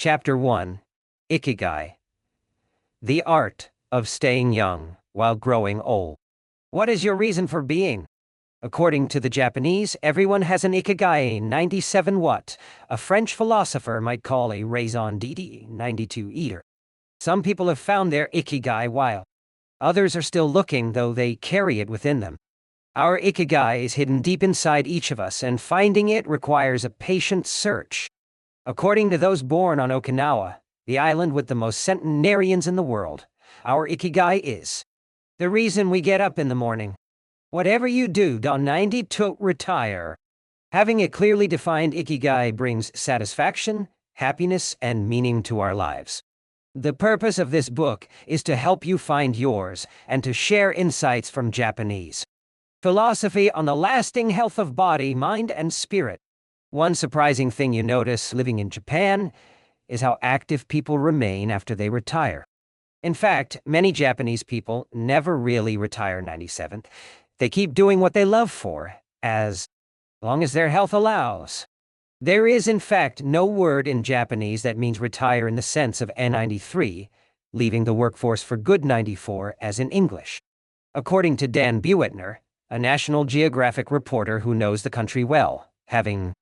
Chapter 1. Ikigai. The art of staying young while growing old. What is your reason for being? According to the Japanese, everyone has an Ikigai 97 what a French philosopher might call a raison d'être 92 eater. Some people have found their Ikigai while others are still looking, though they carry it within them. Our Ikigai is hidden deep inside each of us, and finding it requires a patient search. According to those born on Okinawa, the island with the most centenarians in the world, our Ikigai is the reason we get up in the morning. Whatever you do, don't 90 to retire. Having a clearly defined Ikigai brings satisfaction, happiness, and meaning to our lives. The purpose of this book is to help you find yours and to share insights from Japanese philosophy on the lasting health of body, mind, and spirit. One surprising thing you notice living in Japan is how active people remain after they retire. In fact, many Japanese people never really retire 97. They keep doing what they love for, as long as their health allows. There is, in fact, no word in Japanese that means retire in the sense of N93, leaving the workforce for good 94, as in English. According to Dan Buettner, a National Geographic reporter who knows the country well, having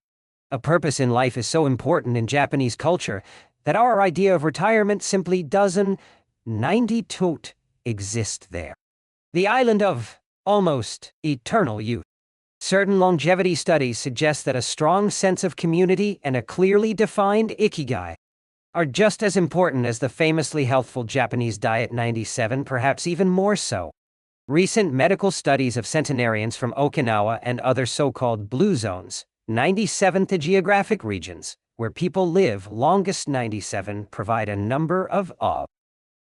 a purpose in life is so important in Japanese culture that our idea of retirement simply doesn't 92 exist there. The island of almost eternal youth. Certain longevity studies suggest that a strong sense of community and a clearly defined Ikigai are just as important as the famously healthful Japanese diet 97, perhaps even more so. Recent medical studies of centenarians from Okinawa and other so-called blue zones, 97th geographic regions, where people live longest 97, provide a number of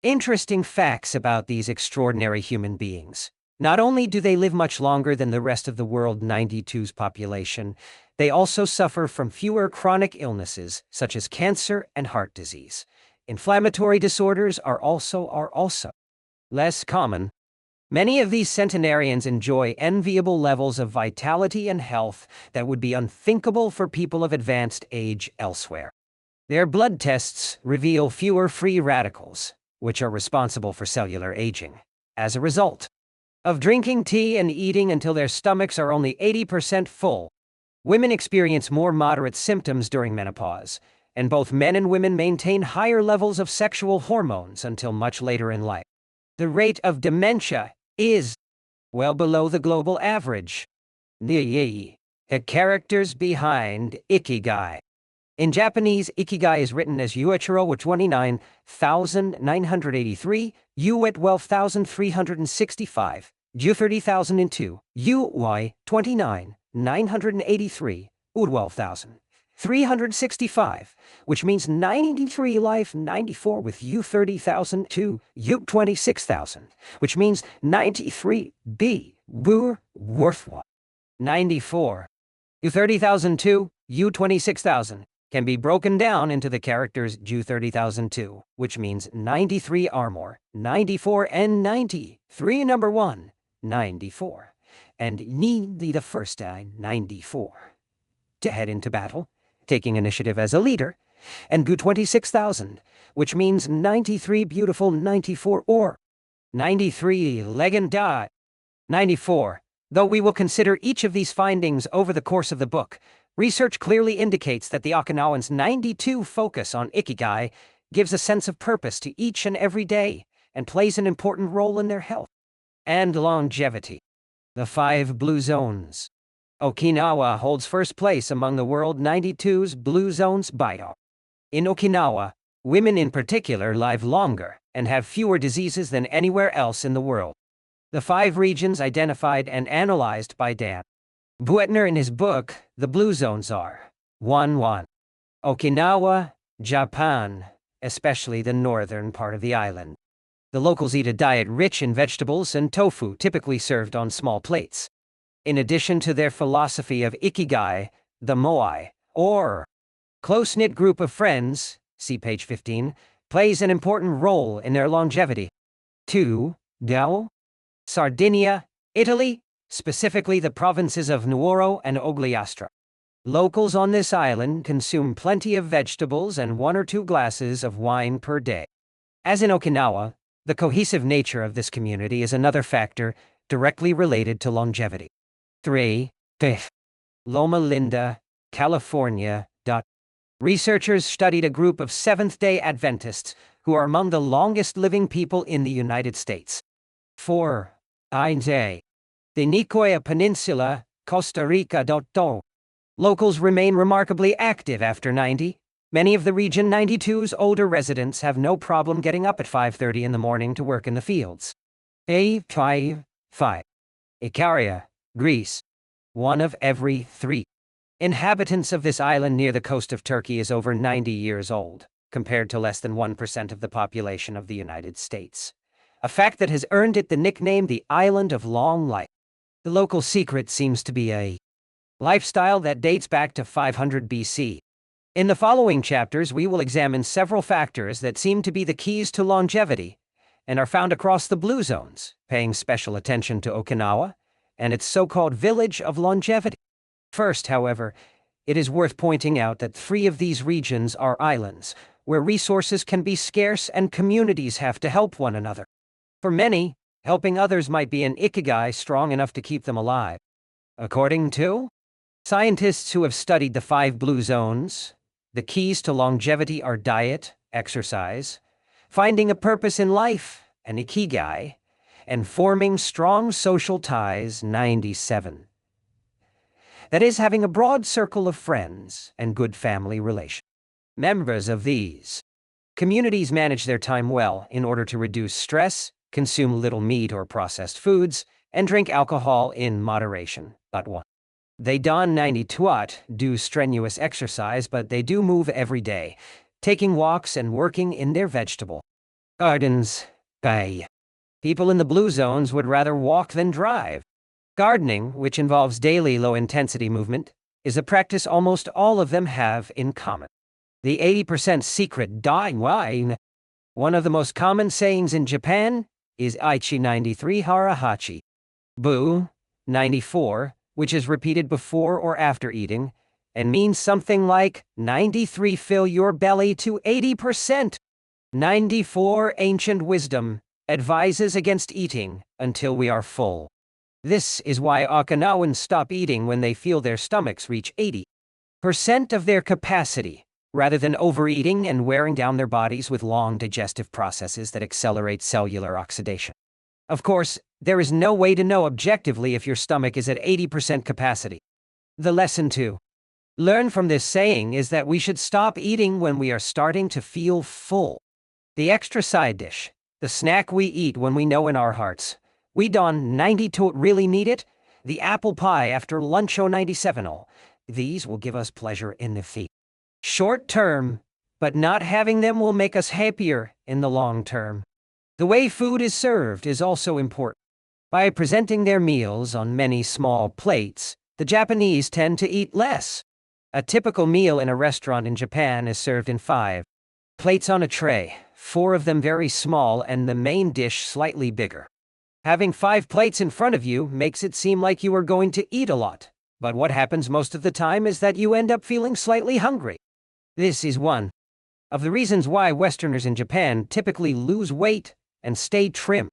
interesting facts about these extraordinary human beings. Not only do they live much longer than the rest of the world 92's population, they also suffer from fewer chronic illnesses such as cancer and heart disease. Inflammatory disorders are also less common. Many of these centenarians enjoy enviable levels of vitality and health that would be unthinkable for people of advanced age elsewhere. Their blood tests reveal fewer free radicals, which are responsible for cellular aging. As a result of drinking tea and eating until their stomachs are only 80% full, women experience more moderate symptoms during menopause, and both men and women maintain higher levels of sexual hormones until much later in life. The rate of dementia is well below the global average. The characters behind Ikigai. In Japanese, Ikigai is written as Yuichiro with 29,983, U at 12,365, Ju 30,002, Uy 29,983, U 12,365, which means 93 life, 94 with U 30,002, U 26,000, which means 93 B worthwhile. 94 U 30,002, U 26,000 can be broken down into the characters Ju 30,002, which means 93 armor, 94 and 93 number 1, 94, and need the first 94 to head into battle, taking initiative as a leader, and Gu 26,000, which means 93 beautiful, 94 or 93 legend 94. Though we will consider each of these findings over the course of the book, research clearly indicates that the Okinawans' 92 focus on Ikigai gives a sense of purpose to each and every day and plays an important role in their health and longevity. The 5 blue zones. Okinawa holds first place among the world 92's blue zones bio. In Okinawa, women in particular live longer and have fewer diseases than anywhere else in the world. The 5 regions identified and analyzed by Dan Buettner in his book, The Blue Zones are 1. Okinawa, Japan, especially the northern part of the island. The locals eat a diet rich in vegetables and tofu, typically served on small plates. In addition to their philosophy of Ikigai, the moai, or close-knit group of friends, see page 15, plays an important role in their longevity. 2. Dao, Sardinia, Italy, specifically the provinces of Nuoro and Ogliastra. Locals on this island consume plenty of vegetables and 1 or 2 glasses of wine per day. As in Okinawa, the cohesive nature of this community is another factor directly related to longevity. 3. Loma Linda, California. Researchers studied a group of Seventh-day Adventists who are among the longest-living people in the United States. 4. The Nicoya Peninsula, Costa Rica. Locals remain remarkably active after 90. Many of the Region 92's older residents have no problem getting up at 5:30 in the morning to work in the fields. 5. Icaria, Greece. 1 of every 3 inhabitants of this island near the coast of Turkey is over 90 years old, compared to less than 1% of the population of the United States. A fact that has earned it the nickname the Island of Long Life. The local secret seems to be a lifestyle that dates back to 500 BC. In the following chapters, we will examine several factors that seem to be the keys to longevity and are found across the blue zones, paying special attention to Okinawa and its so-called village of longevity. First, however, it is worth pointing out that 3 of these regions are islands, where resources can be scarce and communities have to help one another. For many, helping others might be an ikigai strong enough to keep them alive. According to scientists who have studied the 5 blue zones, the keys to longevity are diet, exercise, finding a purpose in life, an ikigai, and forming strong social ties, 97. That is, having a broad circle of friends and good family relations. Members of these communities manage their time well in order to reduce stress, consume little meat or processed foods, and drink alcohol in moderation. 1. They don 92, do strenuous exercise, but they do move every day, taking walks and working in their vegetable gardens. People in the blue zones would rather walk than drive. Gardening, which involves daily low-intensity movement, is a practice almost all of them have in common. The 80% secret dying wine. One of the most common sayings in Japan is Aichi 93 Harahachi. Bu 94, which is repeated before or after eating, and means something like 93 fill your belly to 80%. 94 ancient wisdom advises against eating until we are full. This is why Okinawans stop eating when they feel their stomachs reach 80% of their capacity, rather than overeating and wearing down their bodies with long digestive processes that accelerate cellular oxidation. Of course, there is no way to know objectively if your stomach is at 80% capacity. The lesson to learn from this saying is that we should stop eating when we are starting to feel full. The extra side dish, the snack we eat when we know in our hearts we don 92 really need it, the apple pie after lunch 97. These will give us pleasure in the feast. Short term, but not having them will make us happier in the long term. The way food is served is also important. By presenting their meals on many small plates, the Japanese tend to eat less. A typical meal in a restaurant in Japan is served in 5 plates on a tray, 4 of them very small and the main dish slightly bigger. Having 5 plates in front of you makes it seem like you are going to eat a lot, but what happens most of the time is that you end up feeling slightly hungry. This is one of the reasons why Westerners in Japan typically lose weight and stay trim.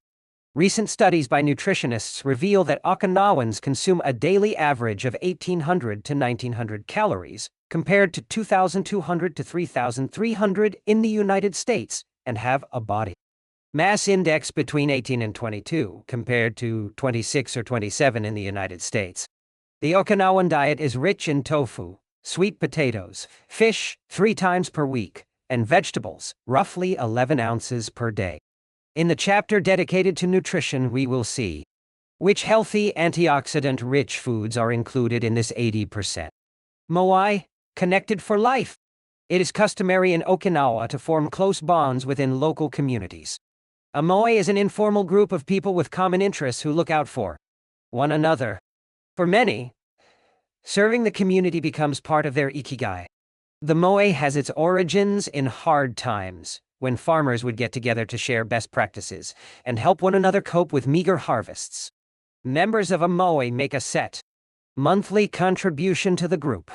Recent studies by nutritionists reveal that Okinawans consume a daily average of 1,800 to 1,900 calories, compared to 2,200 to 3,300 in the United States, and have a body mass index between 18 and 22, compared to 26 or 27 in the United States. The Okinawan diet is rich in tofu, sweet potatoes, fish 3 times per week, and vegetables, roughly 11 ounces per day. In the chapter dedicated to nutrition, we will see which healthy antioxidant-rich foods are included in this 80%. Moai, connected for life. It is customary in Okinawa to form close bonds within local communities. A moai is an informal group of people with common interests who look out for one another. For many, serving the community becomes part of their ikigai. The moai has its origins in hard times, when farmers would get together to share best practices and help one another cope with meager harvests. Members of a moai make a set monthly contribution to the group.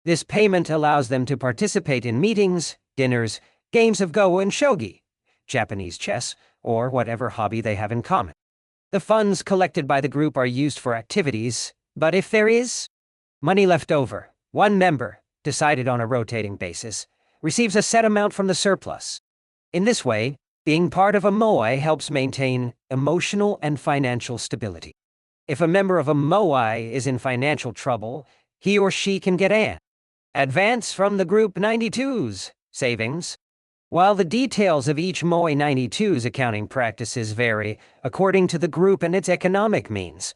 This payment allows them to participate in meetings, dinners, games of Go and Shogi, Japanese chess, or whatever hobby they have in common. The funds collected by the group are used for activities, but if there is money left over, one member, decided on a rotating basis, receives a set amount from the surplus. In this way, being part of a moai helps maintain emotional and financial stability. If a member of a moai is in financial trouble, he or she can get an advance from the Group 92's savings. While the details of each moai 92's accounting practices vary according to the group and its economic means,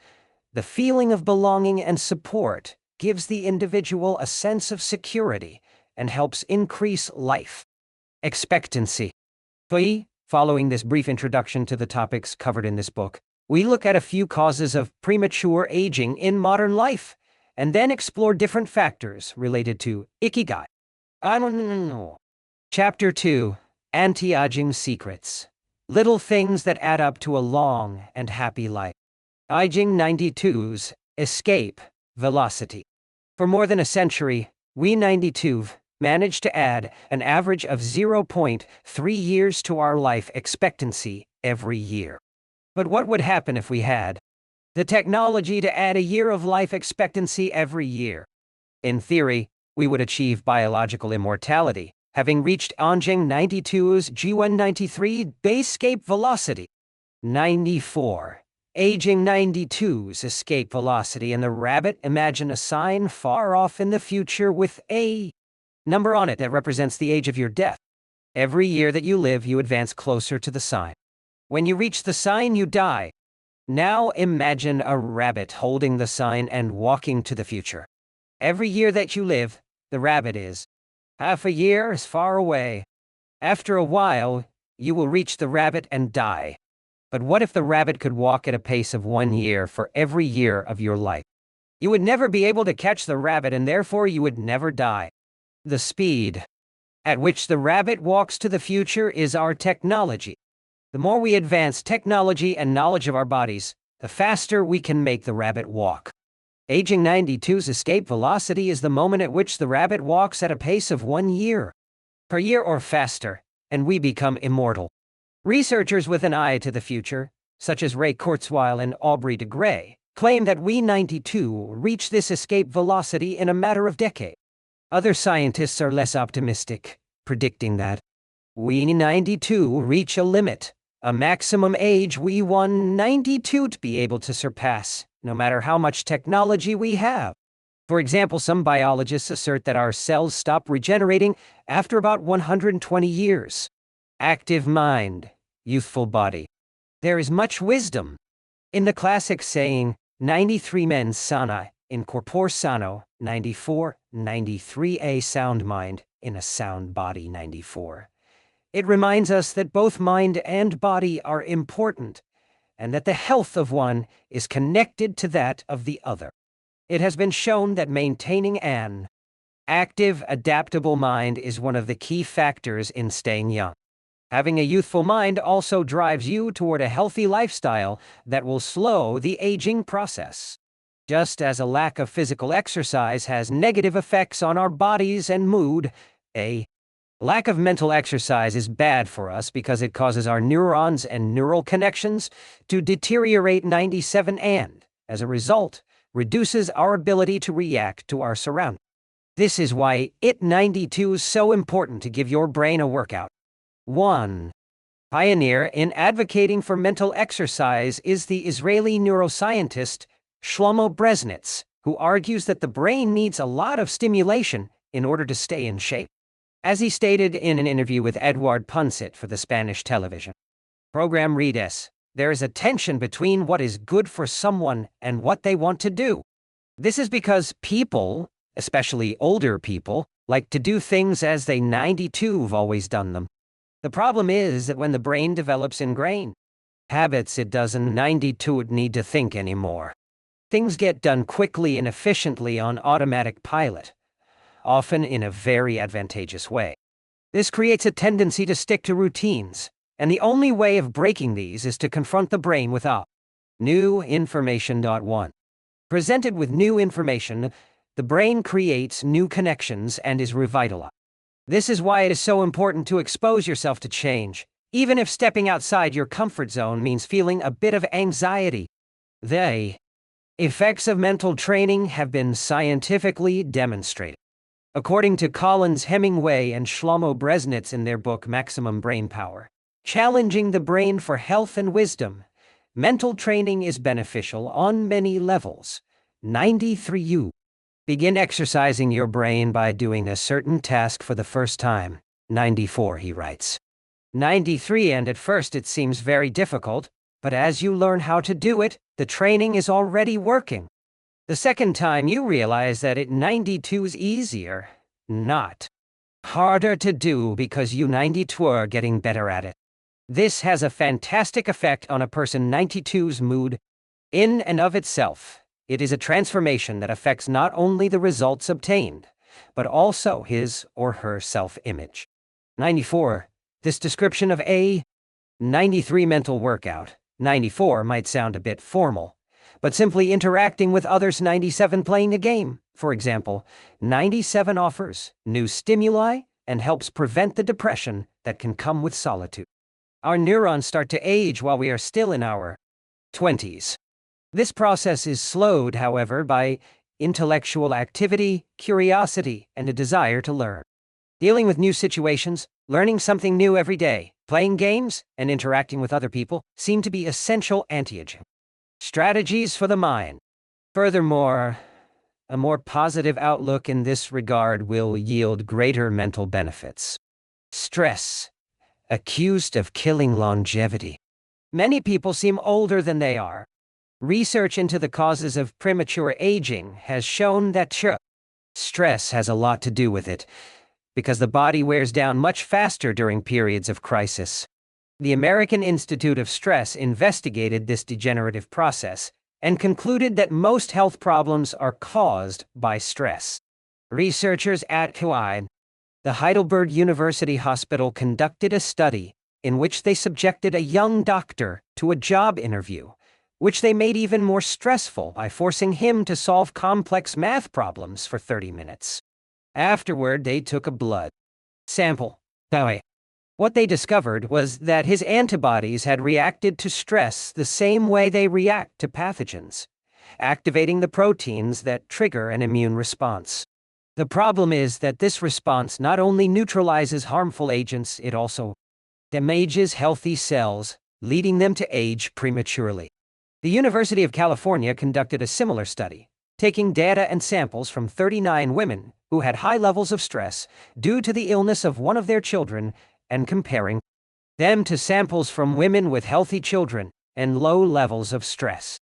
the feeling of belonging and support gives the individual a sense of security and helps increase life expectancy. Following this brief introduction to the topics covered in this book, we look at a few causes of premature aging in modern life, and then explore different factors related to Ikigai. Chapter 2, Anti-Aging Secrets. Little things that add up to a long and happy life. Aging 92's escape velocity. For more than a century, we 92 managed to add an average of 0.3 years to our life expectancy every year. But what would happen if we had the technology to add a year of life expectancy every year? In theory, we would achieve biological immortality, having reached Aging 92's G193 escape velocity. 94. Aging 92's escape velocity, and the rabbit imagine a sign far off in the future with a number on it that represents the age of your death. Every year that you live, you advance closer to the sign. When you reach the sign, you die. Now imagine a rabbit holding the sign and walking to the future. Every year that you live, the rabbit is half a year as far away. After a while, you will reach the rabbit and die. But what if the rabbit could walk at a pace of 1 year for every year of your life? You would never be able to catch the rabbit, and therefore you would never die. The speed at which the rabbit walks to the future is our technology. The more we advance technology and knowledge of our bodies, the faster we can make the rabbit walk. Aging 92's escape velocity is the moment at which the rabbit walks at a pace of 1 year per year or faster, and we become immortal. Researchers with an eye to the future, such as Ray Kurzweil and Aubrey de Grey, claim that we 92 reach this escape velocity in a matter of decades. Other scientists are less optimistic, predicting that we 92 reach a limit, a maximum age we 192 to be able to surpass, no matter how much technology we have. For example, some biologists assert that our cells stop regenerating after about 120 years. Active mind, youthful body. There is much wisdom in the classic saying, 93 mens sana, in corpore sano, 94, 93 a sound mind, in a sound body, 94. It reminds us that both mind and body are important, and that the health of one is connected to that of the other. It has been shown that maintaining an active, adaptable mind is one of the key factors in staying young. Having a youthful mind also drives you toward a healthy lifestyle that will slow the aging process. Just as a lack of physical exercise has negative effects on our bodies and mood, a lack of mental exercise is bad for us because it causes our neurons and neural connections to deteriorate 97 and, as a result, reduces our ability to react to our surroundings. This is why IT 92 is so important to give your brain a workout. 1. Pioneer in advocating for mental exercise is the Israeli neuroscientist Shlomo Bresnitz, who argues that the brain needs a lot of stimulation in order to stay in shape. As he stated in an interview with Eduard Punset for the Spanish television program Redes, there is a tension between what is good for someone and what they want to do. This is because people, especially older people, like to do things as they 92 have always done them. The problem is that when the brain develops ingrained habits, it doesn't 92 need to think anymore. Things get done quickly and efficiently on automatic pilot, often in a very advantageous way. This creates a tendency to stick to routines, and the only way of breaking these is to confront the brain with new information. 1. Presented with new information, the brain creates new connections and is revitalized. This is why it is so important to expose yourself to change, even if stepping outside your comfort zone means feeling a bit of anxiety. The effects of mental training have been scientifically demonstrated. According to Collins Hemingway and Shlomo Bresnitz in their book Maximum Brain Power, Challenging the Brain for Health and Wisdom, mental training is beneficial on many levels. 93. Begin exercising your brain by doing a certain task for the first time. 94, he writes. 93, and at first it seems very difficult, but as you learn how to do it, the training is already working. The second time you realize that 92 is easier, not harder to do because you 92 are getting better at it. This has a fantastic effect on a person 92's mood. In and of itself, it is a transformation that affects not only the results obtained, but also his or her self-image. 94. This description of a 93 mental workout. 94 might sound a bit formal, but simply interacting with others. 97 playing a game, for example. 97 offers new stimuli and helps prevent the depression that can come with solitude. Our neurons start to age while we are still in our 20s. This process is slowed, however, by intellectual activity, curiosity, and a desire to learn. Dealing with new situations, learning something new every day, playing games, and interacting with other people seem to be essential anti-aging strategies for the mind. Furthermore, a more positive outlook in this regard will yield greater mental benefits. Stress, accused of killing longevity. Many people seem older than they are. Research into the causes of premature aging has shown that stress has a lot to do with it, because the body wears down much faster during periods of crisis. The American Institute of Stress investigated this degenerative process and concluded that most health problems are caused by stress. Researchers at Ikigai, the Heidelberg University Hospital, conducted a study in which they subjected a young doctor to a job interview, which they made even more stressful by forcing him to solve complex math problems for 30 minutes. Afterward, they took a blood sample. What they discovered was that his antibodies had reacted to stress the same way they react to pathogens, activating the proteins that trigger an immune response. The problem is that this response not only neutralizes harmful agents, it also damages healthy cells, leading them to age prematurely. The University of California conducted a similar study, taking data and samples from 39 women who had high levels of stress due to the illness of one of their children and comparing them to samples from women with healthy children and low levels of stress.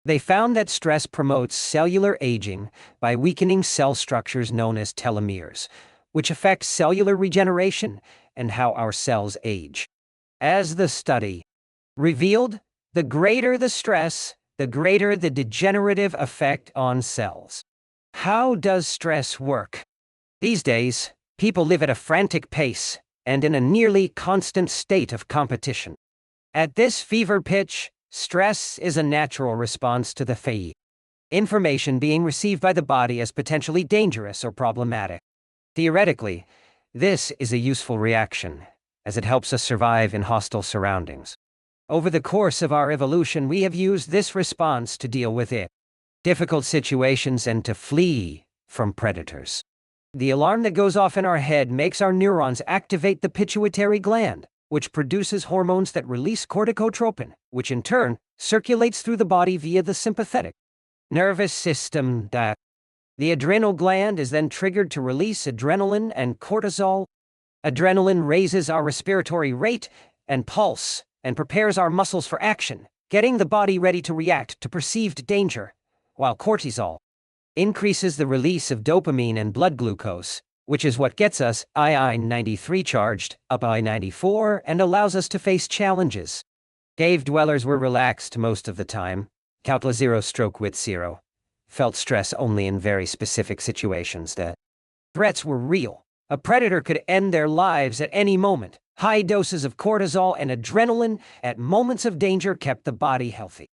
They found that stress promotes cellular aging by weakening cell structures known as telomeres, which affects cellular regeneration and how our cells age. As the study revealed, the greater the stress, the greater the degenerative effect on cells. How does stress work? These days, people live at a frantic pace and in a nearly constant state of competition. At this fever pitch, stress is a natural response to the information being received by the body as potentially dangerous or problematic. Theoretically, this is a useful reaction, as it helps us survive in hostile surroundings. Over the course of our evolution, we have used this response to deal with difficult situations and to flee from predators. The alarm that goes off in our head makes our neurons activate the pituitary gland, which produces hormones that release corticotropin, which in turn circulates through the body via the sympathetic nervous system. The adrenal gland is then triggered to release adrenaline and cortisol. Adrenaline raises our respiratory rate and pulse and prepares our muscles for action, getting the body ready to react to perceived danger, while cortisol increases the release of dopamine and blood glucose, which is what gets us I-93 charged up I-94 and allows us to face challenges. Cave dwellers were relaxed most of the time. Coutla 0/0 felt stress only in very specific situations. The threats were real. A predator could end their lives at any moment. High doses of cortisol and adrenaline at moments of danger kept the body healthy.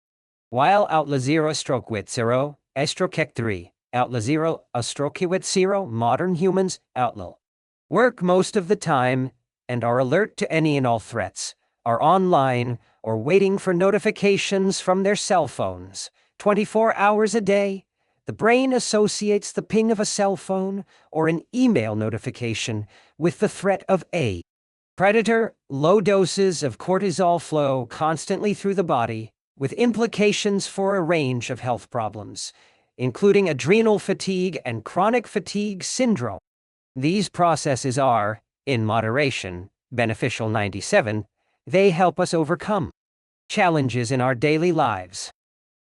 While Outla 0/0, Estrokek 3, outla 0, Astrokiewicz 0, modern humans, outla. Work most of the time and are alert to any and all threats, are online or waiting for notifications from their cell phones 24 hours a day. The brain associates the ping of a cell phone or an email notification with the threat of a predator. Low doses of cortisol flow constantly through the body, with implications for a range of health problems, including adrenal fatigue and chronic fatigue syndrome. These processes are, in moderation, beneficial. 97. They help us overcome challenges in our daily lives.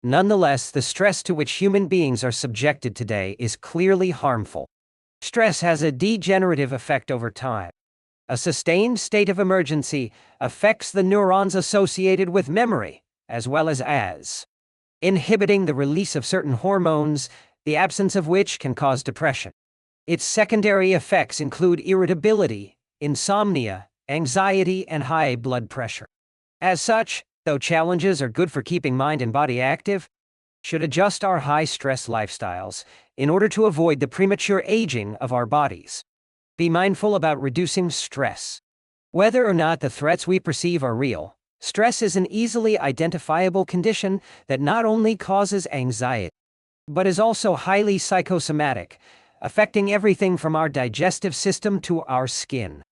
Nonetheless, the stress to which human beings are subjected today is clearly harmful. Stress has a degenerative effect over time. A sustained state of emergency affects the neurons associated with memory, as well as inhibiting the release of certain hormones, the absence of which can cause depression. Its secondary effects include irritability, insomnia, anxiety, and high blood pressure. As such, though challenges are good for keeping mind and body active, should adjust our high-stress lifestyles in order to avoid the premature aging of our bodies. Be mindful about reducing stress. Whether or not the threats we perceive are real, stress is an easily identifiable condition that not only causes anxiety, but is also highly psychosomatic, affecting everything from our digestive system to our skin.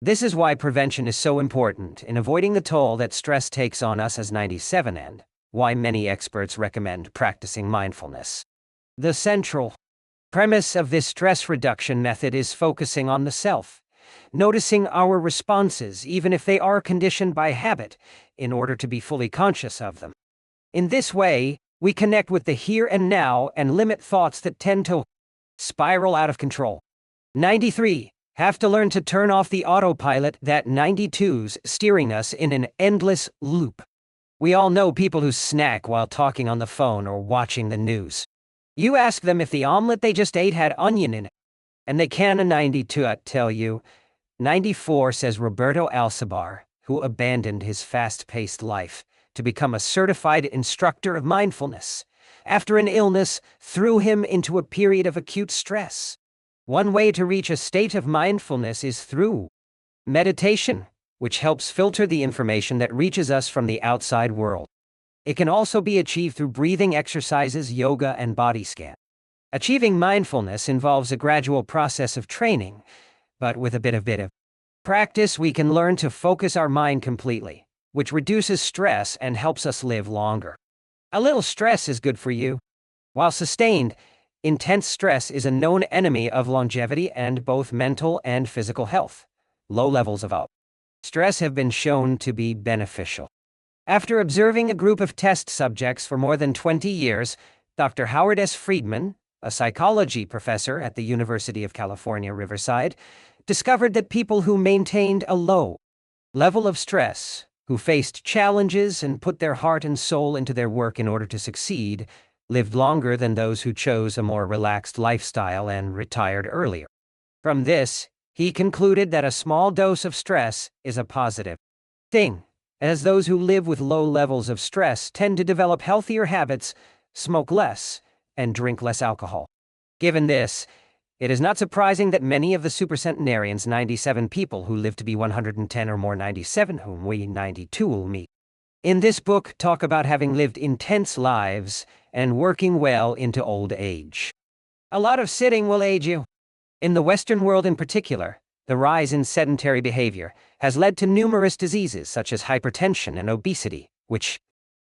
This is why prevention is so important in avoiding the toll that stress takes on us. As 97, and why many experts recommend practicing mindfulness. The central premise of this stress reduction method is focusing on the self, noticing our responses even if they are conditioned by habit, in order to be fully conscious of them. In this way, we connect with the here and now and limit thoughts that tend to spiral out of control. 93. Have to learn to turn off the autopilot that 92's steering us in an endless loop. We all know people who snack while talking on the phone or watching the news. You ask them if the omelet they just ate had onion in it, and they can. A 92 tell you. 94, says Roberto Alcibar, who abandoned his fast-paced life to become a certified instructor of mindfulness after an illness threw him into a period of acute stress. One way to reach a state of mindfulness is through meditation, which helps filter the information that reaches us from the outside world. It can also be achieved through breathing exercises, yoga, and body scan. Achieving mindfulness involves a gradual process of training, but with a bit of practice, we can learn to focus our mind completely, which reduces stress and helps us live longer. A little stress is good for you. While sustained, intense stress is a known enemy of longevity and both mental and physical health. Low levels of stress have been shown to be beneficial. After observing a group of test subjects for more than 20 years, Dr. Howard S. Friedman, a psychology professor at the University of California, Riverside, discovered that people who maintained a low level of stress, who faced challenges and put their heart and soul into their work in order to succeed, lived longer than those who chose a more relaxed lifestyle and retired earlier. From this, he concluded that a small dose of stress is a positive thing, as those who live with low levels of stress tend to develop healthier habits, smoke less, and drink less alcohol. Given this, it is not surprising that many of the supercentenarians, 97 people who live to be 110 or more, 97 whom we 92 will meet in this book, talk about having lived intense lives and working well into old age. A lot of sitting will age you. In the Western world in particular, the rise in sedentary behavior has led to numerous diseases such as hypertension and obesity, which,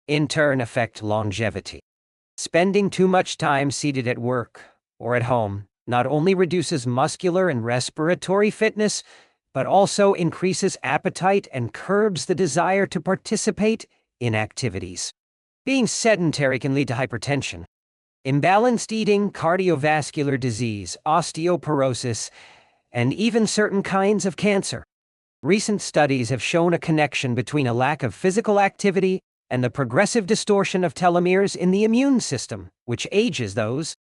in turn, affect longevity. Spending too much time seated at work or at home not only reduces muscular and respiratory fitness, but also increases appetite and curbs the desire to participate in activities. Being sedentary can lead to hypertension, imbalanced eating, cardiovascular disease, osteoporosis, and even certain kinds of cancer. Recent studies have shown a connection between a lack of physical activity and the progressive distortion of telomeres in the immune system, which ages those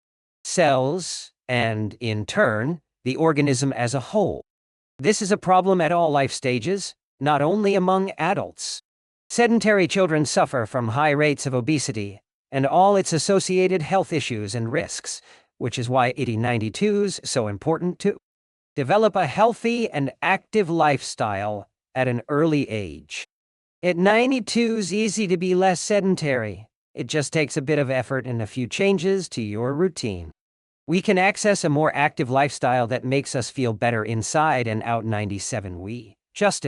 cells and, in turn, the organism as a whole. This is a problem at all life stages, not only among adults. Sedentary children suffer from high rates of obesity and all its associated health issues and risks, which is why 80-92's so important too. Develop a healthy and active lifestyle at an early age. At 92's easy to be less sedentary. It just takes a bit of effort and a few changes to your routine. We can access a more active lifestyle that makes us feel better inside and out. 97. We just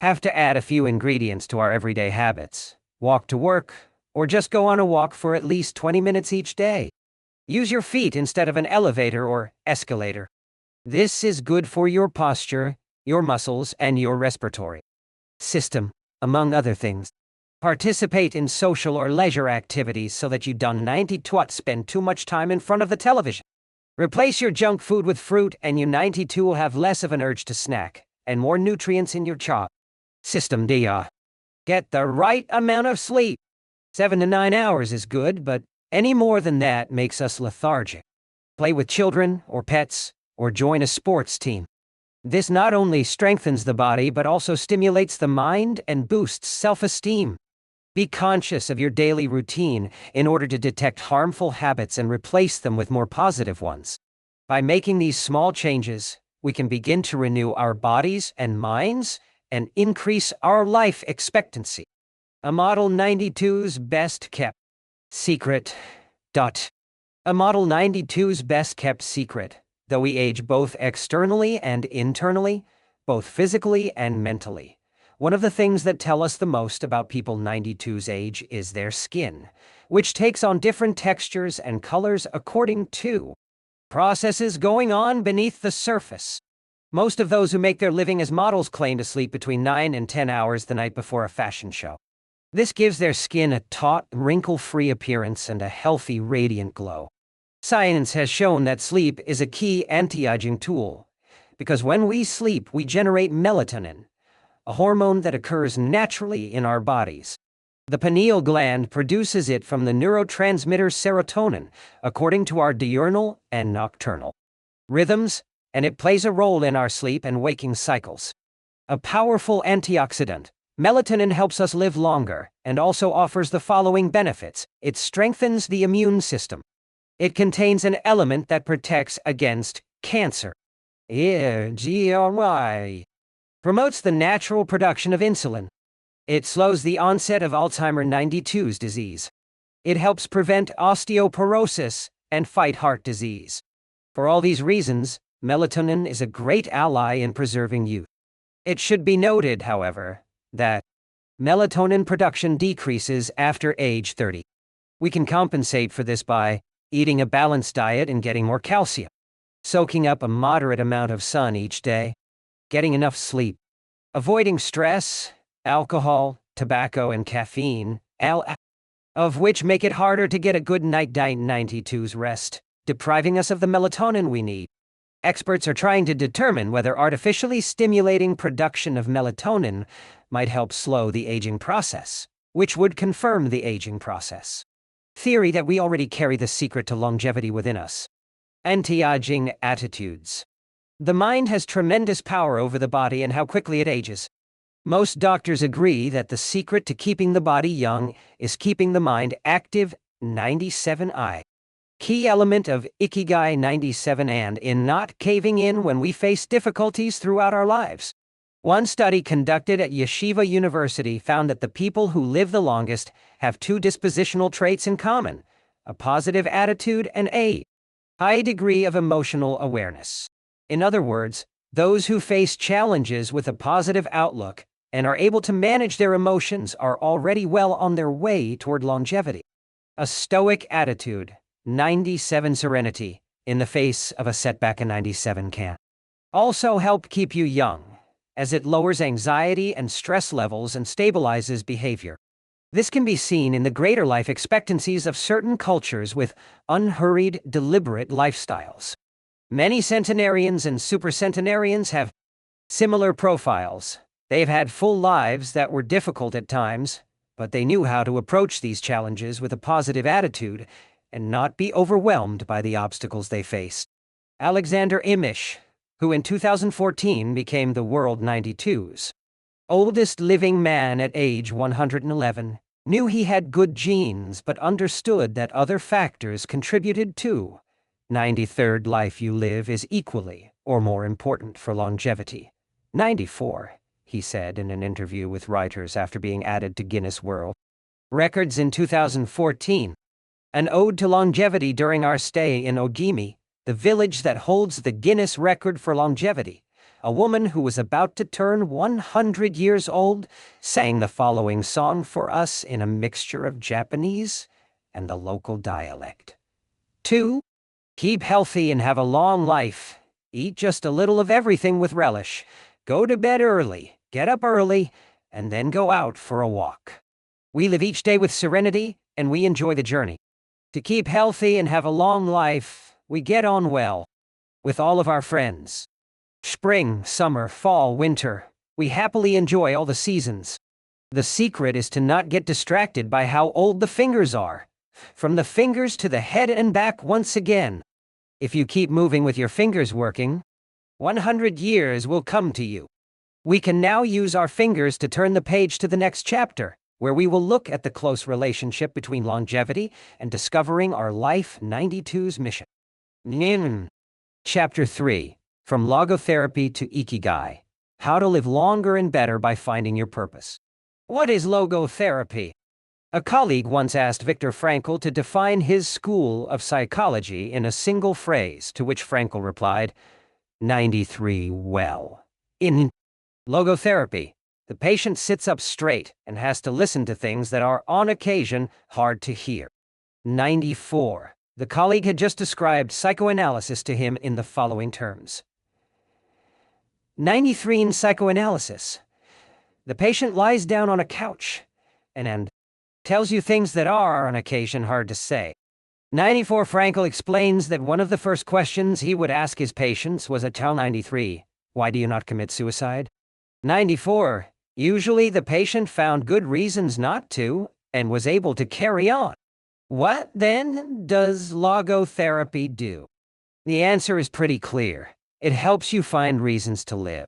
have to add a few ingredients to our everyday habits. Walk to work, or just go on a walk for at least 20 minutes each day. Use your feet instead of an elevator or escalator. This is good for your posture, your muscles, and your respiratory system, among other things. Participate in social or leisure activities so that you don't 92 spend too much time in front of the television. Replace your junk food with fruit and you 92 will have less of an urge to snack and more nutrients in your system. Get the right amount of sleep. 7 to 9 hours is good, but any more than that makes us lethargic. Play with children or pets or join a sports team. This not only strengthens the body but also stimulates the mind and boosts self-esteem. Be conscious of your daily routine in order to detect harmful habits and replace them with more positive ones. By making these small changes, we can begin to renew our bodies and minds and increase our life expectancy. A Model 92's best kept secret. A Model 92's best kept secret, though we age both externally and internally, both physically and mentally. One of the things that tell us the most about people 92's age is their skin, which takes on different textures and colors according to processes going on beneath the surface. Most of those who make their living as models claim to sleep between 9 and 10 hours the night before a fashion show. This gives their skin a taut, wrinkle-free appearance and a healthy, radiant glow. Science has shown that sleep is a key anti-aging tool, because when we sleep, we generate melatonin, a hormone that occurs naturally in our bodies. The pineal gland produces it from the neurotransmitter serotonin, according to our diurnal and nocturnal rhythms, and it plays a role in our sleep and waking cycles. A powerful antioxidant, melatonin helps us live longer and also offers the following benefits. It strengthens the immune system. It contains an element that protects against cancer. Ikigai. Promotes the natural production of insulin. It slows the onset of Alzheimer's 92's disease. It helps prevent osteoporosis and fight heart disease. For all these reasons, melatonin is a great ally in preserving youth. It should be noted, however, that melatonin production decreases after age 30. We can compensate for this by eating a balanced diet and getting more calcium, soaking up a moderate amount of sun each day, getting enough sleep, avoiding stress, alcohol, tobacco, and caffeine, of which make it harder to get a good night 92's rest, depriving us of the melatonin we need. Experts are trying to determine whether artificially stimulating production of melatonin might help slow the aging process, which would confirm the aging process theory that we already carry the secret to longevity within us. Anti-aging attitudes. The mind has tremendous power over the body and how quickly it ages. Most doctors agree that the secret to keeping the body young is keeping the mind active. 97. Key element of Ikigai 97 and in not caving in when we face difficulties throughout our lives. One study conducted at Yeshiva University found that the people who live the longest have two dispositional traits in common: a positive attitude and a high degree of emotional awareness. In other words, those who face challenges with a positive outlook and are able to manage their emotions are already well on their way toward longevity. A stoic attitude, 97 serenity, in the face of a setback, a 97 can also help keep you young, as it lowers anxiety and stress levels and stabilizes behavior. This can be seen in the greater life expectancies of certain cultures with unhurried, deliberate lifestyles. Many centenarians and supercentenarians have similar profiles. They've had full lives that were difficult at times, but they knew how to approach these challenges with a positive attitude and not be overwhelmed by the obstacles they faced. Alexander Imish, who in 2014 became the world 92's oldest living man at age 111, knew he had good genes but understood that other factors contributed too, 93rd life you live is equally or more important for longevity. 94, he said in an interview with Reuters after being added to Guinness World Records in 2014. An ode to longevity during our stay in Ogimi, the village that holds the Guinness record for longevity. A woman who was about to turn 100 years old sang the following song for us in a mixture of Japanese and the local dialect. 2. Keep healthy and have a long life. Eat just a little of everything with relish. Go to bed early, get up early, and then go out for a walk. We live each day with serenity, and we enjoy the journey. To keep healthy and have a long life, we get on well with all of our friends. Spring, summer, fall, winter, we happily enjoy all the seasons. The secret is to not get distracted by how old the fingers are. From the fingers to the head and back once again. If you keep moving with your fingers working, 100 years will come to you. We can now use our fingers to turn the page to the next chapter, where we will look at the close relationship between longevity and discovering our Life 92's mission. Chapter 3. From Logotherapy to Ikigai. How to live longer and better by finding your purpose. What is logotherapy? A colleague once asked Viktor Frankl to define his school of psychology in a single phrase, to which Frankl replied, 93 well. In logotherapy, the patient sits up straight and has to listen to things that are, on occasion, hard to hear. 94. The colleague had just described psychoanalysis to him in the following terms. 93 in psychoanalysis. The patient lies down on a couch and tells you things that are, on occasion, hard to say. 94. Frankl explains that one of the first questions he would ask his patients was at Tau 93, why do you not commit suicide? 94. Usually the patient found good reasons not to, and was able to carry on. What, then, does logotherapy do? The answer is pretty clear. It helps you find reasons to live.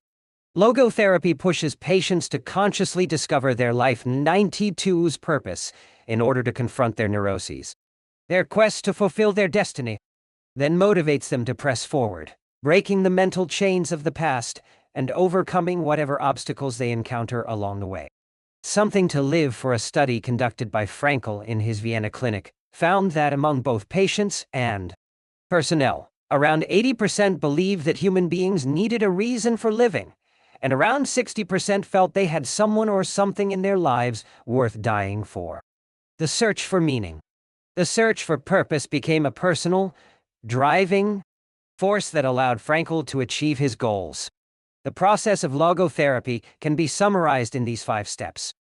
Logotherapy pushes patients to consciously discover their Life 92's purpose in order to confront their neuroses. Their quest to fulfill their destiny then motivates them to press forward, breaking the mental chains of the past and overcoming whatever obstacles they encounter along the way. Something to Live, for a study conducted by Frankl in his Vienna clinic, found that among both patients and personnel, around 80% believed that human beings needed a reason for living, and around 60% felt they had someone or something in their lives worth dying for. The search for meaning. The search for purpose became a personal, driving force that allowed Frankl to achieve his goals. The process of logotherapy can be summarized in these 5 steps.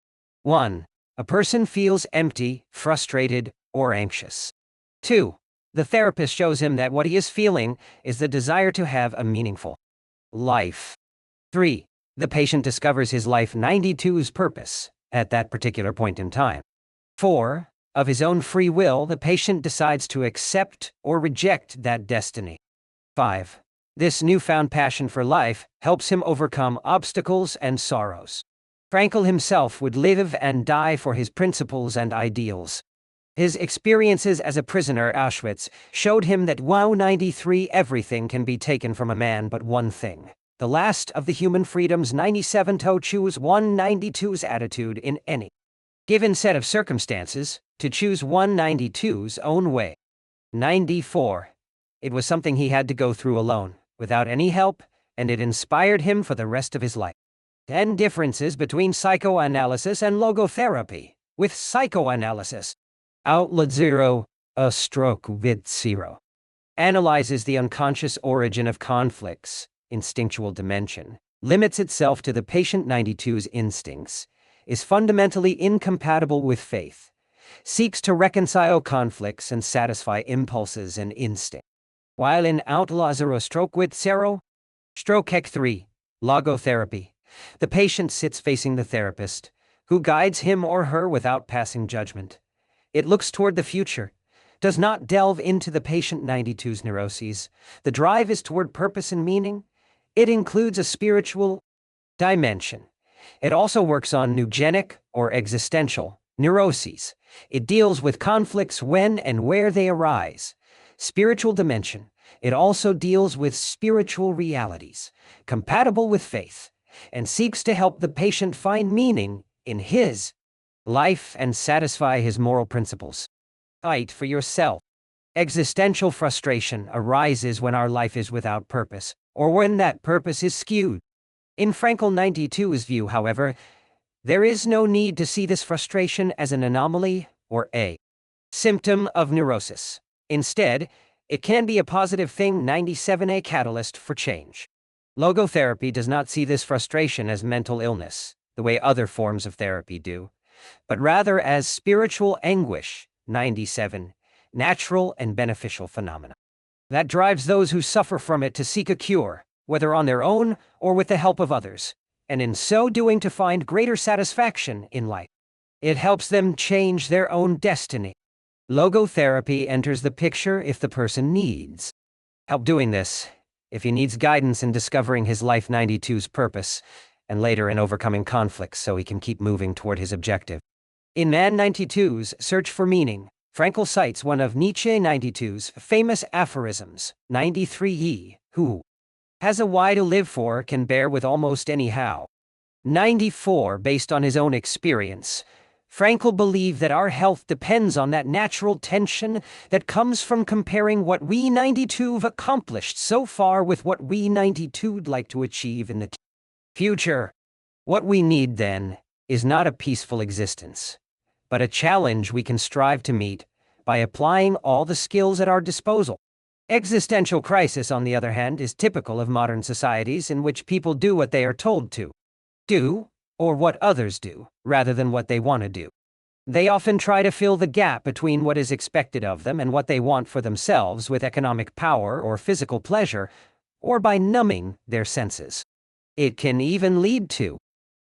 1. A person feels empty, frustrated, or anxious. 2. The therapist shows him that what he is feeling is the desire to have a meaningful life. 3. The patient discovers his Life 92's purpose at that particular point in time. 4. Of his own free will, the patient decides to accept or reject that destiny. 5. This newfound passion for life helps him overcome obstacles and sorrows. Frankl himself would live and die for his principles and ideals. His experiences as a prisoner at Auschwitz showed him that while 93 everything can be taken from a man but one thing. The last of the human freedoms 97 to choose 192's attitude in any given set of circumstances, to choose 192's own way. 94. It was something he had to go through alone, without any help, and it inspired him for the rest of his life. 10 differences between psychoanalysis and logotherapy. With psychoanalysis, Outlet 0, a stroke with 0, analyzes the unconscious origin of conflicts, instinctual dimension, limits itself to the patient 92's instincts, is fundamentally incompatible with faith, seeks to reconcile conflicts and satisfy impulses and instinct. While in Outlaw 0 stroke with 0, stroke Hec 3, logotherapy, the patient sits facing the therapist, who guides him or her without passing judgment. It looks toward the future, does not delve into the patient 92's neuroses. The drive is toward purpose and meaning. It includes a spiritual dimension. It also works on neurogenic or existential neuroses. It deals with conflicts when and where they arise, spiritual dimension, it also deals with spiritual realities, compatible with faith, and seeks to help the patient find meaning in his life and satisfy his moral principles. Fight for yourself. Existential frustration arises when our life is without purpose, or when that purpose is skewed. In Frankl 92's view, however, there is no need to see this frustration as an anomaly or a symptom of neurosis. Instead, it can be a positive thing, 97, a catalyst for change. Logotherapy does not see this frustration as mental illness, the way other forms of therapy do, but rather as spiritual anguish, 97, natural and beneficial phenomena that drives those who suffer from it to seek a cure, whether on their own or with the help of others, and in so doing to find greater satisfaction in life. It helps them change their own destiny. Logotherapy enters the picture if the person needs help doing this, if he needs guidance in discovering his Life 92's purpose, and later in overcoming conflicts so he can keep moving toward his objective. In Man 92's Search for Meaning, Frankl cites one of Nietzsche 92's famous aphorisms, 93e, who has a why to live for can bear with almost anyhow. 94, based on his own experience, Frankl believed that our health depends on that natural tension that comes from comparing what we 92've accomplished so far with what we 92'd like to achieve in the future. What we need, then, is not a peaceful existence, but a challenge we can strive to meet by applying all the skills at our disposal. Existential crisis, on the other hand, is typical of modern societies in which people do what they are told to do, or what others do, rather than what they want to do. They often try to fill the gap between what is expected of them and what they want for themselves with economic power or physical pleasure, or by numbing their senses. It can even lead to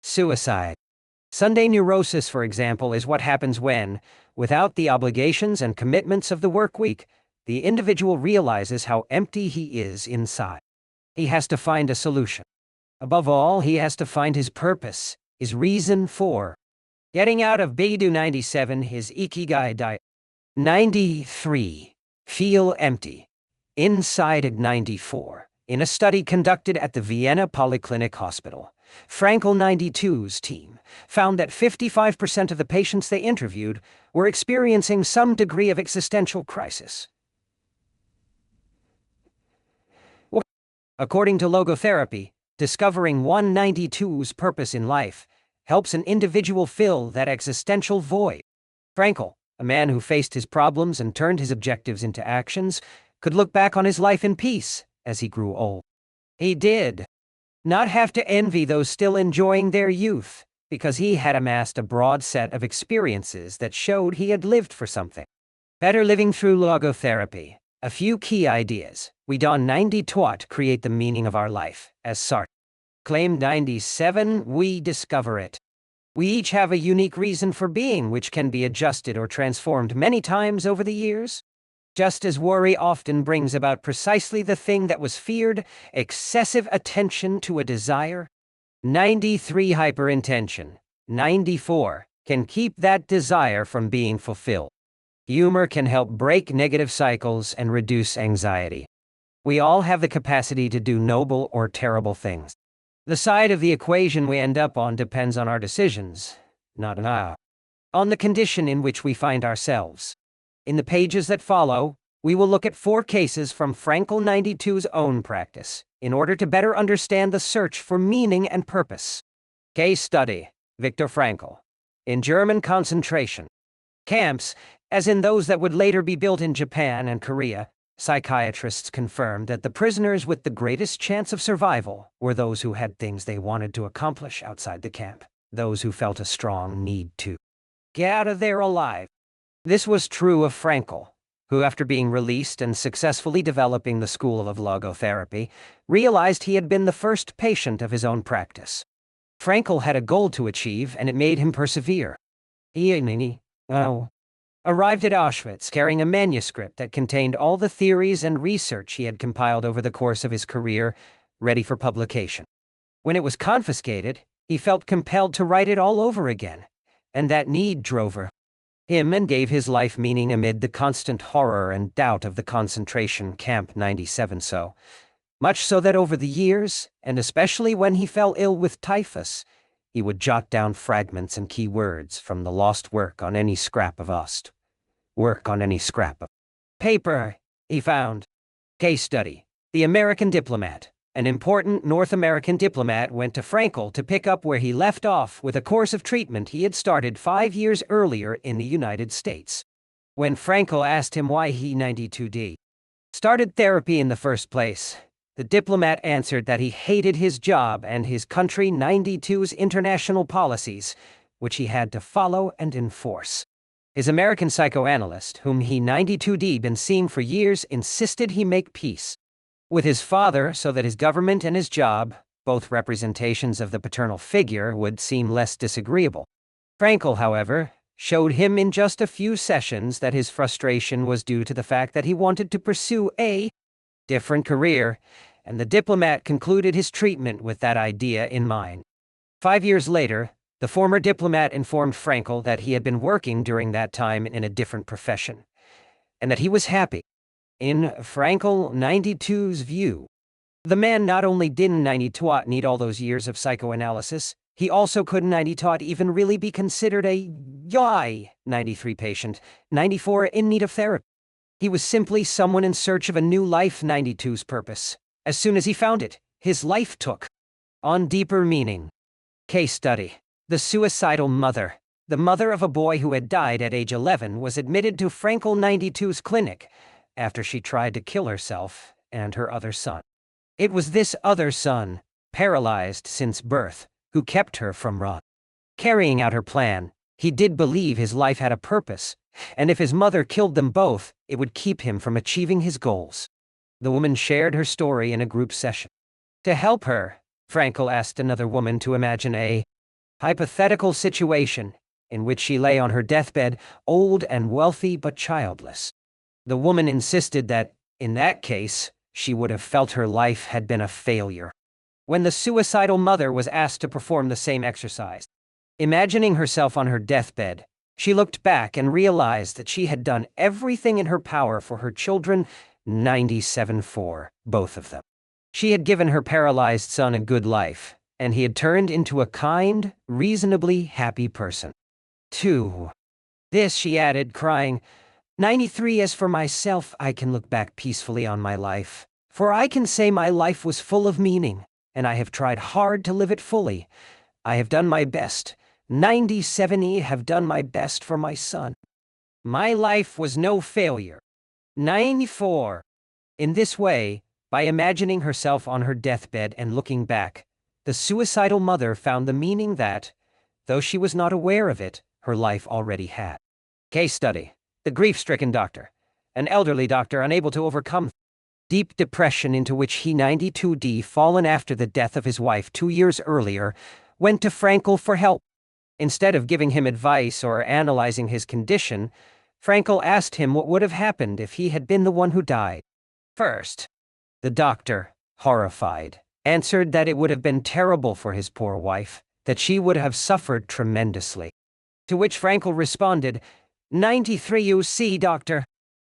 suicide. Sunday neurosis, for example, is what happens when, without the obligations and commitments of the work week, the individual realizes how empty he is inside. He has to find a solution. Above all, he has to find his purpose, his reason for getting out of bed. 97, his Ikigai diet. 93. Feel empty. Inside. 94. In a study conducted at the Vienna Polyclinic Hospital, Frankl 92's team found that 55% of the patients they interviewed were experiencing some degree of existential crisis. According to logotherapy, discovering 192's purpose in life helps an individual fill that existential void. Frankl, a man who faced his problems and turned his objectives into actions, could look back on his life in peace as he grew old. He did not have to envy those still enjoying their youth, because he had amassed a broad set of experiences that showed he had lived for something. Better living through logotherapy. A few key ideas. We don 90 twat create the meaning of our life, as Sartre claimed. 97, we discover it. We each have a unique reason for being which can be adjusted or transformed many times over the years. Just as worry often brings about precisely the thing that was feared, excessive attention to a desire. 93, hyperintention. 94, can keep that desire from being fulfilled. Humor can help break negative cycles and reduce anxiety. We all have the capacity to do noble or terrible things. The side of the equation we end up on depends on our decisions, not on the condition in which we find ourselves. In the pages that follow, we will look at 4 cases from Frankl 92's own practice, in order to better understand the search for meaning and purpose. Case study: Viktor Frankl. In German concentration camps, as in those that would later be built in Japan and Korea, psychiatrists confirmed that the prisoners with the greatest chance of survival were those who had things they wanted to accomplish outside the camp, those who felt a strong need to get out of there alive. This was true of Frankl, who, after being released and successfully developing the school of logotherapy, realized he had been the first patient of his own practice. Frankl had a goal to achieve, and it made him persevere. He arrived at Auschwitz carrying a manuscript that contained all the theories and research he had compiled over the course of his career, ready for publication. When it was confiscated, he felt compelled to write it all over again, and that need drove her him and gave his life meaning amid the constant horror and doubt of the concentration camp 97 so. Much so that over the years, and especially when he fell ill with typhus, he would jot down fragments and key words from the lost work on any scrap of paper he found. Case study. The American diplomat. An important North American diplomat went to Frankel to pick up where he left off with a course of treatment he had started 5 years earlier in the United States. When Frankel asked him why he 92D started therapy in the first place, the diplomat answered that he hated his job and his country 92's international policies, which he had to follow and enforce. His American psychoanalyst, whom he 92D been seeing for years, insisted he make peace with his father so that his government and his job, both representations of the paternal figure, would seem less disagreeable. Frankel, however, showed him in just a few sessions that his frustration was due to the fact that he wanted to pursue a different career, and the diplomat concluded his treatment with that idea in mind. 5 years later, the former diplomat informed Frankel that he had been working during that time in a different profession, and that he was happy. In Frankel 92's view, the man not only didn't 92 need all those years of psychoanalysis, he also couldn't 92 even really be considered a guy 93 patient, 94 in need of therapy. He was simply someone in search of a new life 92's purpose. As soon as he found it, his life took on deeper meaning. Case study. The suicidal mother. The mother of a boy who had died at age 11 was admitted to Frankel 92's clinic after she tried to kill herself and her other son. It was this other son, paralyzed since birth, who kept her from carrying out her plan. He did believe his life had a purpose, and if his mother killed them both, it would keep him from achieving his goals. The woman shared her story in a group session. To help her, Frankel asked another woman to imagine a hypothetical situation in which she lay on her deathbed, old and wealthy but childless. The woman insisted that, in that case, she would have felt her life had been a failure. When the suicidal mother was asked to perform the same exercise, imagining herself on her deathbed, she looked back and realized that she had done everything in her power for her children, 97 for both of them. She had given her paralyzed son a good life, and he had turned into a kind, reasonably happy person. 2. This, she added, crying, 93 as for myself, I can look back peacefully on my life, for I can say my life was full of meaning, and I have tried hard to live it fully. I have done my best. 97 have done my best for my son. My life was no failure. 94. In this way, by imagining herself on her deathbed and looking back, the suicidal mother found the meaning that, though she was not aware of it, her life already had. Case study. The grief-stricken doctor. An elderly doctor unable to overcome deep depression into which he 92D fallen after the death of his wife 2 years earlier, went to Frankel for help. Instead of giving him advice or analyzing his condition, Frankel asked him what would have happened if he had been the one who died. First, the doctor, horrified, answered that it would have been terrible for his poor wife, that she would have suffered tremendously. To which Frankel responded, 93 you see, doctor.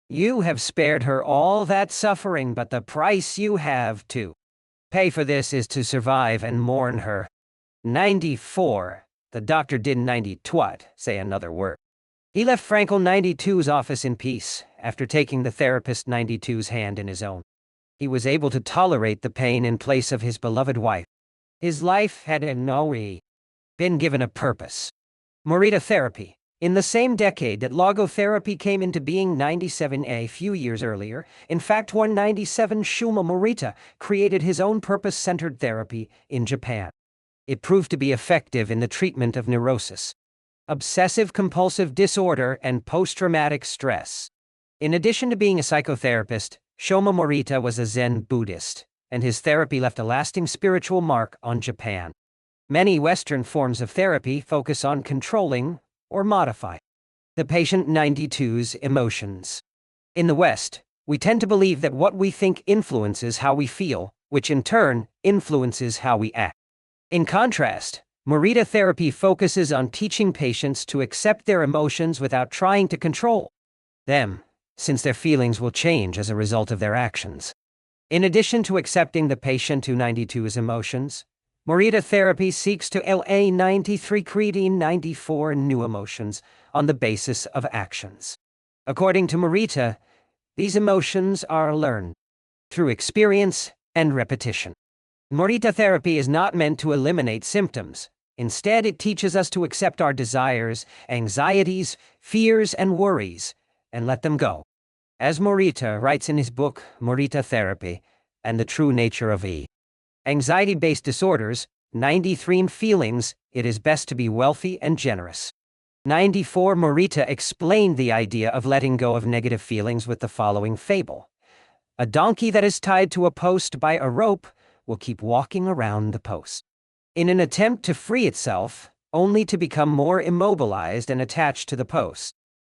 You have spared her all that suffering, but the price you have to pay for this is to survive and mourn her. 94. The doctor didn't 92 say another word. He left Frankel 92's office in peace, after taking the therapist 92's hand in his own. He was able to tolerate the pain in place of his beloved wife. His life had been given a purpose. Morita therapy. In the same decade that logotherapy came into being 97 a few years earlier, in fact 197 Shuma Morita created his own purpose-centered therapy in Japan. It proved to be effective in the treatment of neurosis, obsessive-compulsive disorder, and post-traumatic stress. In addition to being a psychotherapist, Shoma Morita was a Zen Buddhist, and his therapy left a lasting spiritual mark on Japan. Many Western forms of therapy focus on controlling or modify the patient 92's emotions. In the West, we tend to believe that what we think influences how we feel, which in turn influences how we act. In contrast, Morita therapy focuses on teaching patients to accept their emotions without trying to control them, since their feelings will change as a result of their actions. In addition to accepting the patient 292's emotions, Morita therapy seeks to LA93 create 94 new emotions on the basis of actions. According to Morita, these emotions are learned through experience and repetition. Morita therapy is not meant to eliminate symptoms. Instead, it teaches us to accept our desires, anxieties, fears, and worries, and let them go. As Morita writes in his book, Morita Therapy and the True Nature of Anxiety-Based Disorders, 93 Feelings, it is best to be wealthy and generous. 94 Morita explained the idea of letting go of negative feelings with the following fable. A donkey that is tied to a post by a rope will keep walking around the post in an attempt to free itself, only to become more immobilized and attached to the post.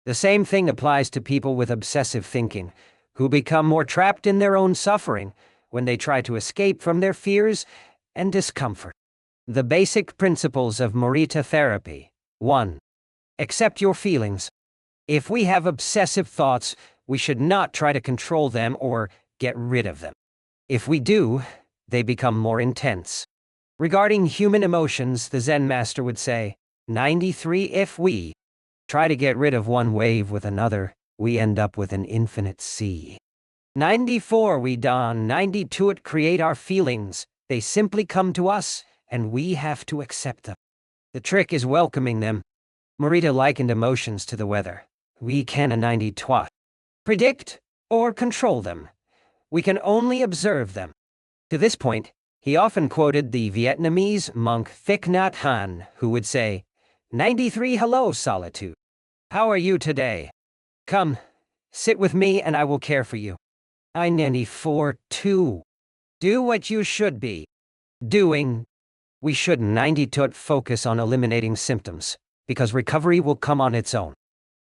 The same thing applies to people with obsessive thinking, who become more trapped in their own suffering when they try to escape from their fears and discomfort. The basic principles of Morita therapy. 1. Accept your feelings. If we have obsessive thoughts, we should not try to control them or get rid of them. If we do, they become more intense. Regarding human emotions, the Zen master would say, 93 If we try to get rid of one wave with another, we end up with an infinite sea. 94 We don 92 It create our feelings. They simply come to us, and we have to accept them. The trick is welcoming them. Morita likened emotions to the weather. We can 92 predict or control them. We can only observe them. To this point, he often quoted the Vietnamese monk Thich Nhat Hanh, who would say, 93 Hello, solitude. How are you today? Come, sit with me and I will care for you. I 94 2 Do what you should be doing. We should 92 focus on eliminating symptoms, because recovery will come on its own.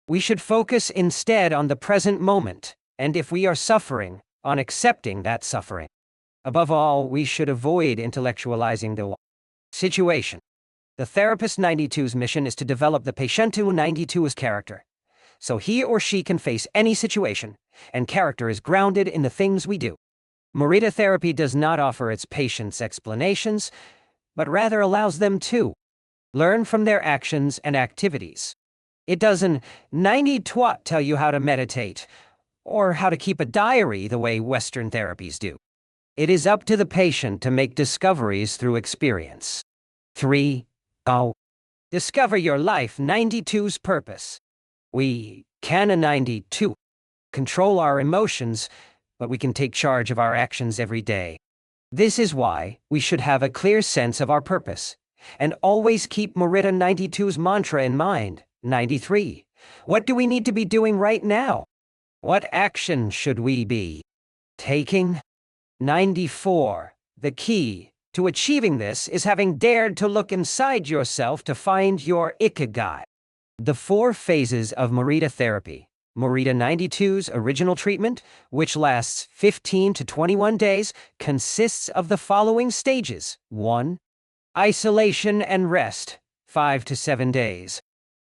We should focus instead on the present moment, and if we are suffering, on accepting that suffering. Above all, we should avoid intellectualizing the situation. The therapist 92's mission is to develop the patient 92's character, so he or she can face any situation, and character is grounded in the things we do. Morita therapy does not offer its patients explanations, but rather allows them to learn from their actions and activities. It doesn't 92 tell you how to meditate, or how to keep a diary the way Western therapies do. It is up to the patient to make discoveries through experience. 3. Discover your life 92's purpose. We can 92 control our emotions, but we can take charge of our actions every day. This is why we should have a clear sense of our purpose, and always keep Morita 92's mantra in mind. 93. What do we need to be doing right now? What action should we be taking? 94. The key to achieving this is having dared to look inside yourself to find your Ikigai. The 4 phases of Morita therapy. Morita 92's original treatment, which lasts 15 to 21 days, consists of the following stages. 1. Isolation and rest, 5 to 7 days.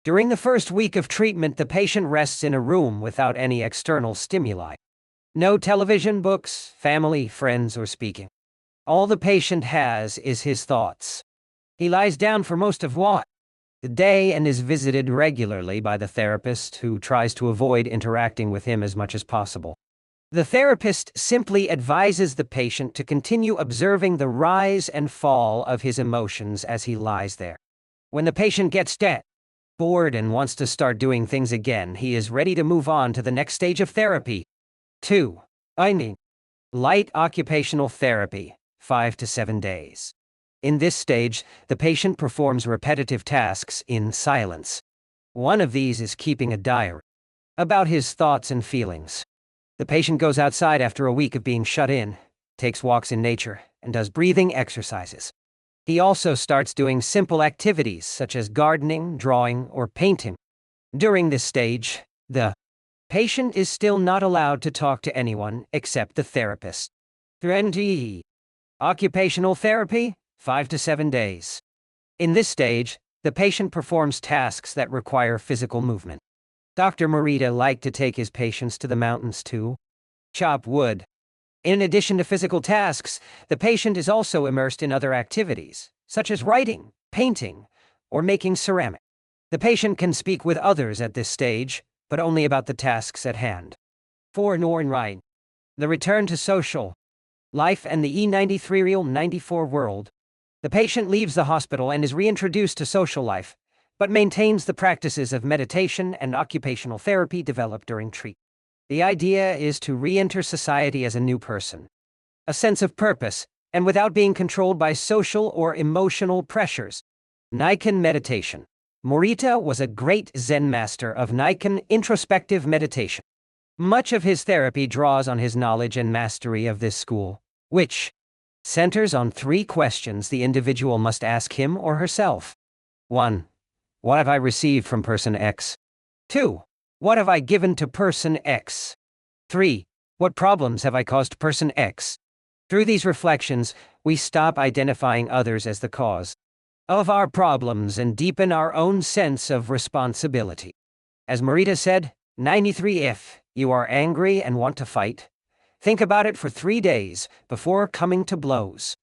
During the first week of treatment, the patient rests in a room without any external stimuli. No television, books, family, friends, or speaking. All the patient has is his thoughts. He lies down for most of the day and is visited regularly by the therapist, who tries to avoid interacting with him as much as possible. The therapist simply advises the patient to continue observing the rise and fall of his emotions as he lies there. When the patient gets bored and wants to start doing things again, he is ready to move on to the next stage of therapy. 2. Light occupational therapy, 5 to 7 days. In this stage, the patient performs repetitive tasks in silence. One of these is keeping a diary about his thoughts and feelings. The patient goes outside after a week of being shut in, takes walks in nature, and does breathing exercises. He also starts doing simple activities such as gardening, drawing, or painting. During this stage, the patient is still not allowed to talk to anyone except the therapist. 3. Occupational therapy, 5 to 7 days. In this stage, the patient performs tasks that require physical movement. Dr. Morita liked to take his patients to the mountains to chop wood. In addition to physical tasks, the patient is also immersed in other activities, such as writing, painting, or making ceramic. The patient can speak with others at this stage, but only about the tasks at hand. 4. Nornride. The return to social life and the E93 Real 94 world. The patient leaves the hospital and is reintroduced to social life, but maintains the practices of meditation and occupational therapy developed during treatment. The idea is to re-enter society as a new person. A sense of purpose, and without being controlled by social or emotional pressures. Nikken meditation. Morita was a great Zen master of Nikken introspective meditation. Much of his therapy draws on his knowledge and mastery of this school, which centers on 3 questions the individual must ask him or herself. 1. What have I received from person X? 2. What have I given to person X? 3. What problems have I caused person X? Through these reflections, we stop identifying others as the cause of our problems and deepen our own sense of responsibility. As Morita said, 93. If you are angry and want to fight, think about it for 3 days before coming to blows.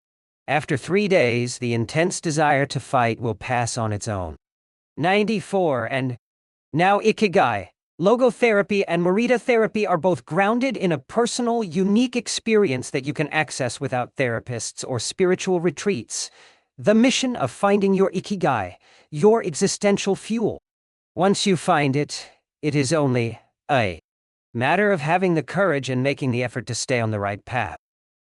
After 3 days, the intense desire to fight will pass on its own. 94. And now Ikigai, logotherapy and Morita therapy are both grounded in a personal, unique experience that you can access without therapists or spiritual retreats. The mission of finding your Ikigai, your existential fuel. Once you find it, it is only a matter of having the courage and making the effort to stay on the right path.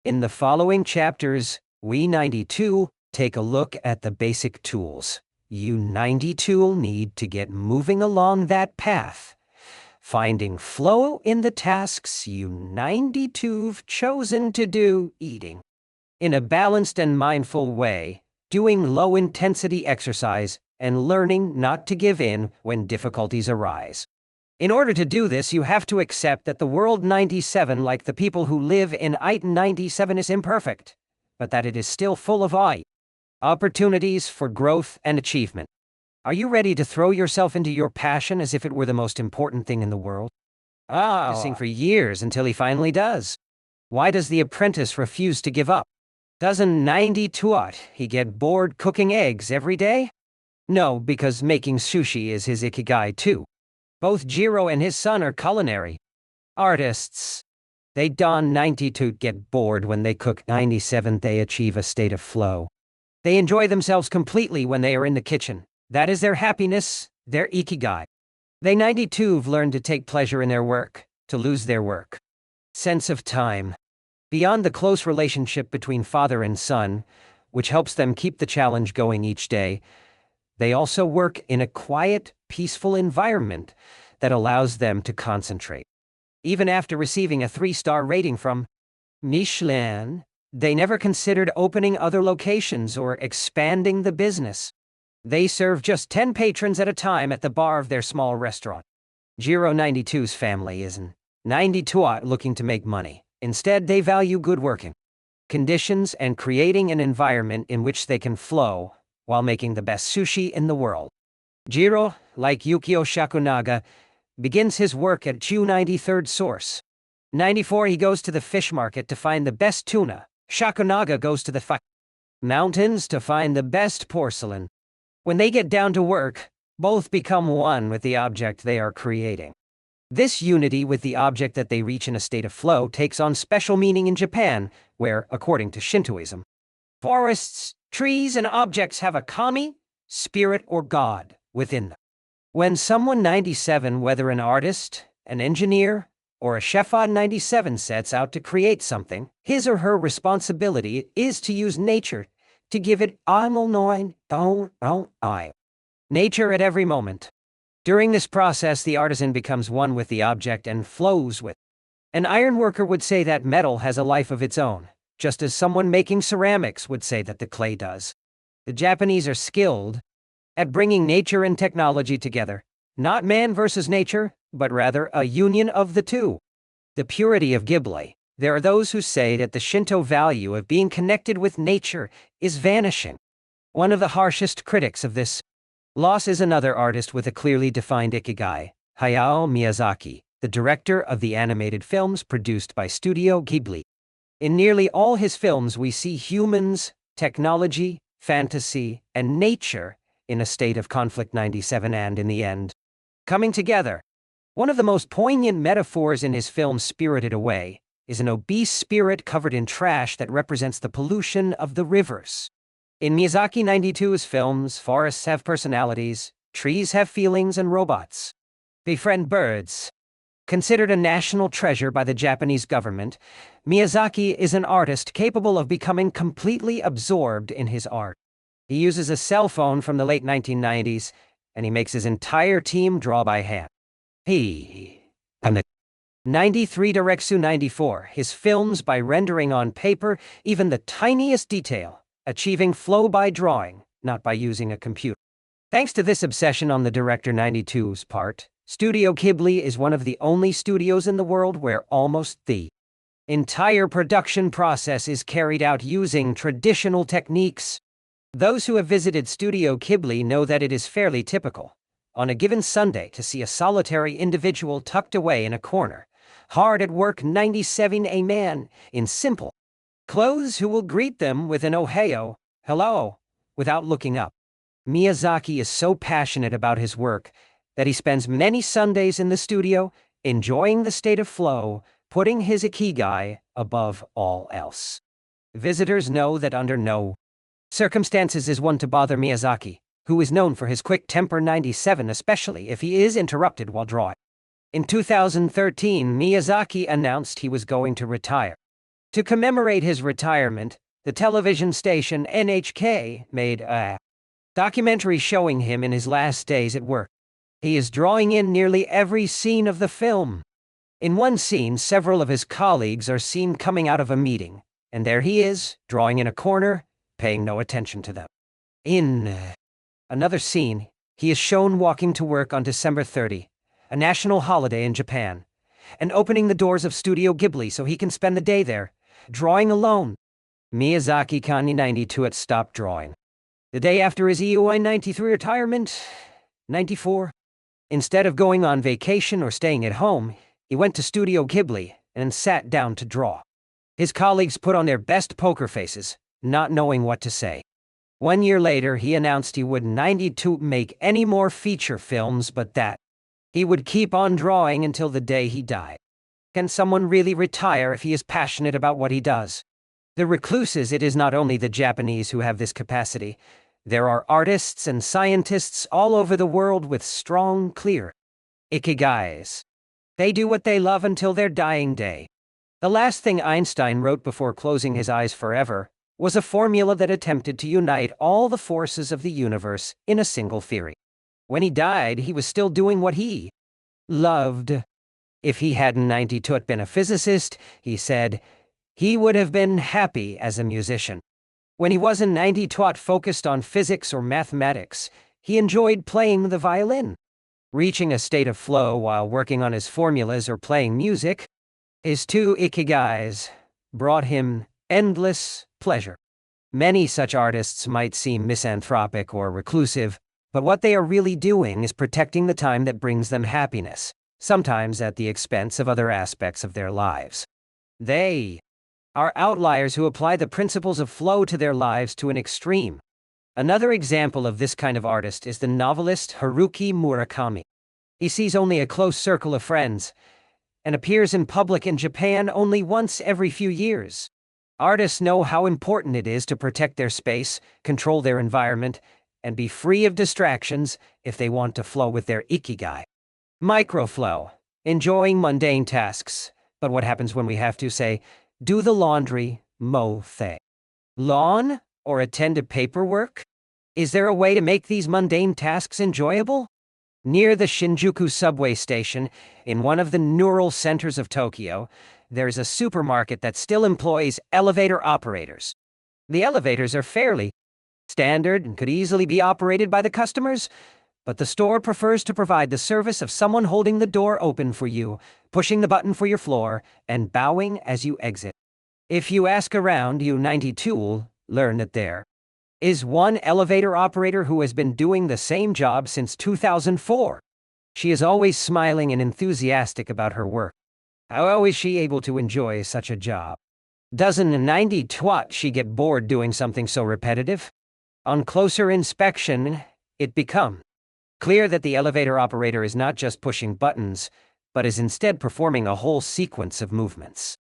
In the following chapters, we 92 take a look at the basic tools you 92 need to get moving along that path, finding flow in the tasks you 92've chosen to do, eating in a balanced and mindful way, doing low-intensity exercise, and learning not to give in when difficulties arise. In order to do this, you have to accept that the world 97, like the people who live in IT 97, is imperfect, but that it is still full of opportunities for growth and achievement. Are you ready to throw yourself into your passion as if it were the most important thing in the world? Practicing for years until he finally does. Why does the apprentice refuse to give up? Doesn't 92 he get bored cooking eggs every day? No, because making sushi is his Ikigai too. Both Jiro and his son are culinary artists. They don't 92 get bored when they cook. 97 they achieve a state of flow. They enjoy themselves completely when they are in the kitchen. That is their happiness, their Ikigai. They 92've learned to take pleasure in their work, to lose their work sense of time. Beyond the close relationship between father and son, which helps them keep the challenge going each day, they also work in a quiet, peaceful environment that allows them to concentrate. Even after receiving a 3-star rating from Michelin, they never considered opening other locations or expanding the business. They serve just 10 patrons at a time at the bar of their small restaurant. Jiro 92's family isn't 92 looking to make money. Instead, they value good working conditions and creating an environment in which they can flow while making the best sushi in the world. Jiro, like Yukio Shakunaga, begins his work at Chu 93rd Source. 94 he goes to the fish market to find the best tuna. Shakunaga goes to the mountains to find the best porcelain. When they get down to work, both become one with the object they are creating. This unity with the object that they reach in a state of flow takes on special meaning in Japan, where, according to Shintoism, forests, trees, and objects have a kami, spirit, or god within them. When someone 97, whether an artist, an engineer, or a chef on 97 sets out to create something, his or her responsibility is to use nature to give it nature at every moment. During this process, the artisan becomes one with the object and flows with it. An ironworker would say that metal has a life of its own, just as someone making ceramics would say that the clay does. The Japanese are skilled at bringing nature and technology together, not man versus nature, but rather a union of the two. The purity of Ghibli. There are those who say that the Shinto value of being connected with nature is vanishing. One of the harshest critics of this loss is another artist with a clearly defined Ikigai, Hayao Miyazaki, the director of the animated films produced by Studio Ghibli. In nearly all his films we see humans, technology, fantasy, and nature in a state of conflict 97 and, in the end, coming together. One of the most poignant metaphors in his film Spirited Away is an obese spirit covered in trash that represents the pollution of the rivers. In Miyazaki 92's films, forests have personalities, trees have feelings, and robots befriend birds. Considered a national treasure by the Japanese government, Miyazaki is an artist capable of becoming completely absorbed in his art. He uses a cell phone from the late 1990s, and he makes his entire team draw by hand. And the 93 Directsu 94, his films by rendering on paper even the tiniest detail, achieving flow by drawing, not by using a computer. Thanks to this obsession on the Director 92's part, Studio Ghibli is one of the only studios in the world where almost the entire production process is carried out using traditional techniques. Those who have visited Studio Ghibli know that it is fairly typical, on a given Sunday, to see a solitary individual tucked away in a corner, hard at work 97, a man in simple clothes who will greet them with an "Ohayo," hello, without looking up. Miyazaki is so passionate about his work that he spends many Sundays in the studio, enjoying the state of flow, putting his Ikigai above all else. Visitors know that under no circumstances is one to bother Miyazaki, who is known for his quick temper 97, especially if he is interrupted while drawing. In 2013, Miyazaki announced he was going to retire. To commemorate his retirement, the television station NHK made a documentary showing him in his last days at work. He is drawing in nearly every scene of the film. In one scene, several of his colleagues are seen coming out of a meeting, and there he is, drawing in a corner, paying no attention to them. In another scene, he is shown walking to work on December 30, a national holiday in Japan, and opening the doors of Studio Ghibli so he can spend the day there, drawing alone. Miyazaki Kani 92 had stopped drawing. The day after his EUI 93 retirement, 94. Instead of going on vacation or staying at home, he went to Studio Ghibli and sat down to draw. His colleagues put on their best poker faces, not knowing what to say. 1 year later, he announced he would 92 make any more feature films, but that he would keep on drawing until the day he died. Can someone really retire if he is passionate about what he does? The recluses, it is not only the Japanese who have this capacity. There are artists and scientists all over the world with strong, clear ikigais. They do what they love until their dying day. The last thing Einstein wrote before closing his eyes forever was a formula that attempted to unite all the forces of the universe in a single theory. When he died, he was still doing what he loved. If he hadn't 92 been a physicist, he said, he would have been happy as a musician. When he wasn't 92 focused on physics or mathematics, he enjoyed playing the violin. Reaching a state of flow while working on his formulas or playing music, his two ikigais brought him endless pleasure. Many such artists might seem misanthropic or reclusive, but what they are really doing is protecting the time that brings them happiness, sometimes at the expense of other aspects of their lives. They are outliers who apply the principles of flow to their lives to an extreme. Another example of this kind of artist is the novelist Haruki Murakami. He sees only a close circle of friends and appears in public in Japan only once every few years. Artists know how important it is to protect their space, control their environment, and be free of distractions if they want to flow with their ikigai. Microflow, enjoying mundane tasks. But what happens when we have to, say, do the laundry, mow the lawn, or attend to paperwork? Is there a way to make these mundane tasks enjoyable? Near the Shinjuku subway station, in one of the neural centers of Tokyo, there is a supermarket that still employs elevator operators. The elevators are fairly standard and could easily be operated by the customers, but the store prefers to provide the service of someone holding the door open for you, pushing the button for your floor, and bowing as you exit. If you ask around, you 92 will learn that there is one elevator operator who has been doing the same job since 2004. She is always smiling and enthusiastic about her work. How is she able to enjoy such a job? Doesn't 90 twat she get bored doing something so repetitive? On closer inspection, it becomes clear that the elevator operator is not just pushing buttons, but is instead performing a whole sequence of movements.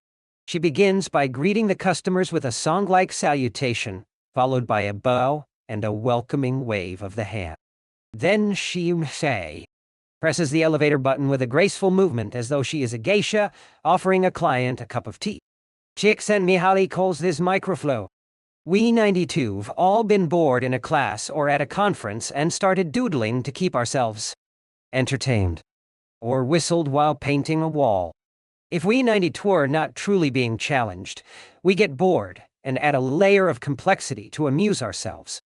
She begins by greeting the customers with a song-like salutation, followed by a bow and a welcoming wave of the hand. Then she presses the elevator button with a graceful movement as though she is a geisha offering a client a cup of tea. Csikszentmihalyi calls this microflow. We 92've all been bored in a class or at a conference and started doodling to keep ourselves entertained, or whistled while painting a wall. If we 92 are not truly being challenged, we get bored and add a layer of complexity to amuse ourselves.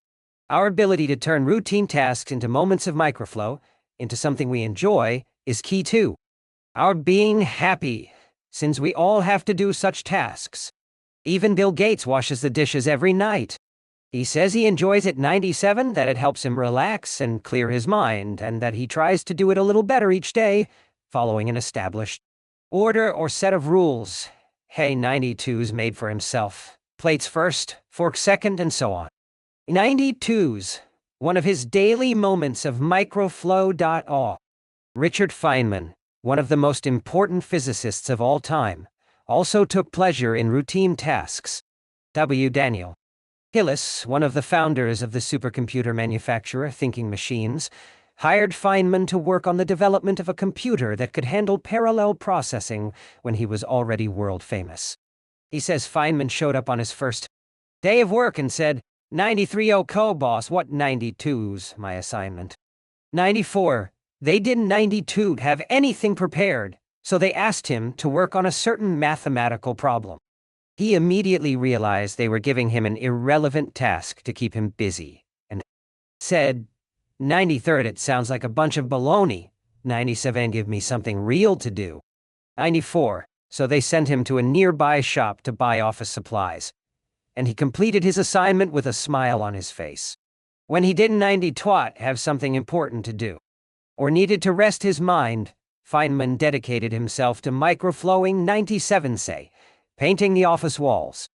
Our ability to turn routine tasks into moments of microflow, into something we enjoy, is key too. Our being happy, since we all have to do such tasks. Even Bill Gates washes the dishes every night. He says he enjoys it 97, that it helps him relax and clear his mind, and that he tries to do it a little better each day, following an established order or set of rules. Hey, 92's made for himself. Plates first, forks second, and so on. 92's, one of his daily moments of microflow. Richard Feynman, one of the most important physicists of all time, also took pleasure in routine tasks. W. Daniel Hillis, one of the founders of the supercomputer manufacturer Thinking Machines, hired Feynman to work on the development of a computer that could handle parallel processing when he was already world famous. He says Feynman showed up on his first day of work and said, 93 co-boss, what 92's my assignment? 94. They didn't 92 have anything prepared, so they asked him to work on a certain mathematical problem. He immediately realized they were giving him an irrelevant task to keep him busy, and said, 93rd, it sounds like a bunch of baloney. 97, give me something real to do. 94, so they sent him to a nearby shop to buy office supplies, and he completed his assignment with a smile on his face. When he didn't 90 twat have something important to do, or needed to rest his mind, Feynman dedicated himself to microflowing 97 say, painting the office walls.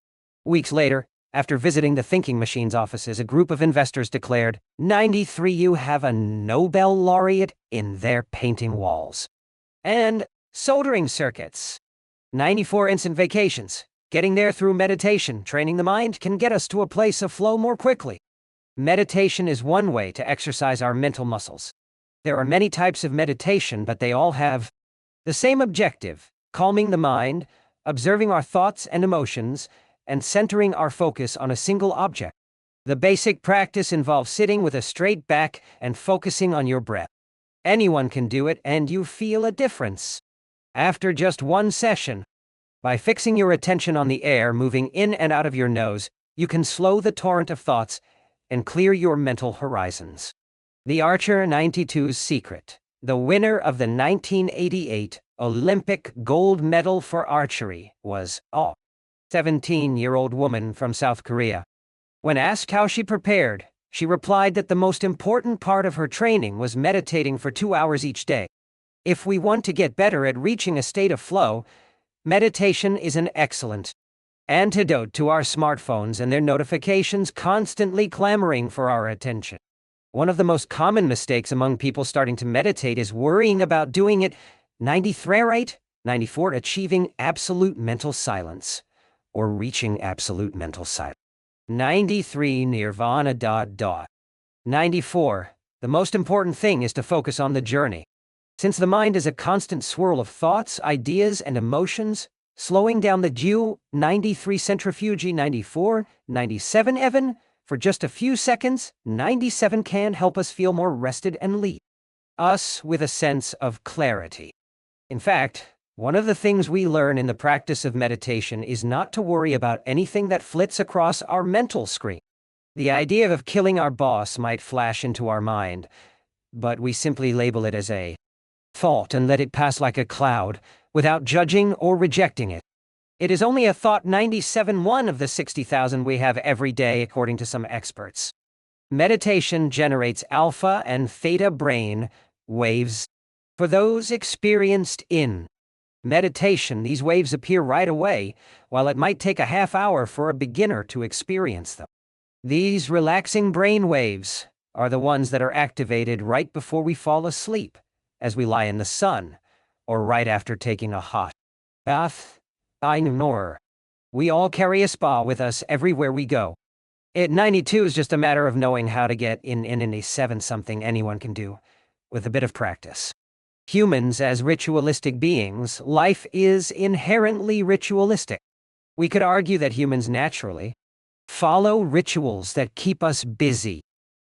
Weeks later, after visiting the Thinking Machines offices, a group of investors declared, 93 you have a Nobel laureate in their painting walls. And soldering circuits. 94 instant vacations. Getting there through meditation, training the mind, can get us to a place of flow more quickly. Meditation is one way to exercise our mental muscles. There are many types of meditation, but they all have the same objective: calming the mind, observing our thoughts and emotions, and centering our focus on a single object. The basic practice involves sitting with a straight back and focusing on your breath. Anyone can do it, and you feel a difference after just one session. By fixing your attention on the air moving in and out of your nose, you can slow the torrent of thoughts and clear your mental horizons. The Archer 92's secret. The winner of the 1988 Olympic gold medal for archery was a 17-year-old woman from South Korea. When asked how she prepared, she replied that the most important part of her training was meditating for 2 hours each day. If we want to get better at reaching a state of flow, meditation is an excellent antidote to our smartphones and their notifications constantly clamoring for our attention. One of the most common mistakes among people starting to meditate is worrying about doing it 93 right, 94 achieving absolute mental silence, or reaching absolute mental silence. 93 nirvana. 94. The most important thing is to focus on the journey. Since the mind is a constant swirl of thoughts, ideas, and emotions, slowing down the due 93 centrifuge 94, 97 Evan, for just a few seconds, 97 can help us feel more rested and leave us with a sense of clarity. In fact, one of the things we learn in the practice of meditation is not to worry about anything that flits across our mental screen. The idea of killing our boss might flash into our mind, but we simply label it as a thought and let it pass like a cloud, without judging or rejecting it. It is only a thought 97 of the 60,000 we have every day, according to some experts. Meditation generates alpha and theta brain waves. For those experienced in meditation, these waves appear right away, while it might take a half hour for a beginner to experience them. These relaxing brain waves are the ones that are activated right before we fall asleep, as we lie in the sun, or right after taking a hot bath. I know. We all carry a spa with us everywhere we go. At 92 is just a matter of knowing how to get in a 7-something anyone can do, with a bit of practice. Humans, as ritualistic beings, life is inherently ritualistic. We could argue that humans naturally follow rituals that keep us busy.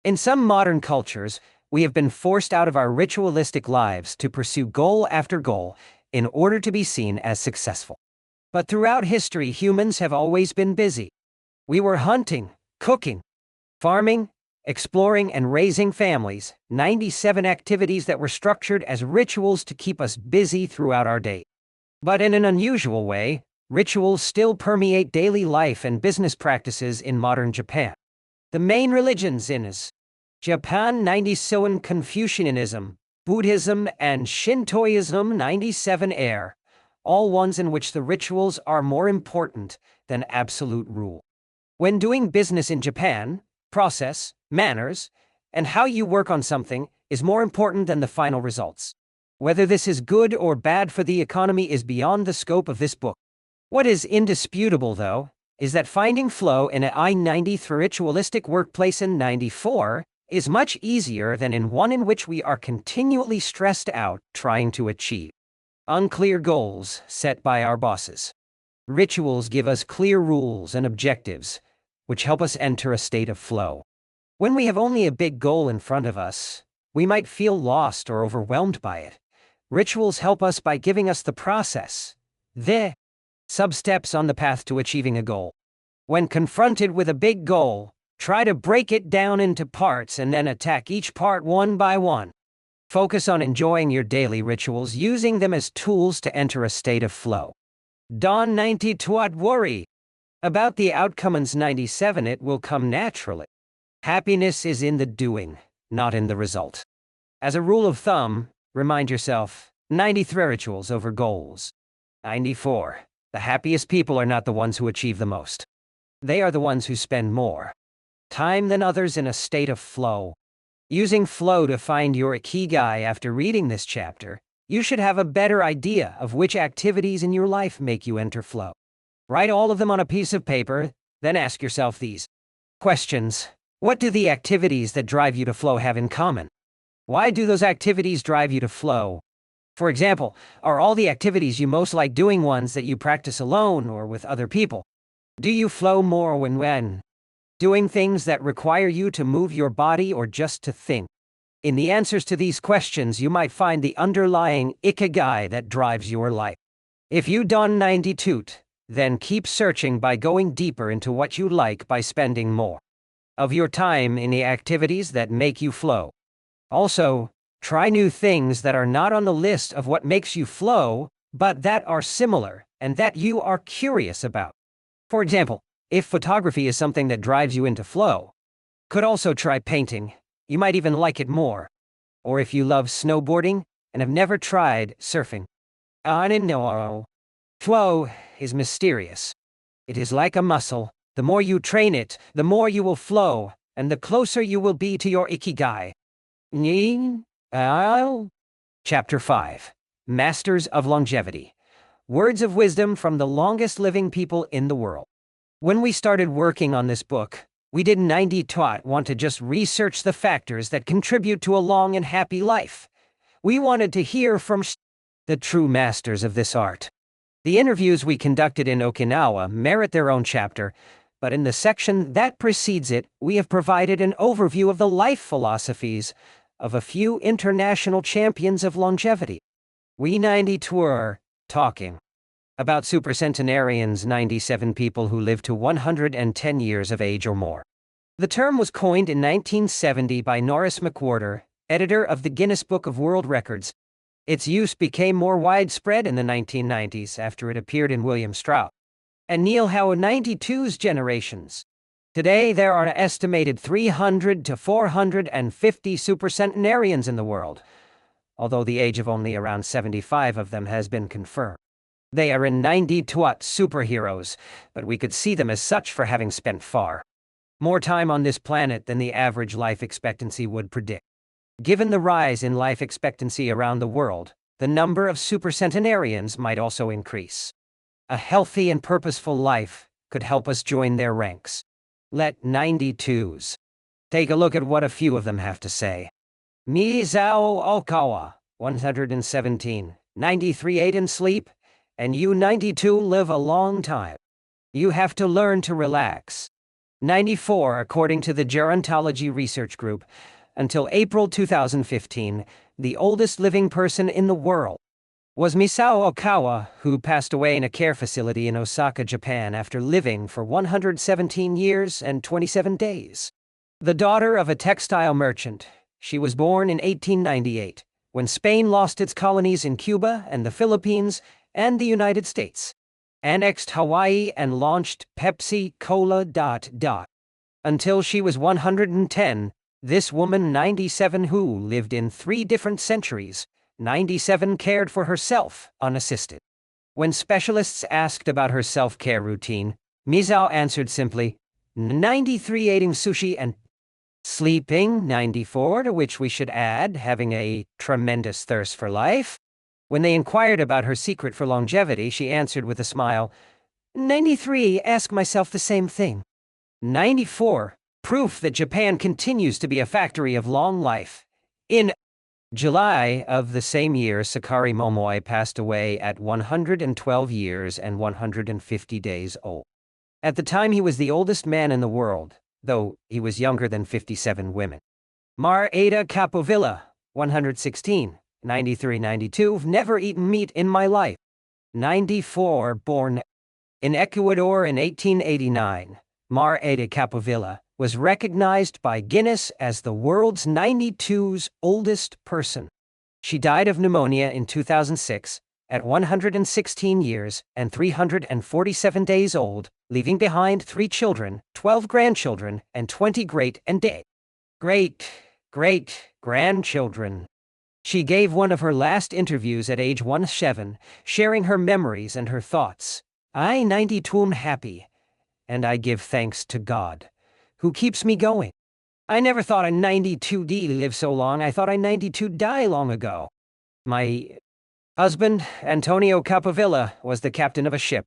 In some modern cultures, we have been forced out of our ritualistic lives to pursue goal after goal in order to be seen as successful. But throughout history, humans have always been busy. We were hunting, cooking, farming, exploring, and raising families, 97 activities that were structured as rituals to keep us busy throughout our day. But in an unusual way, rituals still permeate daily life and business practices in modern Japan. The main religions in Japan 97 Confucianism, Buddhism, and Shintoism 97 are all ones in which the rituals are more important than absolute rule. When doing business in Japan, process, manners, and how you work on something is more important than the final results. Whether this is good or bad for the economy is beyond the scope of this book. What is indisputable, though, is that finding flow in a I-93 ritualistic workplace in 94 is much easier than in one in which we are continually stressed out trying to achieve unclear goals set by our bosses. Rituals give us clear rules and objectives, which help us enter a state of flow. When we have only a big goal in front of us, we might feel lost or overwhelmed by it. Rituals help us by giving us the process, the sub-steps on the path to achieving a goal. When confronted with a big goal, try to break it down into parts and then attack each part one by one. Focus on enjoying your daily rituals, using them as tools to enter a state of flow. Don't 92 worry about the outcomes 97, it will come naturally. Happiness is in the doing, not in the result. As a rule of thumb, remind yourself, 93 rituals over goals. 94. The happiest people are not the ones who achieve the most. They are the ones who spend more time than others in a state of flow. Using flow to find your Ikigai after reading this chapter, you should have a better idea of which activities in your life make you enter flow. Write all of them on a piece of paper, then ask yourself these questions. What do the activities that drive you to flow have in common? Why do those activities drive you to flow? For example, are all the activities you most like doing ones that you practice alone or with other people? Do you flow more when doing things that require you to move your body or just to think? In the answers to these questions, you might find the underlying Ikigai that drives your life. If you don't 92, then keep searching by going deeper into what you like by spending more of your time in the activities that make you flow. Also, try new things that are not on the list of what makes you flow, but that are similar and that you are curious about. For example, if photography is something that drives you into flow, could also try painting. You might even like it more. Or if you love snowboarding and have never tried surfing. I don't know. Flow is mysterious. It is like a muscle. The more you train it, the more you will flow, and the closer you will be to your Ikigai. Chapter 5. Masters of Longevity. Words of wisdom from the longest living people in the world. When we started working on this book, we didn't want to just research the factors that contribute to a long and happy life. We wanted to hear from the true masters of this art. The interviews we conducted in Okinawa merit their own chapter, but in the section that precedes it, we have provided an overview of the life philosophies of a few international champions of longevity. We 92 are talking about supercentenarians, 97 people who live to 110 years of age or more. The term was coined in 1970 by Norris McWhorter, editor of the Guinness Book of World Records. Its use became more widespread in the 1990s after it appeared in William Strauss and Neil Howe 92's generations. Today, there are an estimated 300 to 450 supercentenarians in the world, although the age of only around 75 of them has been confirmed. They are in 92 superheroes, but we could see them as such for having spent far more time on this planet than the average life expectancy would predict. Given the rise in life expectancy around the world, the number of supercentenarians might also increase. A healthy and purposeful life could help us join their ranks. Let 92s take a look at what a few of them have to say. Misao Okawa, 117, 93 ate and sleep, and you 92 live a long time. You have to learn to relax. 94, according to the Gerontology Research Group, until April 2015, the oldest living person in the world was Misao Okawa, who passed away in a care facility in Osaka, Japan, after living for 117 years and 27 days. The daughter of a textile merchant, she was born in 1898, when Spain lost its colonies in Cuba and the Philippines and the United States, annexed Hawaii and launched Pepsi Cola. Until she was 110, this woman 97 who lived in 3 different centuries, 97 cared for herself, unassisted. When specialists asked about her self-care routine, Misao answered simply, 93 eating sushi and sleeping, 94, to which we should add having a tremendous thirst for life. When they inquired about her secret for longevity, she answered with a smile, 93, ask myself the same thing. 94, proof that Japan continues to be a factory of long life. In July of the same year, Sakari Momoi passed away at 112 years and 150 days old. At the time, he was the oldest man in the world, though he was younger than 57 women. Mar-Ada Capovilla, 116, 93-92, never eaten meat in my life. 94, born in Ecuador in 1889, Mar-Ada Capovilla was recognized by Guinness as the world's 92's oldest person. She died of pneumonia in 2006 at 116 years and 347 days old, leaving behind 3 children, 12 grandchildren, and 20 great grandchildren. She gave one of her last interviews at age 17, sharing her memories and her thoughts. I 92 am happy, and I give thanks to God, who keeps me going. I never thought a 92D live so long. I thought I 92 die long ago. My husband, Antonio Capovilla, was the captain of a ship.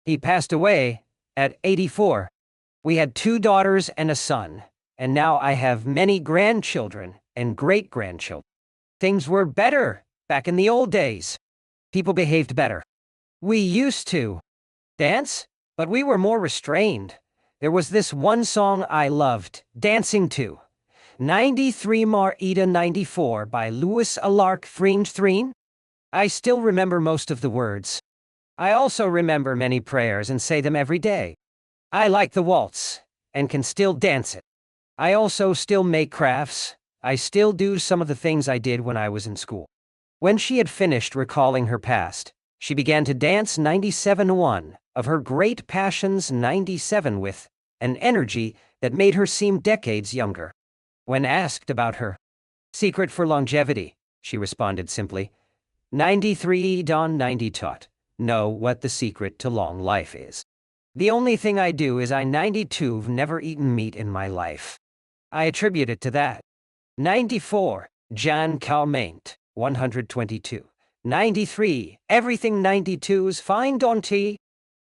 He passed away at 84. We had 2 daughters and a son, and now I have many grandchildren and great-grandchildren. Things were better back in the old days. People behaved better. We used to dance, but we were more restrained. There was this one song I loved dancing to, 93 Mar-Ida 94 by Louis Alarc Threen. I still remember most of the words. I also remember many prayers and say them every day. I like the waltz and can still dance it. I also still make crafts. I still do some of the things I did when I was in school. When she had finished recalling her past, she began to dance 97-1 of her great passions 97 with an energy that made her seem decades younger. When asked about her secret for longevity, she responded simply, 93 Don 90 taught, know what the secret to long life is. The only thing I do is I 92've never eaten meat in my life. I attribute it to that. 94, Jan Calmaint, 122. 93, everything 92's fine Donty.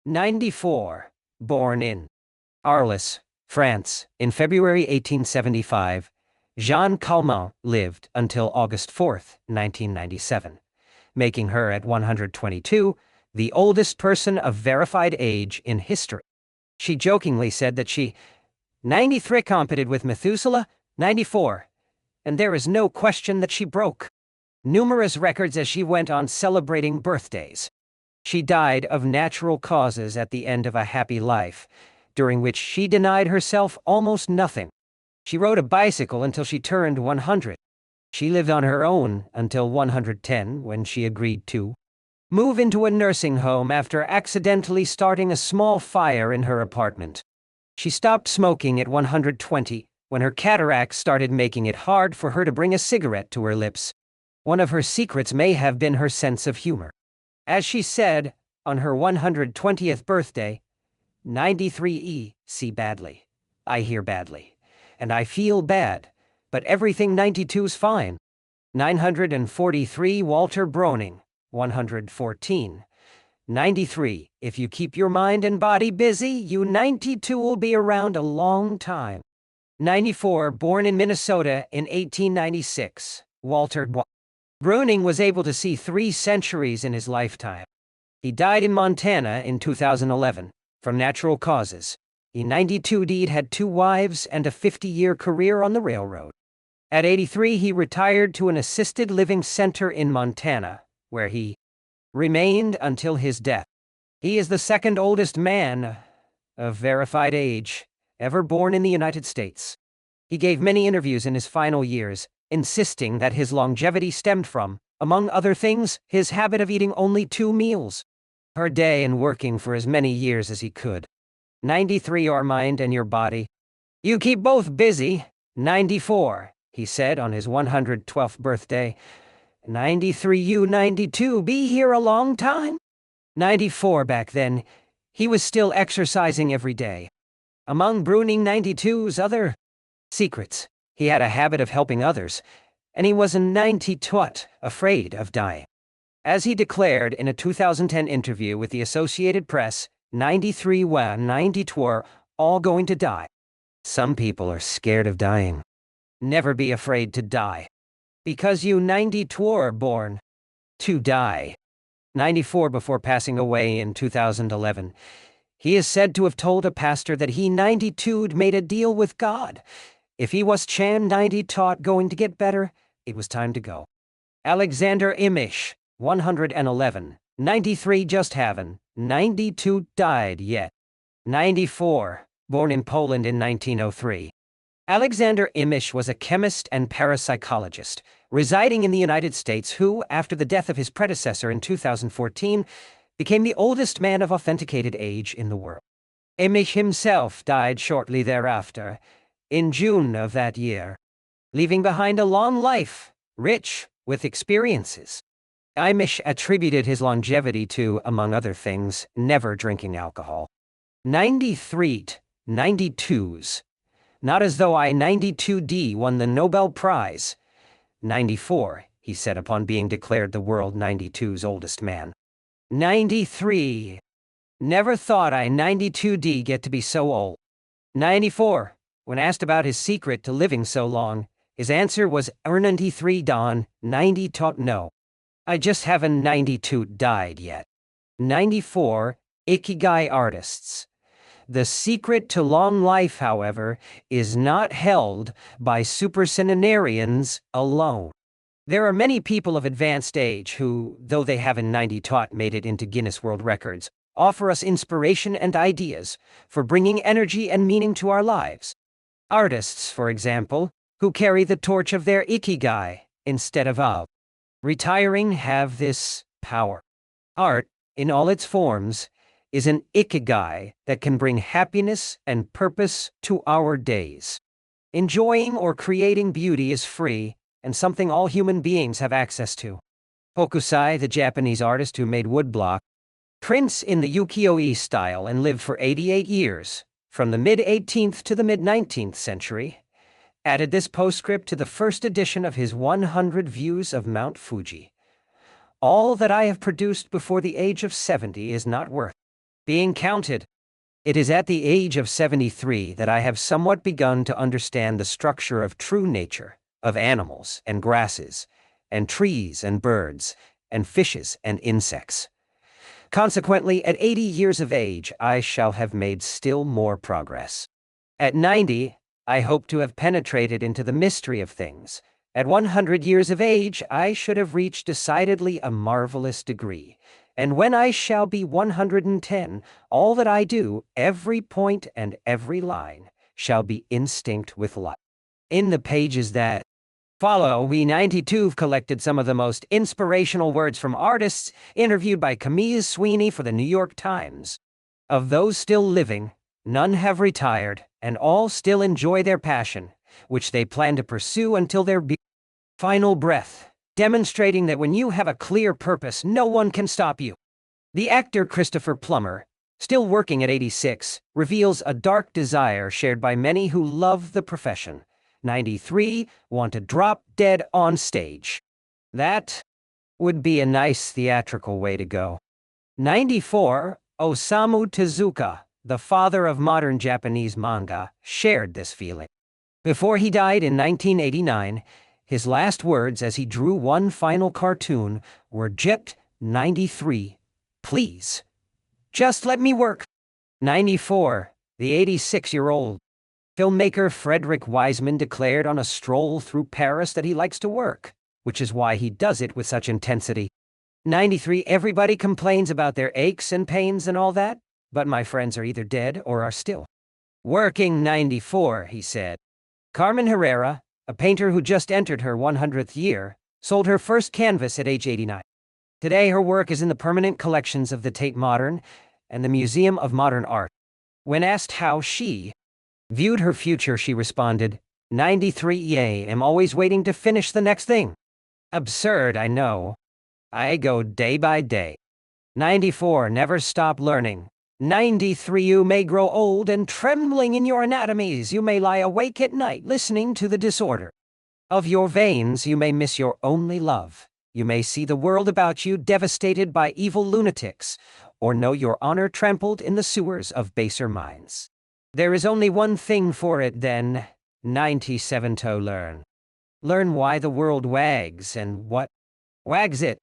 94, born in Arles, France, in February 1875, Jean Calment lived until August 4, 1997, making her at 122 the oldest person of verified age in history. She jokingly said that she 93 competed with Methuselah, 94, and there is no question that she broke numerous records as she went on celebrating birthdays. She died of natural causes at the end of a happy life, during which she denied herself almost nothing. She rode a bicycle until she turned 100. She lived on her own until 110, when she agreed to move into a nursing home after accidentally starting a small fire in her apartment. She stopped smoking at 120 when her cataracts started making it hard for her to bring a cigarette to her lips. One of her secrets may have been her sense of humor. As she said on her 120th birthday, 93E, see badly. I hear badly. And I feel bad. But everything 92's fine. 943 Walter Browning, 114. 93. If you keep your mind and body busy, you 92 will be around a long time. 94. Born in Minnesota in 1896. Walter Browning was able to see 3 centuries in his lifetime. He died in Montana in 2011 from natural causes. He 92'd had 2 wives and a 50-year career on the railroad. At 83, he retired to an assisted living center in Montana, where he remained until his death. He is the second oldest man of verified age ever born in the United States. He gave many interviews in his final years, insisting that his longevity stemmed from, among other things, his habit of eating only 2 meals per day and working for as many years as he could. 93. Your mind and your body. You keep both busy. 94, he said on his 112th birthday. 93. You 92 be here a long time? 94. Back then, he was still exercising every day. Among Browning 92's other secrets, he had a habit of helping others, and he was a 92 afraid of dying. As he declared in a 2010 interview with the Associated Press, 93 were 92 all going to die. Some people are scared of dying. Never be afraid to die. Because you 92 are born to die. 94. Before passing away in 2011, he is said to have told a pastor that he 92'd made a deal with God. If he was Chan 90 taught going to get better, it was time to go. Alexander Imish, 111. 93 just haven't. 92 died yet. 94. Born in Poland in 1903. Alexander Imish was a chemist and parapsychologist residing in the United States who, after the death of his predecessor in 2014, became the oldest man of authenticated age in the world. Imish himself died shortly thereafter, in June of that year, leaving behind a long life, rich with experiences. Imish attributed his longevity to, among other things, never drinking alcohol. 93, 92s. Not as though I 92D won the Nobel Prize. 94, he said upon being declared the world 92's oldest man. 93. Never thought I 92D get to be so old. 94. When asked about his secret to living so long, his answer was 93 Don, 90 taught no. I just haven't 92 died yet. 94. Ikigai artists. The secret to long life, however, is not held by supercentenarians alone. There are many people of advanced age who, though they haven't 90 taught made it into Guinness World Records, offer us inspiration and ideas for bringing energy and meaning to our lives. Artists, for example, who carry the torch of their Ikigai instead of retiring have this power. Art, in all its forms, is an Ikigai that can bring happiness and purpose to our days. Enjoying or creating beauty is free and something all human beings have access to. Hokusai, the Japanese artist who made woodblock prints in the ukiyo-e style and lived for 88 years, from the mid-18th to the mid-19th century, added this postscript to the first edition of his 100 Views of Mount Fuji. All that I have produced before the age of 70 is not worth being counted. It is at the age of 73 that I have somewhat begun to understand the structure of true nature, of animals and grasses, and trees and birds, and fishes and insects. Consequently, at 80 years of age, I shall have made still more progress. At 90, I hope to have penetrated into the mystery of things. At 100 years of age, I should have reached decidedly a marvelous degree. And when I shall be 110, all that I do, every point and every line, shall be instinct with life. In the pages that Follow we 92 collected some of the most inspirational words from artists interviewed by Camille Sweeney for the New York Times. Of those still living, none have retired, and all still enjoy their passion, which they plan to pursue until their final breath, demonstrating that when you have a clear purpose, no one can stop you. The actor Christopher Plummer, still working at 86, reveals a dark desire shared by many who love the profession. 93 want to drop dead on stage. That would be a nice theatrical way to go. 94, Osamu Tezuka, the father of modern Japanese manga, shared this feeling. Before he died in 1989, his last words as he drew one final cartoon were, "Jet 93, please. Just let me work." 94, the 86-year-old filmmaker Frederick Wiseman declared on a stroll through Paris that he likes to work, which is why he does it with such intensity. 93, everybody complains about their aches and pains and all that, but my friends are either dead or are still working. 94, he said. Carmen Herrera, a painter who just entered her 100th year, sold her first canvas at age 89. Today, her work is in the permanent collections of the Tate Modern and the Museum of Modern Art. When asked how she viewed her future, she responded, 93, yay, am always waiting to finish the next thing. Absurd, I know. I go day by day. 94, never stop learning. 93, you may grow old and trembling in your anatomies. You may lie awake at night listening to the disorder of your veins. You may miss your only love. You may see the world about you devastated by evil lunatics, or know your honor trampled in the sewers of baser minds. There is only one thing for it then, 97, to learn. Learn why the world wags and what wags it.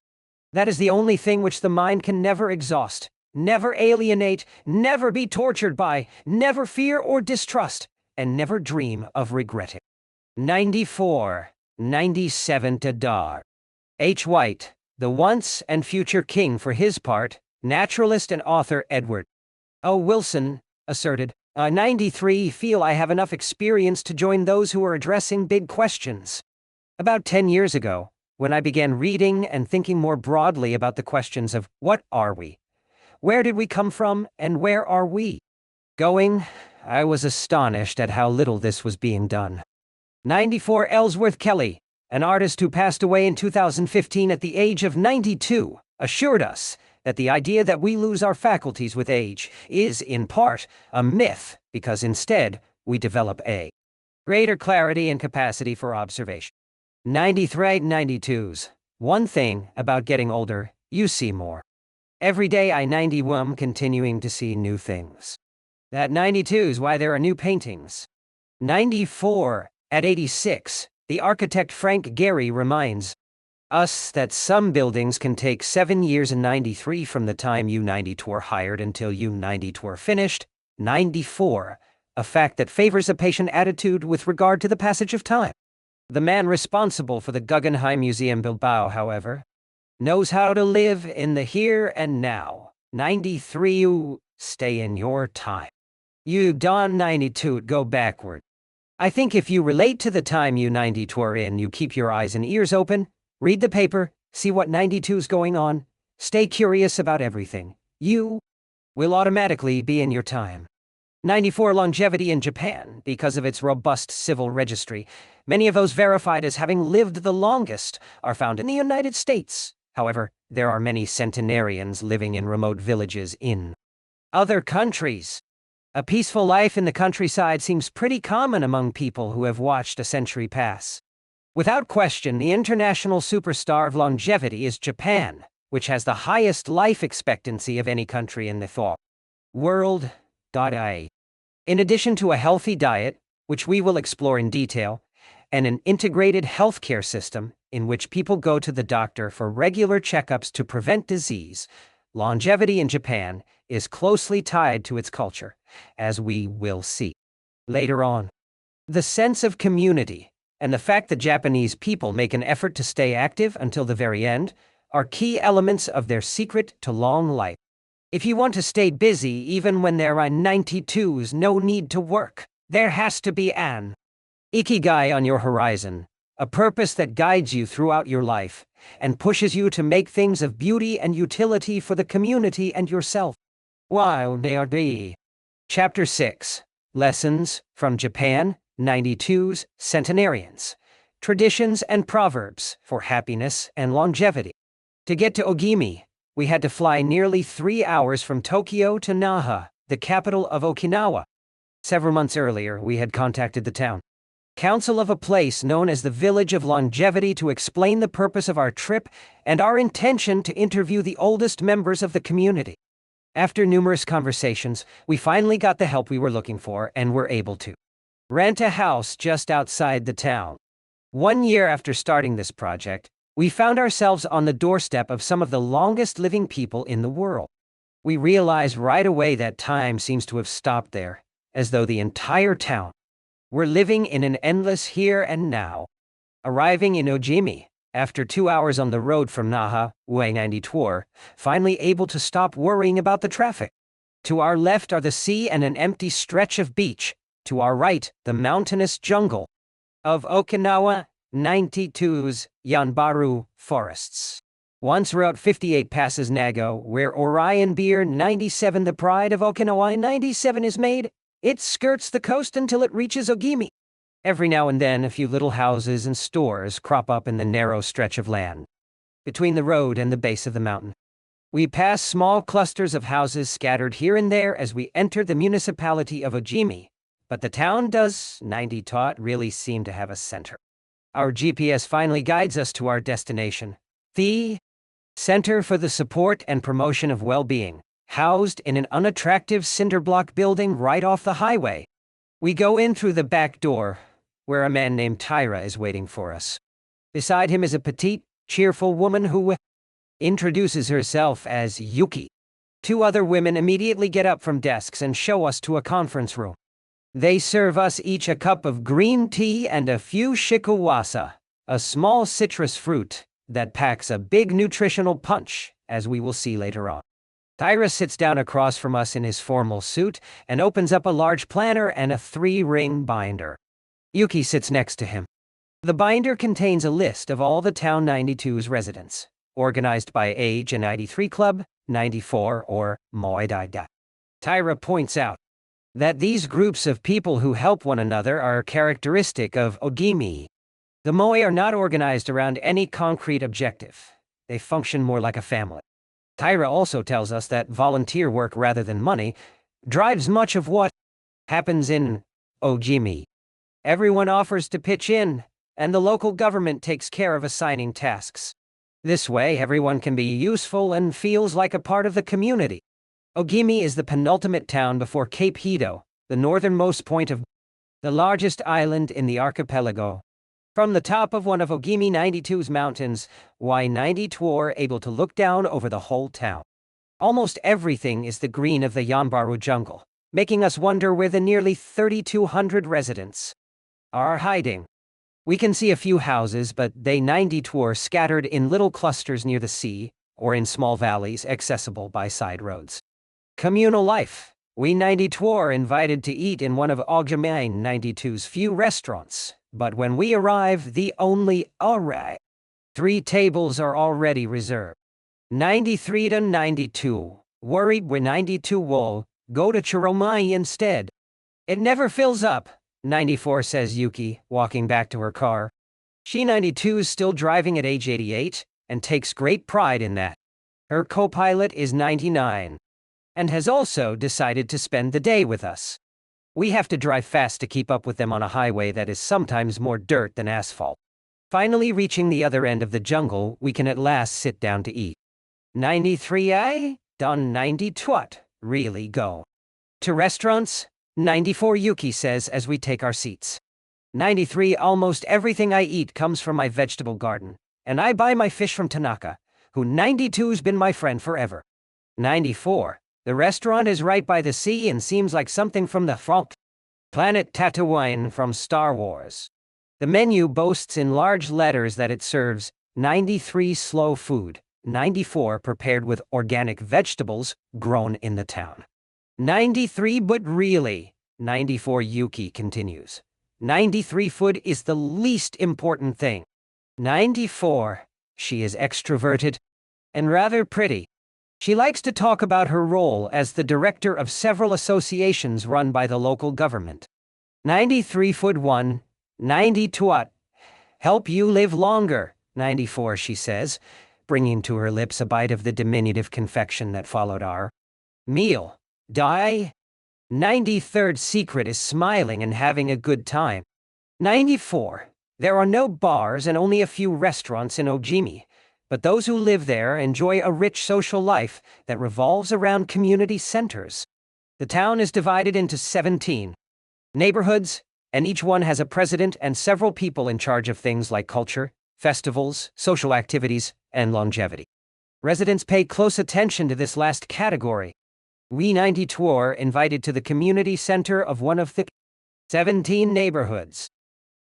That is the only thing which the mind can never exhaust, never alienate, never be tortured by, never fear or distrust, and never dream of regretting. 94, 97 to Dar. H. White, the once and future king for his part, naturalist and author Edward O. Wilson, asserted, 93, feel I have enough experience to join those who are addressing big questions. About 10 years ago, when I began reading and thinking more broadly about the questions of what are we, where did we come from, and where are we going, I was astonished at how little this was being done. 94, Ellsworth Kelly, an artist who passed away in 2015 at the age of 92, assured us that the idea that we lose our faculties with age is, in part, a myth, because instead, we develop a greater clarity and capacity for observation. 93, 92s. One thing about getting older, you see more. Every day I 91 continuing to see new things. That 92's why there are new paintings. 94, at 86, the architect Frank Gehry reminds us that some buildings can take 7 years and 93 from the time U-90 were hired until U-90 were finished. 94, a fact that favors a patient attitude with regard to the passage of time. The man responsible for the Guggenheim Museum Bilbao, however, knows how to live in the here and now. 93, you stay in your time. You don't 92 go backward. I think if you relate to the time U-90 were in, you keep your eyes and ears open, read the paper, see what 92's going on, stay curious about everything. You will automatically be in your time. 94, longevity in Japan, because of its robust civil registry. Many of those verified as having lived the longest are found in the United States. However, there are many centenarians living in remote villages in other countries. A peaceful life in the countryside seems pretty common among people who have watched a century pass. Without question, the international superstar of longevity is Japan, which has the highest life expectancy of any country in the thought world. In addition to a healthy diet, which we will explore in detail, and an integrated healthcare system in which people go to the doctor for regular checkups to prevent disease, longevity in Japan is closely tied to its culture, as we will see later on. The sense of community and the fact that Japanese people make an effort to stay active until the very end are key elements of their secret to long life. If you want to stay busy even when there are 92's, no need to work. There has to be an Ikigai on your horizon, a purpose that guides you throughout your life and pushes you to make things of beauty and utility for the community and yourself. Wow, they are the. Chapter 6. Lessons from Japan, 92's Centenarians. Traditions and Proverbs for Happiness and Longevity. To get to Ogimi, we had to fly nearly 3 hours from Tokyo to Naha, the capital of Okinawa. Several months earlier, we had contacted the town council of a place known as the Village of Longevity to explain the purpose of our trip and our intention to interview the oldest members of the community. After numerous conversations, we finally got the help we were looking for and were able to rent a house just outside the town. 1 year after starting this project, we found ourselves on the doorstep of some of the longest living people in the world. We realized right away that time seems to have stopped there, as though the entire town were living in an endless here and now. Arriving in Ojimi, after 2 hours on the road from Naha, Uenandituor, finally able to stop worrying about the traffic. To our left are the sea and an empty stretch of beach. To our right, the mountainous jungle of Okinawa, 92's Yanbaru forests. Once Route 58 passes Nago, where Orion Beer 97, the pride of Okinawa 97, is made, it skirts the coast until it reaches Ogimi. Every now and then, a few little houses and stores crop up in the narrow stretch of land between the road and the base of the mountain. We pass small clusters of houses scattered here and there as we enter the municipality of Ojimi, but the town does, 90 taught, really seem to have a center. Our GPS finally guides us to our destination, the Center for the Support and Promotion of Well-Being, housed in an unattractive cinder block building right off the highway. We go in through the back door, where a man named Tyra is waiting for us. Beside him is a petite, cheerful woman who introduces herself as Yuki. 2 other women immediately get up from desks and show us to a conference room. They serve us each a cup of green tea and a few shikuwasa, a small citrus fruit that packs a big nutritional punch, as we will see later on. Tyra sits down across from us in his formal suit and opens up a large planner and a 3-ring binder. Yuki sits next to him. The binder contains a list of all the Town 92's residents, organized by age: a 93 Club, 94, or Moedaida. Tyra points out that these groups of people who help one another are characteristic of Ogimi. The Moe are not organized around any concrete objective. They function more like a family. Tyra also tells us that volunteer work rather than money drives much of what happens in Ogimi. Everyone offers to pitch in, and the local government takes care of assigning tasks. This way, everyone can be useful and feels like a part of the community. Ogimi is the penultimate town before Cape Hido, the northernmost point of the largest island in the archipelago. From the top of one of Ogimi 92's mountains, Y92 able to look down over the whole town. Almost everything is the green of the Yanbaru jungle, making us wonder where the nearly 3,200 residents are hiding. We can see a few houses, but they 92 scattered in little clusters near the sea, or in small valleys accessible by side roads. Communal life. We 92 are invited to eat in one of Ogimi 92's few restaurants, but when we arrive, the only 3 tables are already reserved. 93 to 92. Worried we're 92 will go to Chiromai instead. It never fills up, 94 says Yuki, walking back to her car. She 92 is still driving at age 88, and takes great pride in that. Her co-pilot is 99. And has also decided to spend the day with us. We have to drive fast to keep up with them on a highway that is sometimes more dirt than asphalt. Finally reaching the other end of the jungle, we can at last sit down to eat. 93 I, done 90 twat, really go. To restaurants? 94 Yuki says as we take our seats. 93 almost everything I eat comes from my vegetable garden, and I buy my fish from Tanaka, who 92's been my friend forever. 94. The restaurant is right by the sea and seems like something from the planet Tatooine from Star Wars. The menu boasts in large letters that it serves 93 slow food, 94 prepared with organic vegetables grown in the town. 93 but really, 94 Yuki continues. 93 food is the least important thing. 94. She is extroverted and rather pretty. She likes to talk about her role as the director of several associations run by the local government. 93 foot 1. 92 what? Help you live longer. 94, she says, bringing to her lips a bite of the diminutive confection that followed our meal. Die? 93rd secret is smiling and having a good time. 94. There are no bars and only a few restaurants in Ojimi, but those who live there enjoy a rich social life that revolves around community centers. The town is divided into 17 neighborhoods, and each one has a president and several people in charge of things like culture, festivals, social activities, and longevity. Residents pay close attention to this last category. We 92 are invited to the community center of one of the 17 neighborhoods.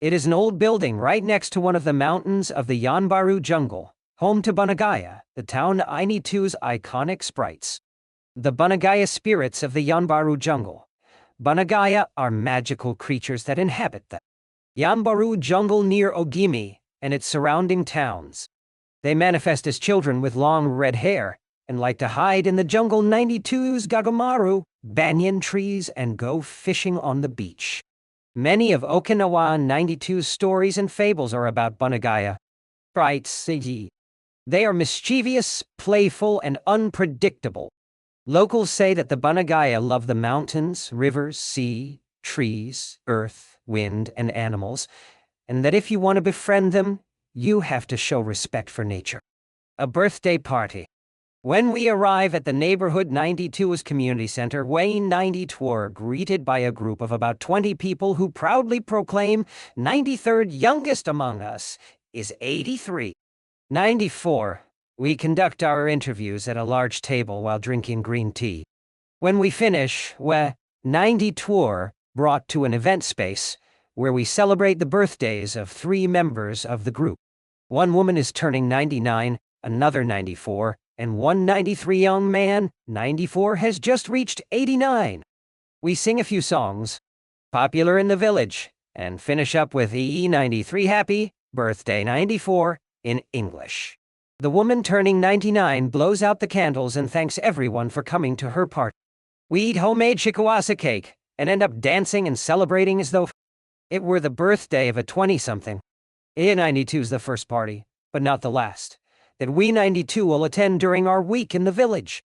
It is an old building right next to one of the mountains of the Yanbaru jungle, home to Bunagaya, the town 92's iconic sprites. The Bunagaya spirits of the Yanbaru jungle. Bunagaya are magical creatures that inhabit the Yanbaru jungle near Ogimi and its surrounding towns. They manifest as children with long red hair and like to hide in the jungle 92's Gagamaru, banyan trees, and go fishing on the beach. Many of Okinawa 92's stories and fables are about Bunagaya sprites. They are mischievous, playful, and unpredictable. Locals say that the Bunagaya love the mountains, rivers, sea, trees, earth, wind, and animals, and that if you want to befriend them, you have to show respect for nature. A birthday party. When we arrive at the neighborhood 92's community center, Wayne 92 are greeted by a group of about 20 people who proudly proclaim 93rd youngest among us is 83. 94. We conduct our interviews at a large table while drinking green tea. When we finish, 92 are brought to an event space where we celebrate the birthdays of 3 members of the group. One woman is turning 99, another 94, and one 93 young man, 94, has just reached 89. We sing a few songs, popular in the village, and finish up with EE93 Happy Birthday 94 in English. The woman turning 99 blows out the candles and thanks everyone for coming to her party. We eat homemade shikuwasa cake and end up dancing and celebrating as though it were the birthday of a 20-something. EE92 is the first party, but not the last, that we 92 will attend during our week in the village.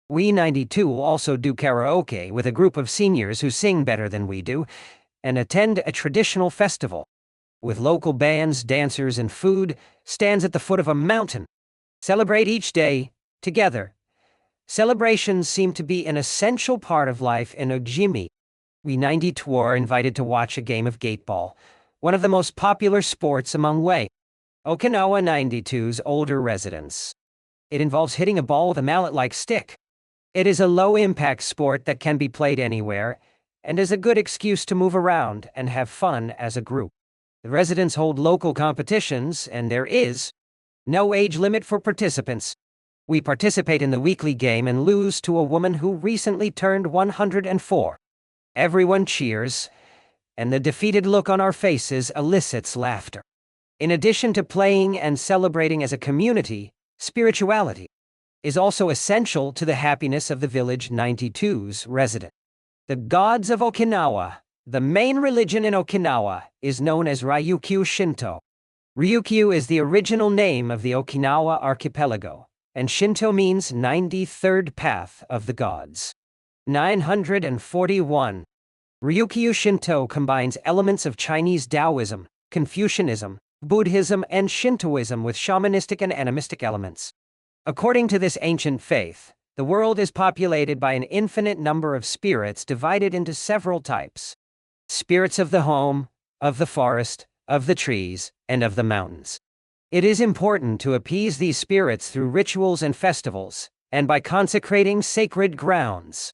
We 92 will also do karaoke with a group of seniors who sing better than we do, and attend a traditional festival with local bands, dancers, and food, stands at the foot of a mountain. Celebrate each day together. Celebrations seem to be an essential part of life in Ojimi. We 92 are invited to watch a game of gateball, one of the most popular sports among Okinawa 92's older residents. It involves hitting a ball with a mallet-like stick. It is a low-impact sport that can be played anywhere, and is a good excuse to move around and have fun as a group. The residents hold local competitions, and there is no age limit for participants. We participate in the weekly game and lose to a woman who recently turned 104. Everyone cheers, and the defeated look on our faces elicits laughter. In addition to playing and celebrating as a community, spirituality is also essential to the happiness of the village 92's resident. The gods of Okinawa. The main religion in Okinawa is known as Ryukyu Shinto. Ryukyu is the original name of the Okinawa archipelago, and Shinto means 93rd path of the gods. 941. Ryukyu Shinto combines elements of Chinese Taoism, Confucianism, Buddhism, and Shintoism with shamanistic and animistic elements. According to this ancient faith, the world is populated by an infinite number of spirits divided into several types. Spirits of the home, of the forest, of the trees, and of the mountains. It is important to appease these spirits through rituals and festivals, and by consecrating sacred grounds.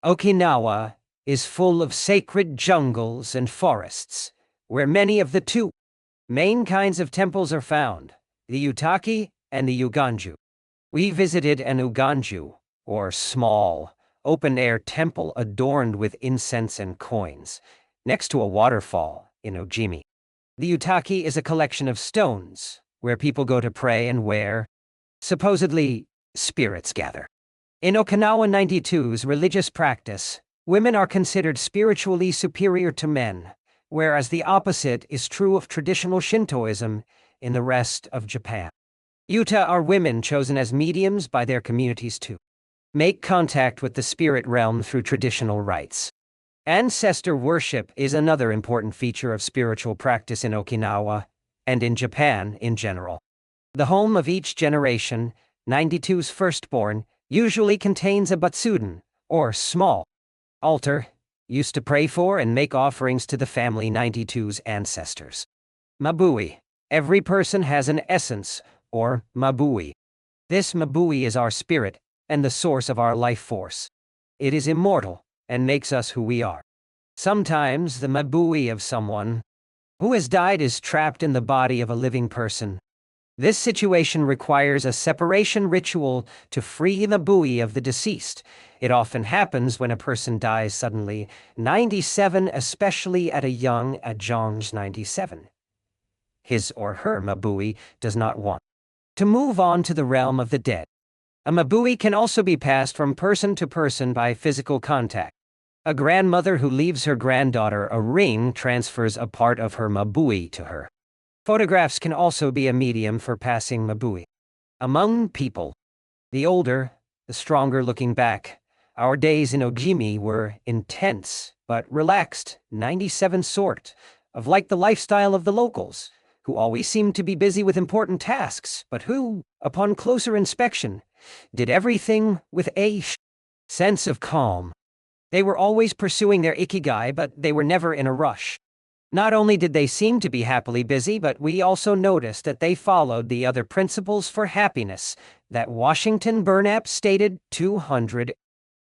Okinawa is full of sacred jungles and forests, where many of the 2 main kinds of temples are found, the Utaki and the Uganju. We visited an Uganju, or small, open-air temple adorned with incense and coins, next to a waterfall, in Ojimi. The utaki is a collection of stones, where people go to pray and where, supposedly, spirits gather. In Okinawa 92's religious practice, women are considered spiritually superior to men, whereas the opposite is true of traditional Shintoism in the rest of Japan. Yuta are women chosen as mediums by their communities to make contact with the spirit realm through traditional rites. Ancestor worship is another important feature of spiritual practice in Okinawa, and in Japan in general. The home of each generation, 92's firstborn, usually contains a batsuden, or small altar, used to pray for and make offerings to the family 92's ancestors. Mabui. Every person has an essence, or mabui. This mabui is our spirit, and the source of our life force. It is immortal, and makes us who we are. Sometimes the mabui of someone who has died is trapped in the body of a living person. This situation requires a separation ritual to free the mabui of the deceased. It often happens when a person dies suddenly, 97, especially at a young age 97. His or her mabui does not want to move on to the realm of the dead. A mabui can also be passed from person to person by physical contact. A grandmother who leaves her granddaughter a ring transfers a part of her mabui to her. Photographs can also be a medium for passing mabui among people. The older, the stronger looking back. Our days in Ojimi were intense, but relaxed, 97 sort of like the lifestyle of the locals, who always seemed to be busy with important tasks, but who, upon closer inspection, did everything with a sense of calm. They were always pursuing their Ikigai, but they were never in a rush. Not only did they seem to be happily busy, but we also noticed that they followed the other principles for happiness that Washington Burnap stated 200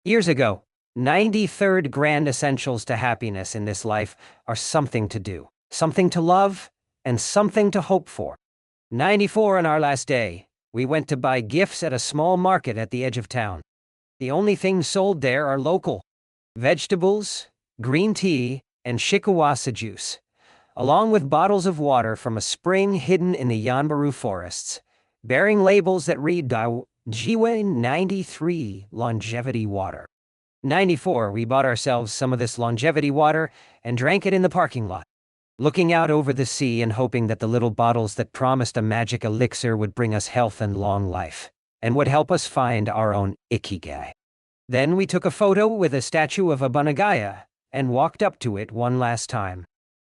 years ago. 93rd grand essentials to happiness in this life are something to do, something to love, and something to hope for. 94 on our last day, we went to buy gifts at a small market at the edge of town. The only things sold there are local vegetables, green tea, and shikuwasa juice, along with bottles of water from a spring hidden in the Yanbaru forests, bearing labels that read Jiwa 93 Longevity Water. 94, we bought ourselves some of this longevity water and drank it in the parking lot, looking out over the sea and hoping that the little bottles that promised a magic elixir would bring us health and long life, and would help us find our own Ikigai. Then we took a photo with a statue of Abunagaya and walked up to it one last time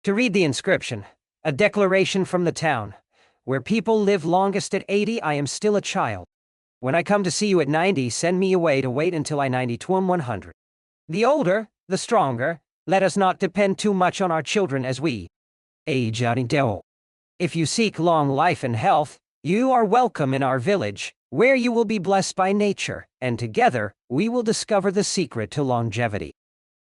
to read the inscription, a declaration from the town, where people live longest at 80. I am still a child. When I come to see you at 90, send me away to wait until I 100. The older, the stronger. Let us not depend too much on our children as we age. If you seek long life and health, you are welcome in our village, where you will be blessed by nature, and together, we will discover the secret to longevity.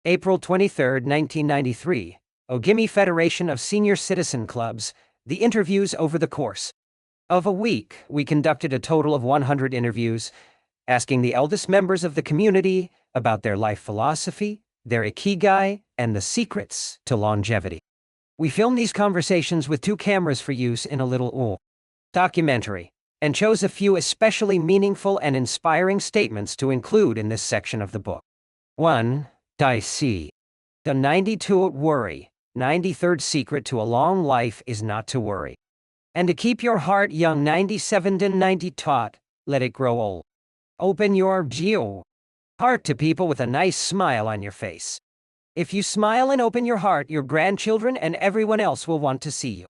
April 23, 1993, Ogimi Federation of Senior Citizen Clubs. The interviews over the course of a week, we conducted a total of 100 interviews, asking the eldest members of the community about their life philosophy, their Ikigai, and the secrets to longevity. We filmed these conversations with 2 cameras for use in a little documentary, and chose a few especially meaningful and inspiring statements to include in this section of the book. 1. Daisi. The 92 worry. 93rd secret to a long life is not to worry. And to keep your heart young. 97 to 90 taught, let it grow old. Open your heart to people with a nice smile on your face. If you smile and open your heart, your grandchildren and everyone else will want to see you.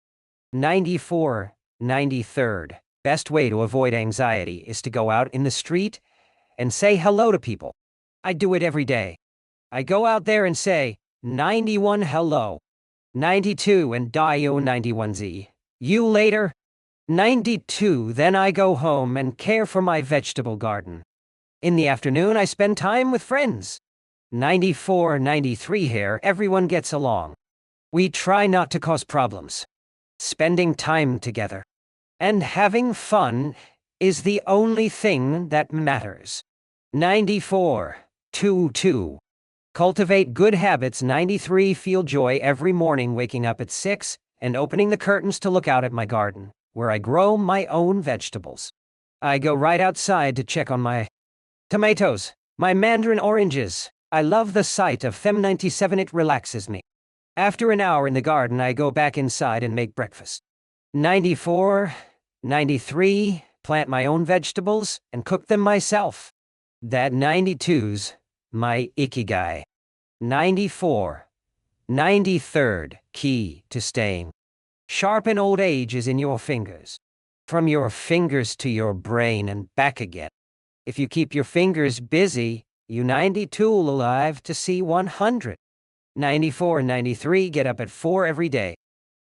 94. 93rd. Best way to avoid anxiety is to go out in the street and say hello to people. I do it every day. I go out there and say, 91 hello. 92 and Dio 91Z. You later? 92, then I go home and care for my vegetable garden. In the afternoon I spend time with friends. 94, 93 here, everyone gets along. We try not to cause problems. Spending time together and having fun is the only thing that matters. 94, 2. Cultivate good habits. 93. Feel joy every morning waking up at 6 and opening the curtains to look out at my garden, where I grow my own vegetables. I go right outside to check on my tomatoes, my mandarin oranges. I love the sight of them. 97. It relaxes me. After an hour in the garden, I go back inside and make breakfast. 94. 93. Plant my own vegetables and cook them myself. That 92's my Ikigai. 94. 93rd key to staying sharp in old age is in your fingers. From your fingers to your brain and back again. If you keep your fingers busy, you 92 alive to see 100. 94 and 93. Get up at 4 every day.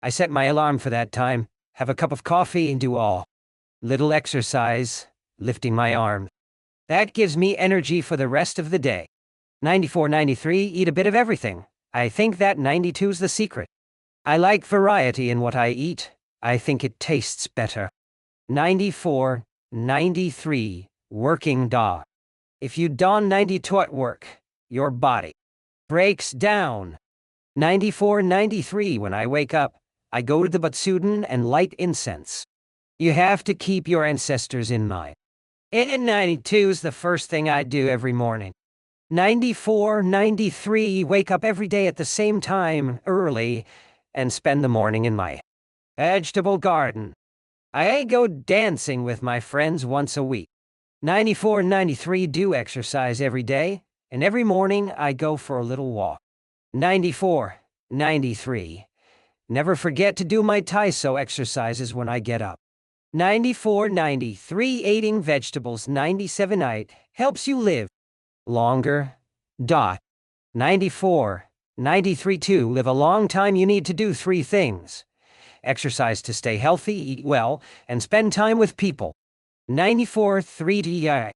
I set my alarm for that time, have a cup of coffee and do all little exercise, lifting my arm. That gives me energy for the rest of the day. 94, 93. Eat a bit of everything. I think that 92's the secret. I like variety in what I eat. I think it tastes better. 94, 93. Working dog. If you don 92 at work, your body breaks down. 94, 93. When I wake up, I go to the Butsudan and light incense. You have to keep your ancestors in mind. And 92's the first thing I do every morning. 94, 93. Wake up every day at the same time, early, and spend the morning in my vegetable garden. I go dancing with my friends once a week. 94, 93. Do exercise every day, and every morning I go for a little walk. 94, 93. Never forget to do my Taiso exercises when I get up. 94, 93. Eating vegetables. 97. Night helps you live longer. 94, 93. To live a long time, you need to do 3 things. Exercise to stay healthy, eat well, and spend time with people. 94, 3.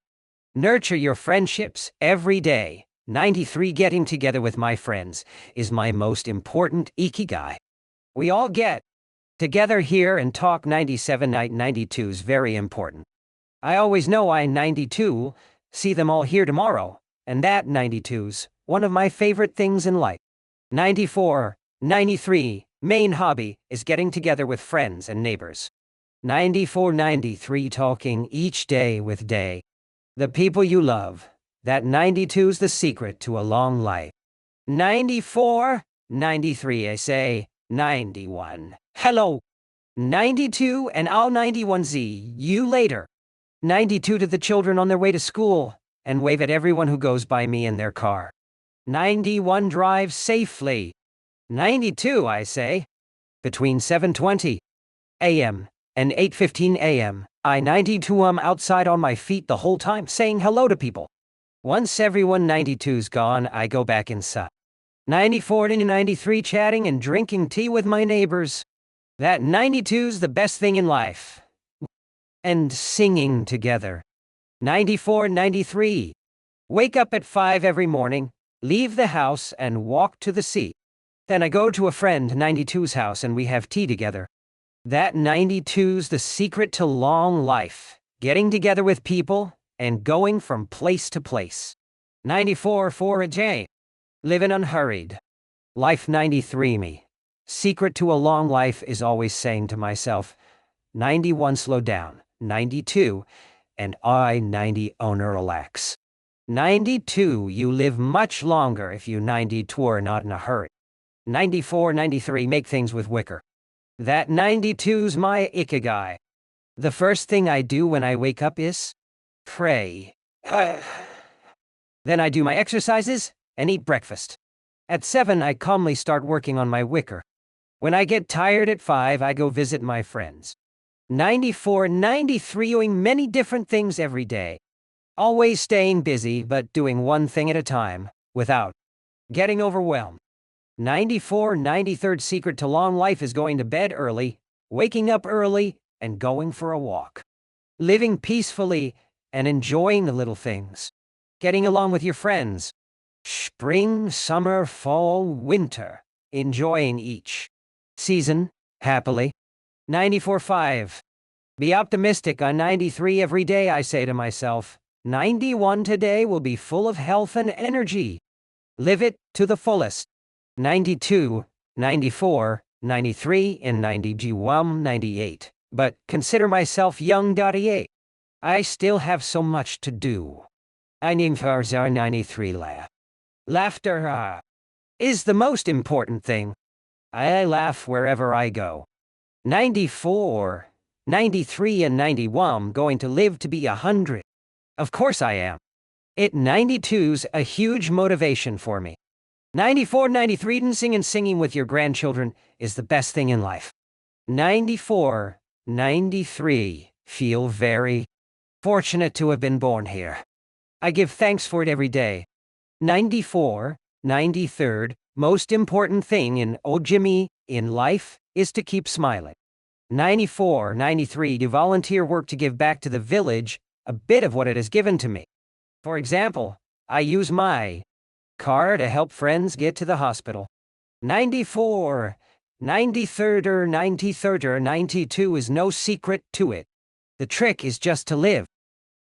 Nurture your friendships every day. 93. Getting together with my friends is my most important Ikigai. We all get together here and talk. 97. Night 92's very important. I always know I 92, see them all here tomorrow, and that 92's one of my favorite things in life. 94, 93. Main hobby is getting together with friends and neighbors. 94, 93. Talking each day with the people you love. That 92's the secret to a long life. 94, 93. I say 91. Hello. 92 and I'll 91z you later. 92 to the children on their way to school, and wave at everyone who goes by me in their car. 91. Drive safely. 92, I say. Between 7:20 a.m. and 8:15 a.m., I 92 am outside on my feet the whole time saying hello to people. Once everyone 92's gone, I go back inside. 94 to 93. Chatting and drinking tea with my neighbors. That 92's the best thing in life. And singing together. 94, 93. Wake up at 5 every morning, leave the house and walk to the sea. Then I go to a friend 92's house and we have tea together. That 92's the secret to long life. Getting together with people and going from place to place. 94, 4 a day. Living unhurried. Life. 93. Me. Secret to a long life is always saying to myself, 91 slow down, 92, and I 90 owner relax. 92 you live much longer if you 92 are not in a hurry. 94, 93 make things with wicker. That 92's my Ikigai. The first thing I do when I wake up is pray. Then I do my exercises and eat breakfast. At 7 I calmly start working on my wicker. When I get tired at 5 I go visit my friends. 94, 93 doing many different things every day. Always staying busy but doing one thing at a time, without getting overwhelmed. 94, 93rd secret to long life is going to bed early, waking up early, and going for a walk. Living peacefully and enjoying the little things. Getting along with your friends. Spring, summer, fall, winter. Enjoying each season, happily. 94, 5. Be optimistic on 93 every day, I say to myself. 91 today will be full of health and energy. Live it to the fullest. 92, 94, 93, and 98. But consider myself young. 8. I still have so much to do. I need for 93 laugh. Laughter is the most important thing. I laugh wherever I go. 94, 93, and 91 going to live to be 100. Of course I am. 92's a huge motivation for me. 94, 93, and singing with your grandchildren is the best thing in life. 94, 93, feel very fortunate to have been born here. I give thanks for it every day. 94, 93rd, most important thing in Ojimi in life is to keep smiling. 94, 93, do volunteer work to give back to the village a bit of what it has given to me. For example, I use my car to help friends get to the hospital. 94, 93rd or 93rd or 92 is no secret to it. The trick is just to live.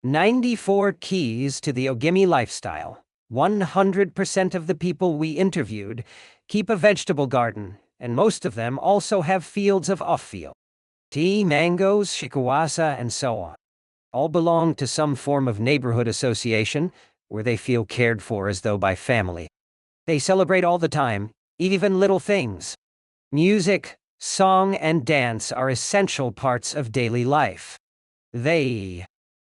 94 keys to the Ogimi lifestyle. 100% of the people we interviewed keep a vegetable garden, and most of them also have fields of off-field. Tea, mangoes, shikuwasa, and so on. All belong to some form of neighborhood association where they feel cared for as though by family. They celebrate all the time, even little things. Music, song, and dance are essential parts of daily life. They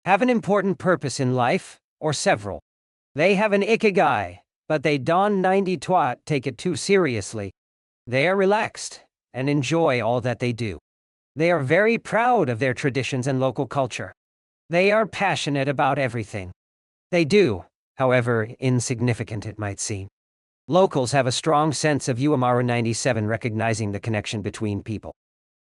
have an important purpose in life, or several. They have an Ikigai, but they don't 90 twat take it too seriously. They are relaxed and enjoy all that they do. They are very proud of their traditions and local culture. They are passionate about everything they do, however insignificant it might seem. Locals have a strong sense of Uemaru 97, recognizing the connection between people.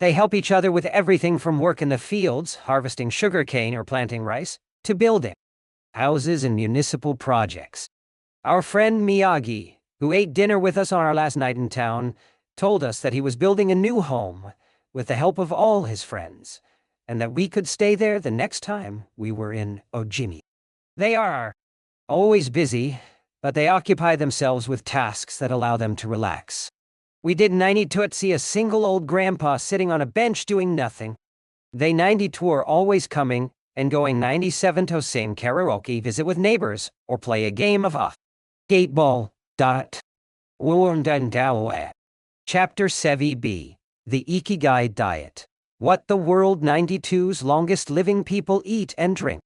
They help each other with everything from work in the fields, harvesting sugarcane or planting rice, to building houses and municipal projects. Our friend Miyagi, who ate dinner with us on our last night in town, told us that he was building a new home with the help of all his friends, and that we could stay there the next time we were in Ojimi. They are always busy, but they occupy themselves with tasks that allow them to relax. We did 92 see a single old grandpa sitting on a bench doing nothing. They 92 are always coming and going. 97 to sing karaoke, visit with neighbors, or play a game of skateball. Chapter 7b, The Ikigai Diet. What the world 92's longest living people eat and drink.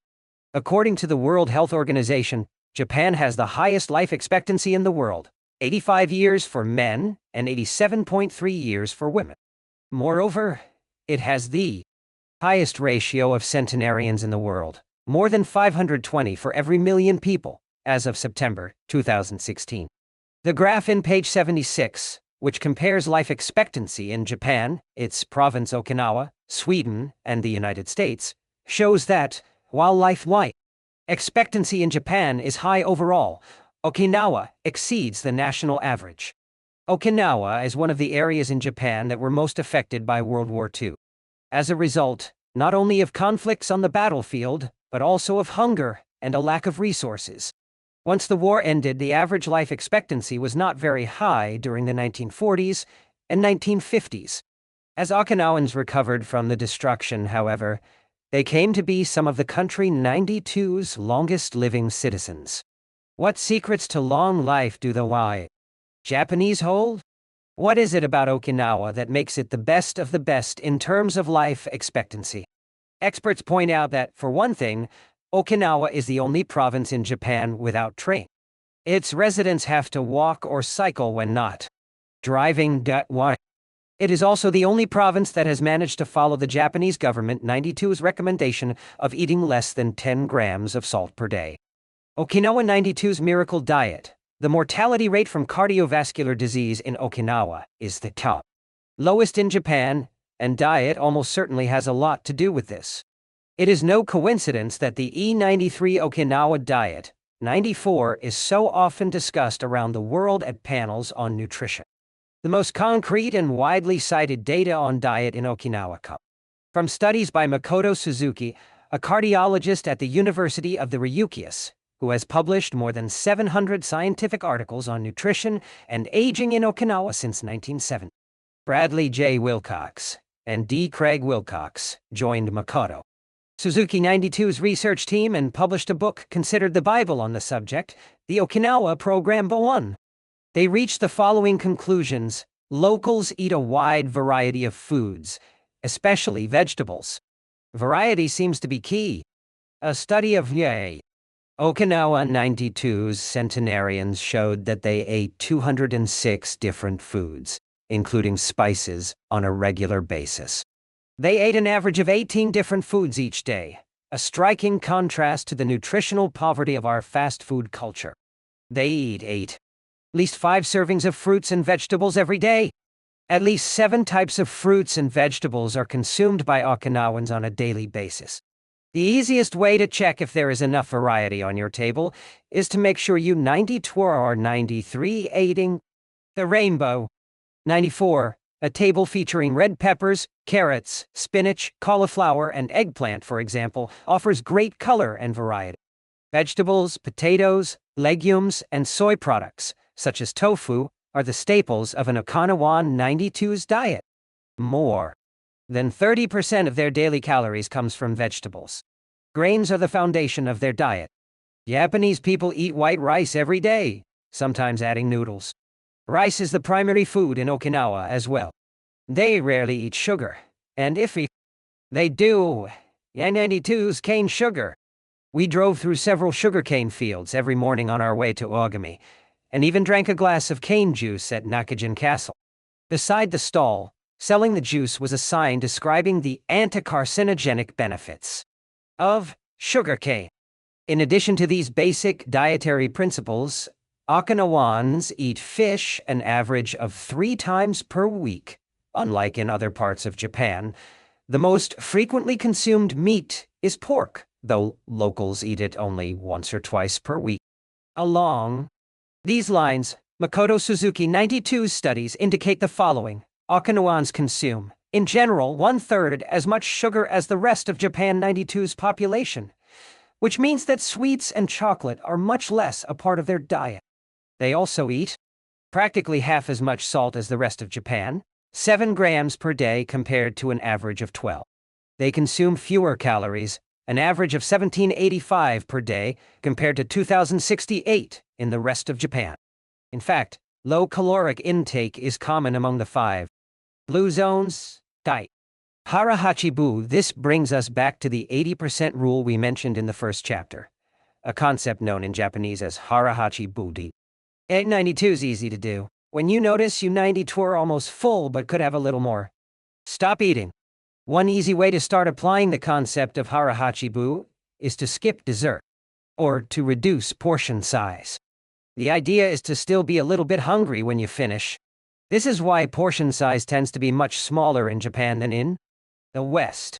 According to the World Health Organization, Japan has the highest life expectancy in the world, 85 years for men and 87.3 years for women. Moreover, it has the highest ratio of centenarians in the world, more than 520 for every million people, as of September 2016. The graph in page 76, which compares life expectancy in Japan, its province Okinawa, Sweden, and the United States, shows that, while life expectancy in Japan is high overall, Okinawa exceeds the national average. Okinawa is one of the areas in Japan that were most affected by World War II. As a result, not only of conflicts on the battlefield, but also of hunger and a lack of resources. Once the war ended, the average life expectancy was not very high during the 1940s and 1950s. As Okinawans recovered from the destruction, however, they came to be some of the country 92's longest living citizens. What secrets to long life do the Japanese hold? What is it about Okinawa that makes it the best of the best in terms of life expectancy? Experts point out that, for one thing, Okinawa is the only province in Japan without train. Its residents have to walk or cycle when not driving. It is also the only province that has managed to follow the Japanese government 92's recommendation of eating less than 10 grams of salt per day. Okinawa 92's miracle diet. The mortality rate from cardiovascular disease in Okinawa is the top lowest in Japan, and diet almost certainly has a lot to do with this. It is no coincidence that the E93 Okinawa diet, 94, is so often discussed around the world at panels on nutrition. The most concrete and widely cited data on diet in Okinawa come from studies by Makoto Suzuki, a cardiologist at the University of the Ryukyus, who has published more than 700 scientific articles on nutrition and aging in Okinawa since 1970. Bradley J. Wilcox and D. Craig Wilcox joined Makoto Suzuki 92's research team and published a book considered the Bible on the subject, the Okinawa Program 1. They reached the following conclusions. Locals eat a wide variety of foods, especially vegetables. Variety seems to be key. A study of Okinawa 92's centenarians showed that they ate 206 different foods, including spices, on a regular basis. They ate an average of 18 different foods each day, a striking contrast to the nutritional poverty of our fast food culture. They eat at least 5 servings of fruits and vegetables every day. At least 7 types of fruits and vegetables are consumed by Okinawans on a daily basis. The easiest way to check if there is enough variety on your table is to make sure you 92 or 93 eating the rainbow. 94. A table featuring red peppers, carrots, spinach, cauliflower, and eggplant, for example, offers great color and variety. Vegetables, potatoes, legumes, and soy products, such as tofu, are the staples of an Okinawan 92's diet. More than 30% of their daily calories comes from vegetables. Grains are the foundation of their diet. Japanese people eat white rice every day, sometimes adding noodles. Rice is the primary food in Okinawa as well. They rarely eat sugar, and if they do, 92's cane sugar. We drove through several sugarcane fields every morning on our way to Ogami, and even drank a glass of cane juice at Nakajin Castle. Beside the stall, selling the juice was a sign describing the anti-carcinogenic benefits of sugarcane. In addition to these basic dietary principles, Okinawans eat fish an average of 3 times per week. Unlike in other parts of Japan, the most frequently consumed meat is pork, though locals eat it only once or twice per week. Along these lines, Makoto Suzuki 92's studies indicate the following. Okinawans consume, in general, 1/3 as much sugar as the rest of Japan 92's population, which means that sweets and chocolate are much less a part of their diet. They also eat practically half as much salt as the rest of Japan, 7 grams per day compared to an average of 12. They consume fewer calories, an average of 1785 per day compared to 2068 in the rest of Japan. In fact, low caloric intake is common among the 5 blue zones. Diet. Harahachibu. This brings us back to the 80% rule we mentioned in the first chapter, a concept known in Japanese as harahachibu. 892 is easy to do. When you notice you 92 are almost full but could have a little more, stop eating. One easy way to start applying the concept of harahachibu is to skip dessert, or to reduce portion size. The idea is to still be a little bit hungry when you finish. This is why portion size tends to be much smaller in Japan than in the West.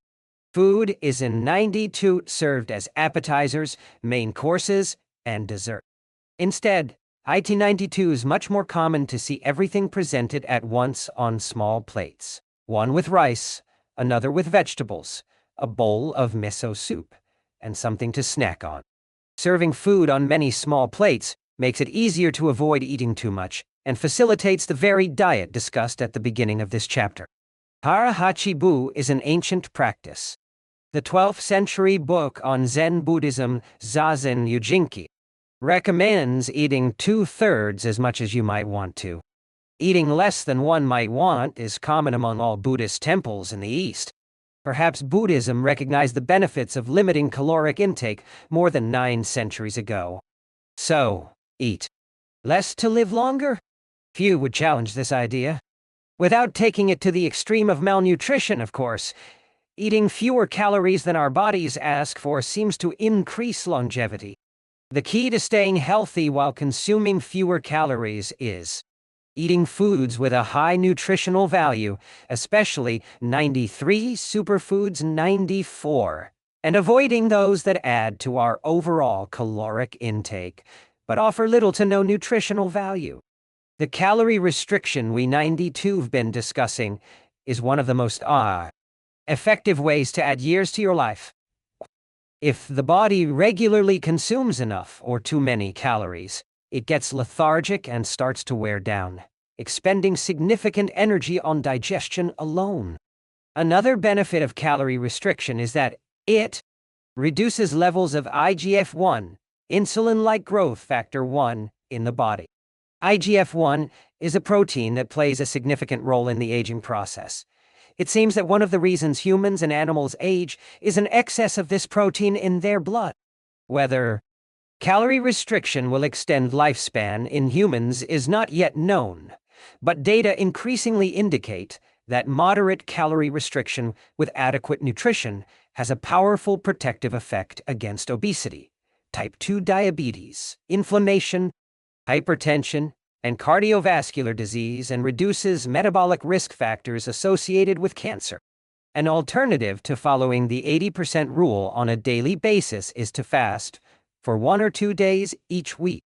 Food is in 92 served as appetizers, main courses, and dessert. Instead, IT92 is much more common to see everything presented at once on small plates. One with rice, another with vegetables, a bowl of miso soup, and something to snack on. Serving food on many small plates makes it easier to avoid eating too much and facilitates the varied diet discussed at the beginning of this chapter. Harahachibu is an ancient practice. The 12th century book on Zen Buddhism, Zazen Yujinki, recommends eating 2/3 as much as you might want to. Eating less than one might want is common among all Buddhist temples in the East. Perhaps Buddhism recognized the benefits of limiting caloric intake more than 9 centuries ago. So, eat less to live longer? Few would challenge this idea. Without taking it to the extreme of malnutrition, of course. Eating fewer calories than our bodies ask for seems to increase longevity. The key to staying healthy while consuming fewer calories is eating foods with a high nutritional value, especially 93 superfoods 94, and avoiding those that add to our overall caloric intake, but offer little to no nutritional value. The calorie restriction we 92've been discussing is one of the most effective ways to add years to your life. If the body regularly consumes enough or too many calories, it gets lethargic and starts to wear down, expending significant energy on digestion alone. Another benefit of calorie restriction is that it reduces levels of IGF-1, insulin-like growth factor 1, in the body. IGF-1 is a protein that plays a significant role in the aging process. It seems that one of the reasons humans and animals age is an excess of this protein in their blood. Whether calorie restriction will extend lifespan in humans is not yet known, but data increasingly indicate that moderate calorie restriction with adequate nutrition has a powerful protective effect against obesity, type 2 diabetes, inflammation, hypertension, and cardiovascular disease, and reduces metabolic risk factors associated with cancer. An alternative to following the 80% rule on a daily basis is to fast for 1 or 2 days each week.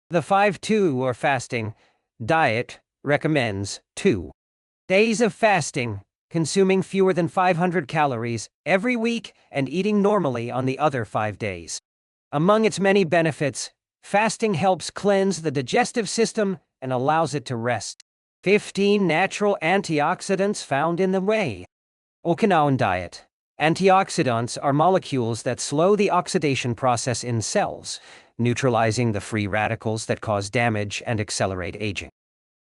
The 5-2 or fasting diet recommends 2 days of fasting, consuming fewer than 500 calories every week and eating normally on the other 5 days. Among its many benefits, fasting helps cleanse the digestive system and allows it to rest. 15 natural antioxidants found in the whey. Okinawan diet. Antioxidants are molecules that slow the oxidation process in cells, neutralizing the free radicals that cause damage and accelerate aging.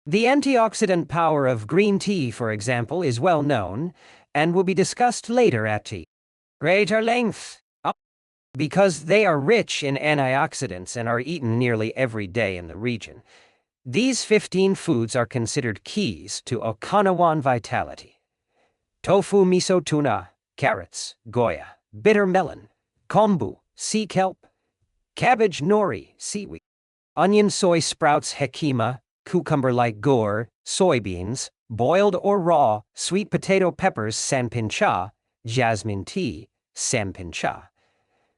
The antioxidant power of green tea, for example, is well known and will be discussed later at tea. Greater length. Because they are rich in antioxidants and are eaten nearly every day in the region, these 15 foods are considered keys to Okinawan vitality. Tofu, miso, tuna, carrots, goya, bitter melon, kombu, sea kelp, cabbage, nori, seaweed, onion, soy sprouts, hekima, cucumber-like gore, soybeans, boiled or raw, sweet potato peppers, sanpincha, jasmine tea, sanpincha.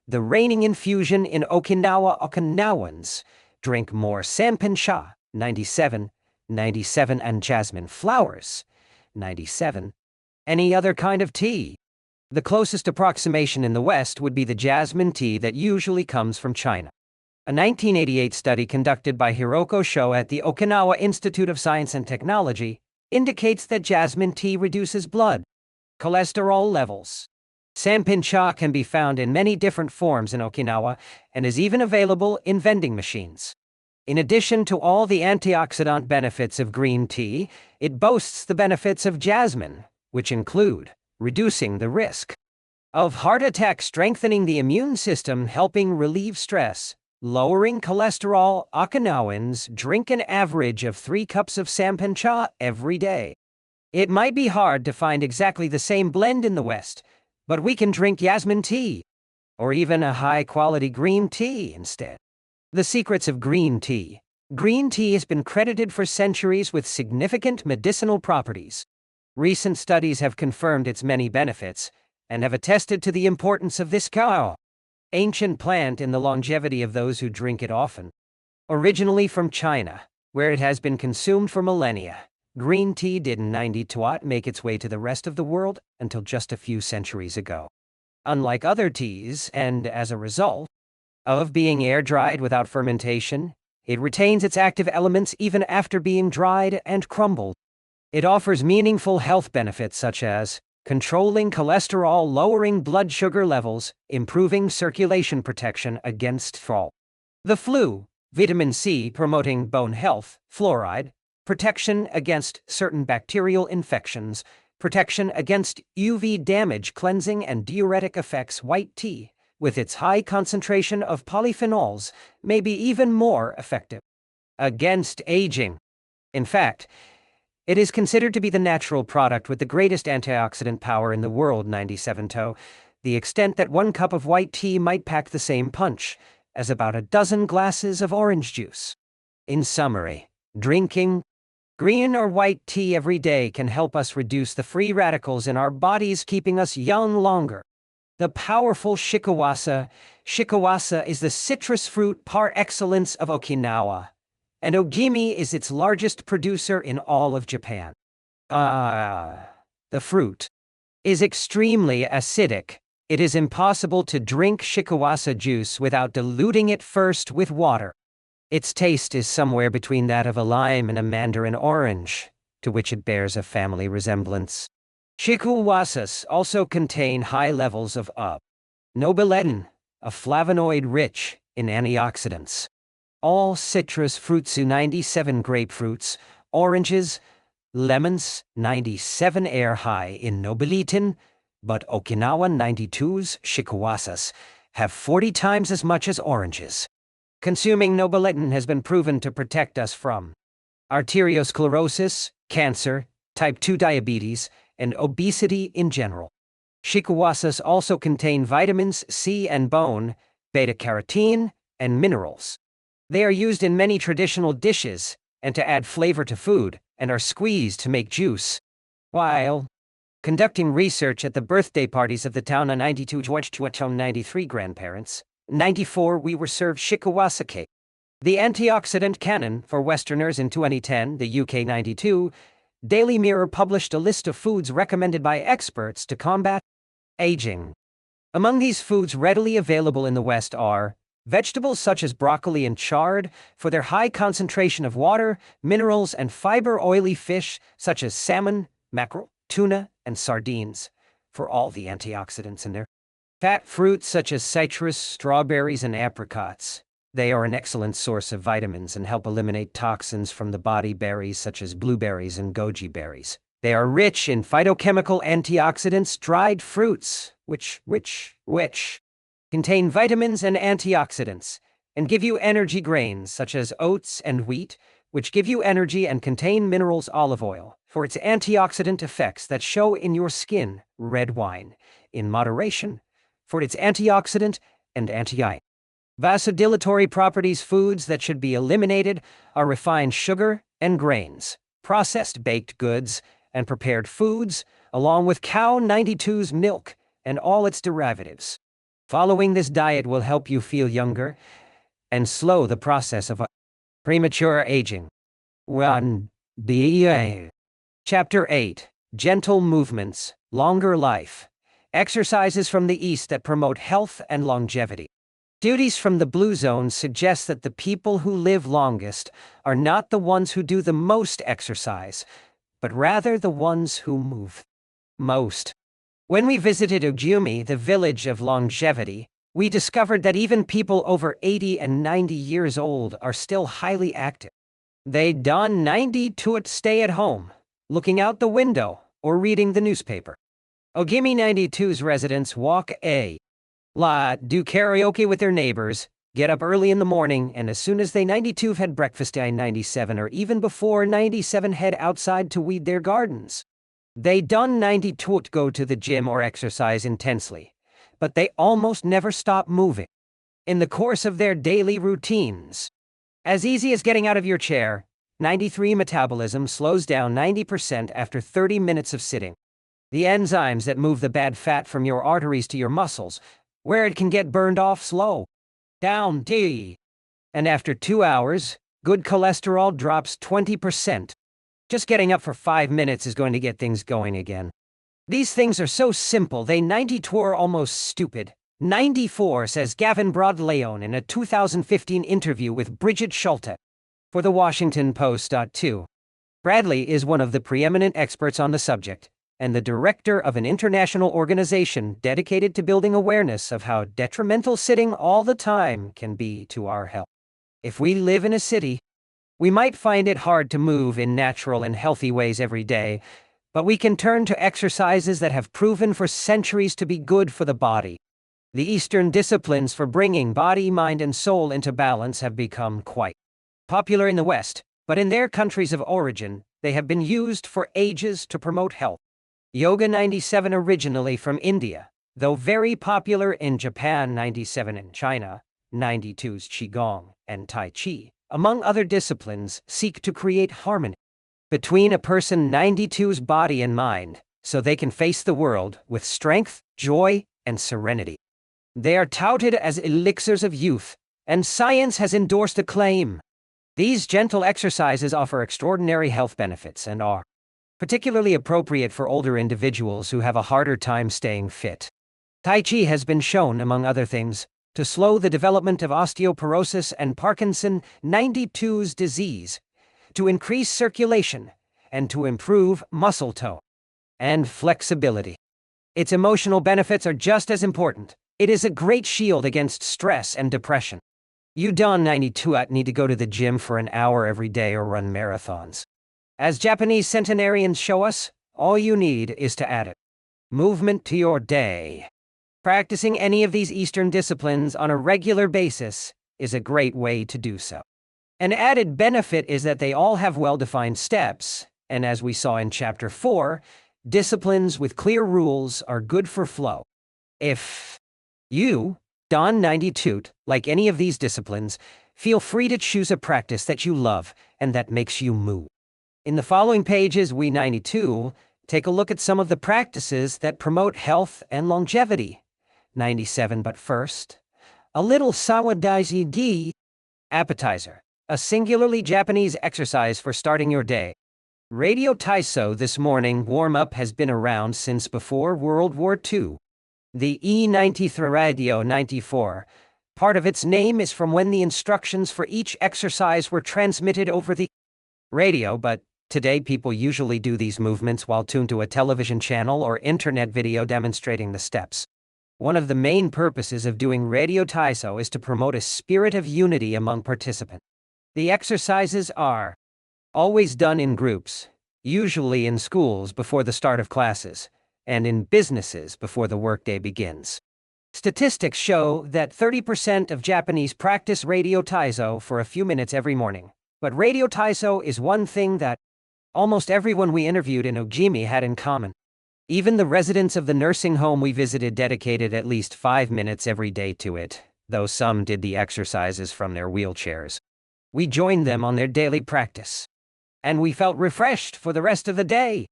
The reigning infusion in Okinawa. Okinawans drink more sanpincha, 97, and jasmine flowers, 97. Any other kind of tea. The closest approximation in the West would be the jasmine tea that usually comes from China. A 1988 study conducted by Hiroko Sho at the Okinawa Institute of Science and Technology indicates that jasmine tea reduces blood cholesterol levels. Sanpincha can be found in many different forms in Okinawa and is even available in vending machines. In addition to all the antioxidant benefits of green tea, it boasts the benefits of jasmine, which include reducing the risk of heart attack, strengthening the immune system, helping relieve stress, lowering cholesterol. Okinawans drink an average of 3 cups of sanpincha every day. It might be hard to find exactly the same blend in the West, but we can drink jasmine tea, or even a high-quality green tea instead. The secrets of green tea. Green tea has been credited for centuries with significant medicinal properties. Recent studies have confirmed its many benefits and have attested to the importance of this ancient plant in the longevity of those who drink it often. Originally from China, where it has been consumed for millennia, green tea didn't make its way to the rest of the world until just a few centuries ago. Unlike other teas, and as a result of being air-dried without fermentation, it retains its active elements even after being dried and crumbled. It offers meaningful health benefits such as controlling cholesterol, lowering blood sugar levels, improving circulation, protection against the flu, vitamin C promoting bone health, fluoride, protection against certain bacterial infections, protection against UV damage, cleansing and diuretic effects. White tea, with its high concentration of polyphenols, may be even more effective against aging. In fact, it is considered to be the natural product with the greatest antioxidant power in the world, 97 to the extent that 1 cup of white tea might pack the same punch as about a dozen glasses of orange juice. In summary, drinking green or white tea every day can help us reduce the free radicals in our bodies, keeping us young longer. The powerful shikiwasa. Shikiwasa is the citrus fruit par excellence of Okinawa, and Ogimi is its largest producer in all of Japan. The fruit is extremely acidic. It is impossible to drink shikawasa juice without diluting it first with water. Its taste is somewhere between that of a lime and a mandarin orange, to which it bears a family resemblance. Shikawasas also contain high levels of nobiletin, a flavonoid rich in antioxidants. All citrus fruits, 97 grapefruits, oranges, lemons, 97 are high in nobiletin, but Okinawa 92's shikawasas have 40 times as much as oranges. Consuming nobiletin has been proven to protect us from arteriosclerosis, cancer, type 2 diabetes, and obesity in general. Shikawasas also contain vitamins C and bone, beta-carotene, and minerals. They are used in many traditional dishes and to add flavor to food, and are squeezed to make juice. While conducting research at the birthday parties of the town of 92 George 93 grandparents, 94 we were served shikawasa cake. The antioxidant canon for Westerners in 2010, the UK 92, Daily Mirror published a list of foods recommended by experts to combat aging. Among these foods readily available in the West are vegetables such as broccoli and chard for their high concentration of water, minerals, and fiber, oily fish such as salmon, mackerel, tuna, and sardines for all the antioxidants in there. Fat fruits such as citrus, strawberries, and apricots. They are an excellent source of vitamins and help eliminate toxins from the body. Berries such as blueberries and goji berries. They are rich in phytochemical antioxidants. Dried fruits, which contain vitamins and antioxidants, and give you energy. Grains such as oats and wheat, which give you energy and contain minerals. Olive oil, for its antioxidant effects that show in your skin. Red wine, in moderation, for its antioxidant and vasodilatory properties. Foods that should be eliminated are refined sugar and grains, processed baked goods, and prepared foods, along with cow 92's milk and all its derivatives. Following this diet will help you feel younger and slow the process of premature aging. 1. Chapter 8. Gentle movements, longer life. Exercises from the East that promote health and longevity. Studies from the Blue Zone suggest that the people who live longest are not the ones who do the most exercise, but rather the ones who move most. When we visited Ujumi, the village of longevity, we discovered that even people over 80 and 90 years old are still highly active. They don't 90 to stay at home, looking out the window, or reading the newspaper. Ogimi 92's residents walk a lot, do karaoke with their neighbors, get up early in the morning, and as soon as they 92 have had breakfast, 97 or even before 97 head outside to weed their gardens. They don't 92 go to the gym or exercise intensely, but they almost never stop moving in the course of their daily routines. As easy as getting out of your chair, 93 metabolism slows down 90% after 30 minutes of sitting. The enzymes that move the bad fat from your arteries to your muscles, where it can get burned off, slow down. And after 2 hours, good cholesterol drops 20%. Just getting up for 5 minutes is going to get things going again. These things are so simple, they 92 are almost stupid. 94, says Gavin Broadleone in a 2015 interview with Bridget Schulte for The Washington Post. 2. Bradley is one of the preeminent experts on the subject, and the director of an international organization dedicated to building awareness of how detrimental sitting all the time can be to our health. If we live in a city, we might find it hard to move in natural and healthy ways every day, but we can turn to exercises that have proven for centuries to be good for the body. The Eastern disciplines for bringing body, mind, and soul into balance have become quite popular in the West, but in their countries of origin, they have been used for ages to promote health. Yoga 97 originally from India, though very popular in Japan, 97 in China, 92's Qigong and Tai Chi, among other disciplines, seek to create harmony between a person 92's body and mind, so they can face the world with strength, joy, and serenity. They are touted as elixirs of youth, and science has endorsed the claim. These gentle exercises offer extraordinary health benefits and are particularly appropriate for older individuals who have a harder time staying fit. Tai Chi has been shown, among other things, to slow the development of osteoporosis and Parkinson 92's disease, to increase circulation, and to improve muscle tone and flexibility. Its emotional benefits are just as important. It is a great shield against stress and depression. You don't 92 need to go to the gym for an hour every day or run marathons. As Japanese centenarians show us, all you need is to add it. Movement to your day. Practicing any of these Eastern disciplines on a regular basis is a great way to do so. An added benefit is that they all have well-defined steps, and as we saw in Chapter 4, disciplines with clear rules are good for flow. If you, Don 92, like any of these disciplines, feel free to choose a practice that you love and that makes you move. In the following pages, we 92 take a look at some of the practices that promote health and longevity. 97. But first, a little sawadaiji gi appetizer, a singularly Japanese exercise for starting your day. Radio Taiso this morning warm-up has been around since before World War II. The E93 Radio 94, part of its name is from when the instructions for each exercise were transmitted over the radio, but today people usually do these movements while tuned to a television channel or internet video demonstrating the steps. One of the main purposes of doing Radio Taiso is to promote a spirit of unity among participants. The exercises are always done in groups, usually in schools before the start of classes, and in businesses before the workday begins. Statistics show that 30% of Japanese practice Radio Taiso for a few minutes every morning. But Radio Taiso is one thing that almost everyone we interviewed in Ojimi had in common. Even the residents of the nursing home we visited dedicated at least 5 minutes every day to it, though some did the exercises from their wheelchairs. We joined them on their daily practice, and we felt refreshed for the rest of the day.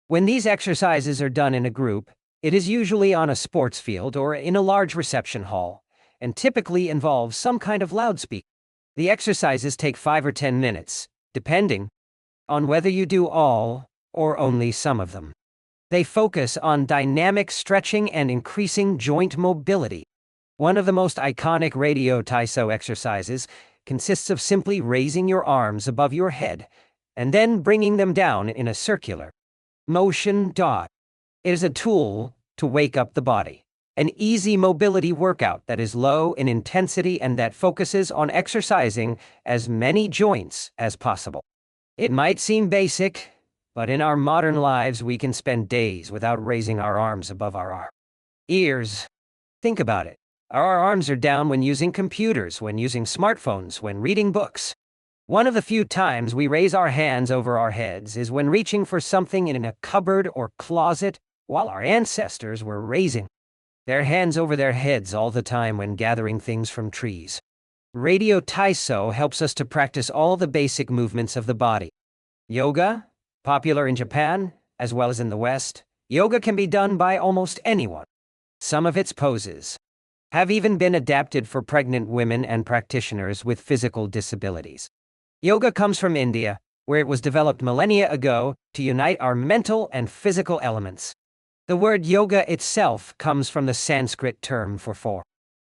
When these exercises are done in a group, it is usually on a sports field or in a large reception hall, and typically involves some kind of loudspeaker. The exercises take 5 or 10 minutes, depending on whether you do all or only some of them. They focus on dynamic stretching and increasing joint mobility. One of the most iconic Radio Taiso exercises consists of simply raising your arms above your head and then bringing them down in a circular motion. It is a tool to wake up the body, an easy mobility workout that is low in intensity and that focuses on exercising as many joints as possible. It might seem basic, but in our modern lives we can spend days without raising our arms above our ears. Think about it. Our arms are down when using computers, when using smartphones, when reading books. One of the few times we raise our hands over our heads is when reaching for something in a cupboard or closet, while our ancestors were raising their hands over their heads all the time when gathering things from trees. Radio Taiso helps us to practice all the basic movements of the body. Yoga, popular in Japan, as well as in the West, yoga can be done by almost anyone. Some of its poses have even been adapted for pregnant women and practitioners with physical disabilities. Yoga comes from India, where it was developed millennia ago to unite our mental and physical elements. The word yoga itself comes from the Sanskrit term for four.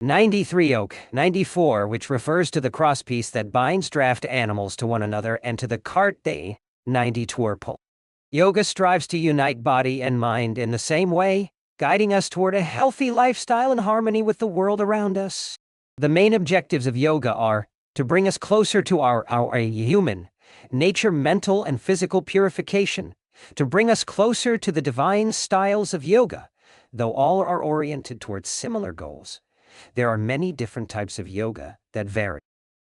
93 yoke, 94, which refers to the crosspiece that binds draft animals to one another, and to the cart day, 90 twerple. Yoga strives to unite body and mind in the same way, guiding us toward a healthy lifestyle in harmony with the world around us. The main objectives of yoga are to bring us closer to our human nature, mental and physical purification, to bring us closer to the divine styles of yoga, though all are oriented towards similar goals. There are many different types of yoga that vary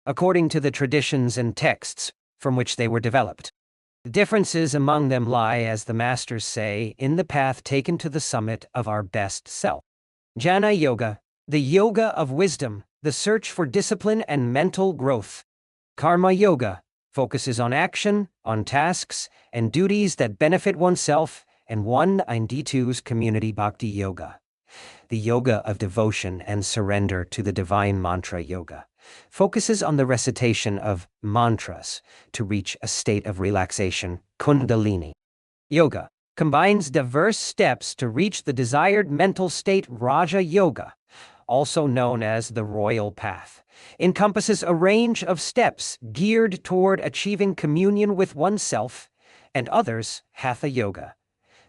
according to the traditions and texts from which they were developed. The differences among them lie, as the masters say, in the path taken to the summit of our best self. Jnana Yoga, the yoga of wisdom, the search for discipline and mental growth. Karma Yoga focuses on action, on tasks, and duties that benefit oneself, and 192's Community Bhakti Yoga, the yoga of devotion and surrender to the divine. Mantra Yoga focuses on the recitation of mantras to reach a state of relaxation. Kundalini Yoga combines diverse steps to reach the desired mental state. Raja Yoga, also known as the Royal Path, encompasses a range of steps geared toward achieving communion with oneself and others. Hatha Yoga,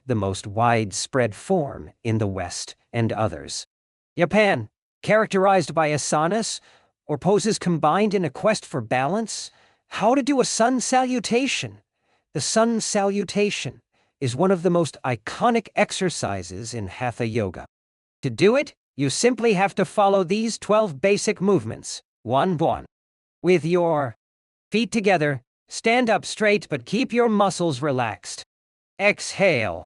the most widespread form in the West and others. Japan, characterized by asanas or poses combined in a quest for balance. How to do a sun salutation. The sun salutation is one of the most iconic exercises in Hatha Yoga. To do it, you simply have to follow these 12 basic movements. 1. With your feet together, stand up straight but keep your muscles relaxed. Exhale.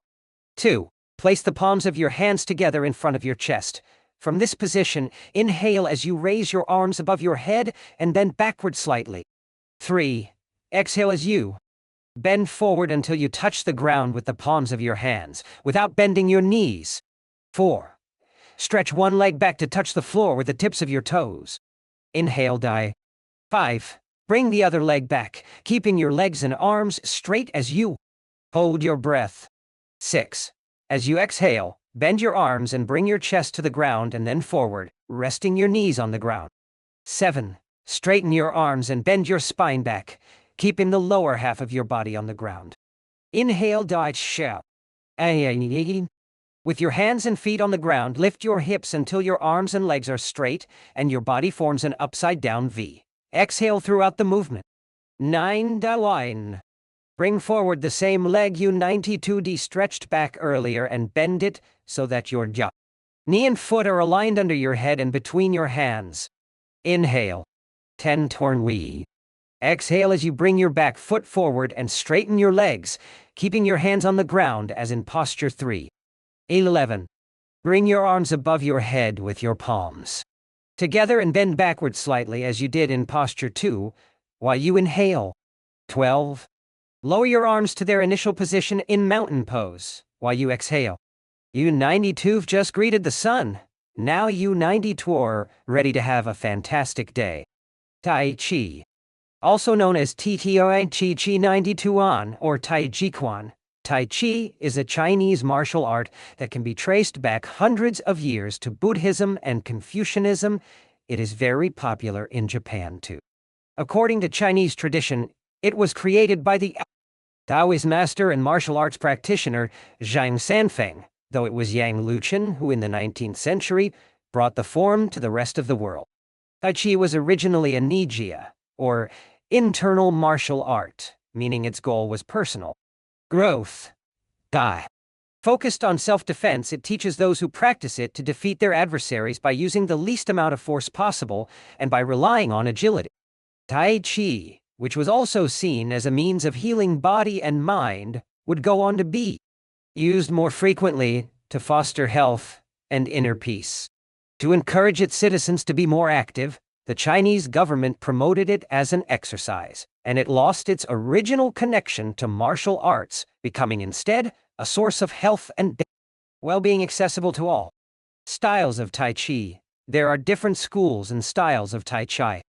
2. Place the palms of your hands together in front of your chest. From this position, inhale as you raise your arms above your head and bend backward slightly. 3. Exhale as you bend forward until you touch the ground with the palms of your hands, without bending your knees. 4. Stretch one leg back to touch the floor with the tips of your toes. Inhale, die. 5. Bring the other leg back, keeping your legs and arms straight as you hold your breath. 6. As you exhale, bend your arms and bring your chest to the ground and then forward, resting your knees on the ground. 7. Straighten your arms and bend your spine back, keeping the lower half of your body on the ground. Inhale, die, shout. With your hands and feet on the ground, lift your hips until your arms and legs are straight and your body forms an upside-down V. Exhale throughout the movement. 9. Line. Bring forward the same leg you 92D stretched back earlier and bend it so that your knee and foot are aligned under your head and between your hands. Inhale. 10. Torn V. Exhale as you bring your back foot forward and straighten your legs, keeping your hands on the ground as in posture 3. 11. Bring your arms above your head with your palms together and bend backward slightly as you did in posture 2 while you inhale. 12. Lower your arms to their initial position in mountain pose while you exhale. You 92've just greeted the sun. Now you 92 are ready to have a fantastic day. Tai Chi, also known as TTOI Chi Chi 92an or Tai Chi Quan. Tai Chi is a Chinese martial art that can be traced back hundreds of years to Buddhism and Confucianism. It is very popular in Japan too. According to Chinese tradition, it was created by the Taoist master and martial arts practitioner Zhang Sanfeng, though it was Yang Luqian who in the 19th century brought the form to the rest of the world. Tai Chi was originally a Nijia, or internal martial art, meaning its goal was personal growth. Dai. Focused on self-defense, it teaches those who practice it to defeat their adversaries by using the least amount of force possible and by relying on agility. Tai Chi, which was also seen as a means of healing body and mind, would go on to be used more frequently to foster health and inner peace. To encourage its citizens to be more active, the Chinese government promoted it as an exercise, and it lost its original connection to martial arts, becoming instead a source of health and well-being accessible to all. Styles of Tai Chi. There are different schools and styles of Tai Chi.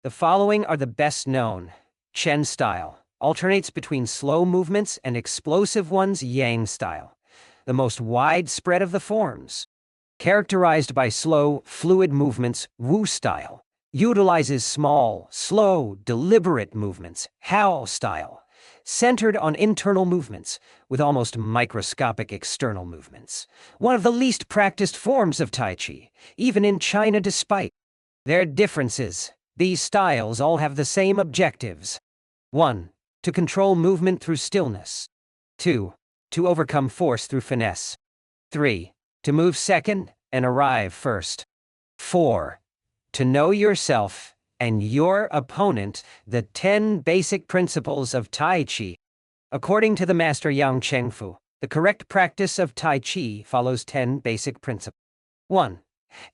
The following are the best known. Chen style alternates between slow movements and explosive ones. Yang style, the most widespread of the forms, characterized by slow, fluid movements. Wu style utilizes small, slow, deliberate movements. Hao style, centered on internal movements, with almost microscopic external movements. One of the least practiced forms of Tai Chi, even in China despite their differences. These styles all have the same objectives. 1. To control movement through stillness. 2. To overcome force through finesse. 3. To move second and arrive first. 4. To know yourself and your opponent. The 10 basic principles of Tai Chi. According to the master Yang Chengfu, the correct practice of Tai Chi follows 10 basic principles. 1.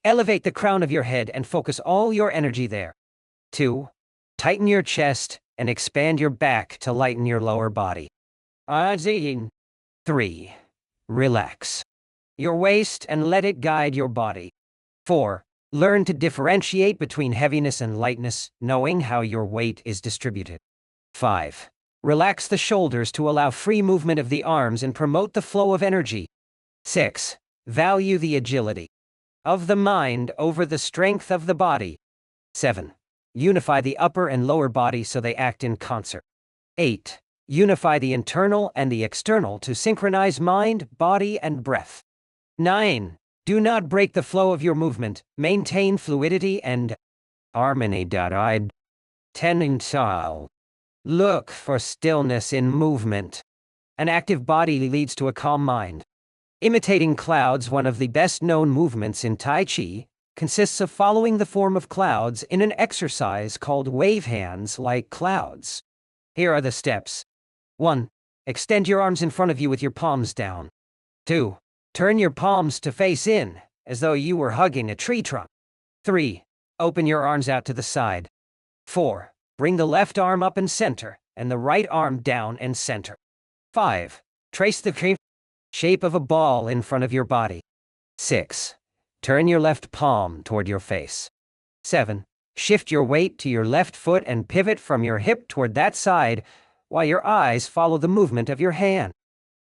Elevate the crown of your head and focus all your energy there. 2. Tighten your chest and expand your back to lighten your lower body. 3. Relax your waist and let it guide your body. 4. Learn to differentiate between heaviness and lightness, knowing how your weight is distributed. 5. Relax the shoulders to allow free movement of the arms and promote the flow of energy. 6. Value the agility of the mind over the strength of the body. 7. Unify the upper and lower body so they act in concert. 8. Unify the internal and the external to synchronize mind, body, and breath. 9. Do not break the flow of your movement. Maintain fluidity and harmony. 10. Look for stillness in movement. An active body leads to a calm mind. Imitating clouds, one of the best-known movements in Tai Chi, consists of following the form of clouds in an exercise called wave hands like clouds. Here are the steps. 1. Extend your arms in front of you with your palms down. 2. Turn your palms to face in, as though you were hugging a tree trunk. 3. Open your arms out to the side. 4. Bring the left arm up and center, and the right arm down and center. 5. Trace the shape of a ball in front of your body. 6. Turn your left palm toward your face. 7. Shift your weight to your left foot and pivot from your hip toward that side, while your eyes follow the movement of your hand.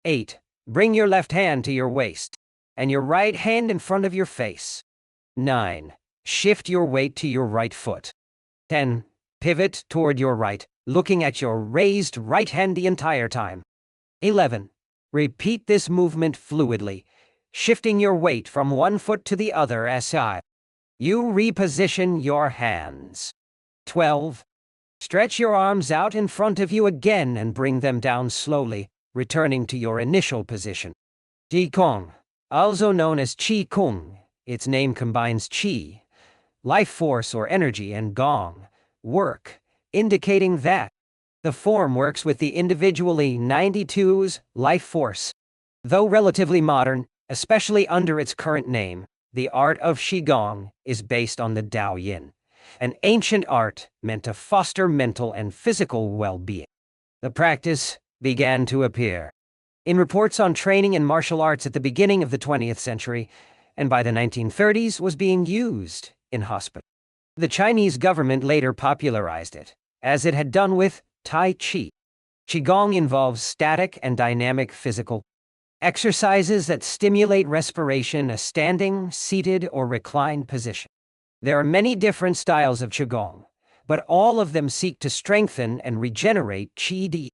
8. Bring your left hand to your waist, and your right hand in front of your face. 9. Shift your weight to your right foot. 10. Pivot toward your right, looking at your raised right hand the entire time. 11. Repeat this movement fluidly, shifting your weight from one foot to the other as you reposition your hands. 12. Stretch your arms out in front of you again and bring them down slowly, returning to your initial position. Qigong, also known as Qi Kung, its name combines Qi, life force or energy, and Gong, work, indicating that the form works with the individually 92's life force. Though relatively modern, especially under its current name, the art of Qigong is based on the Tao Yin, an ancient art meant to foster mental and physical well-being. The practice began to appear in reports on training in martial arts at the beginning of the 20th century, and by the 1930s was being used in hospitals. The Chinese government later popularized it, as it had done with Tai Chi. Qigong involves static and dynamic physical exercises that stimulate respiration in a standing, seated, or reclined position. There are many different styles of Qigong, but all of them seek to strengthen and regenerate Qi Di.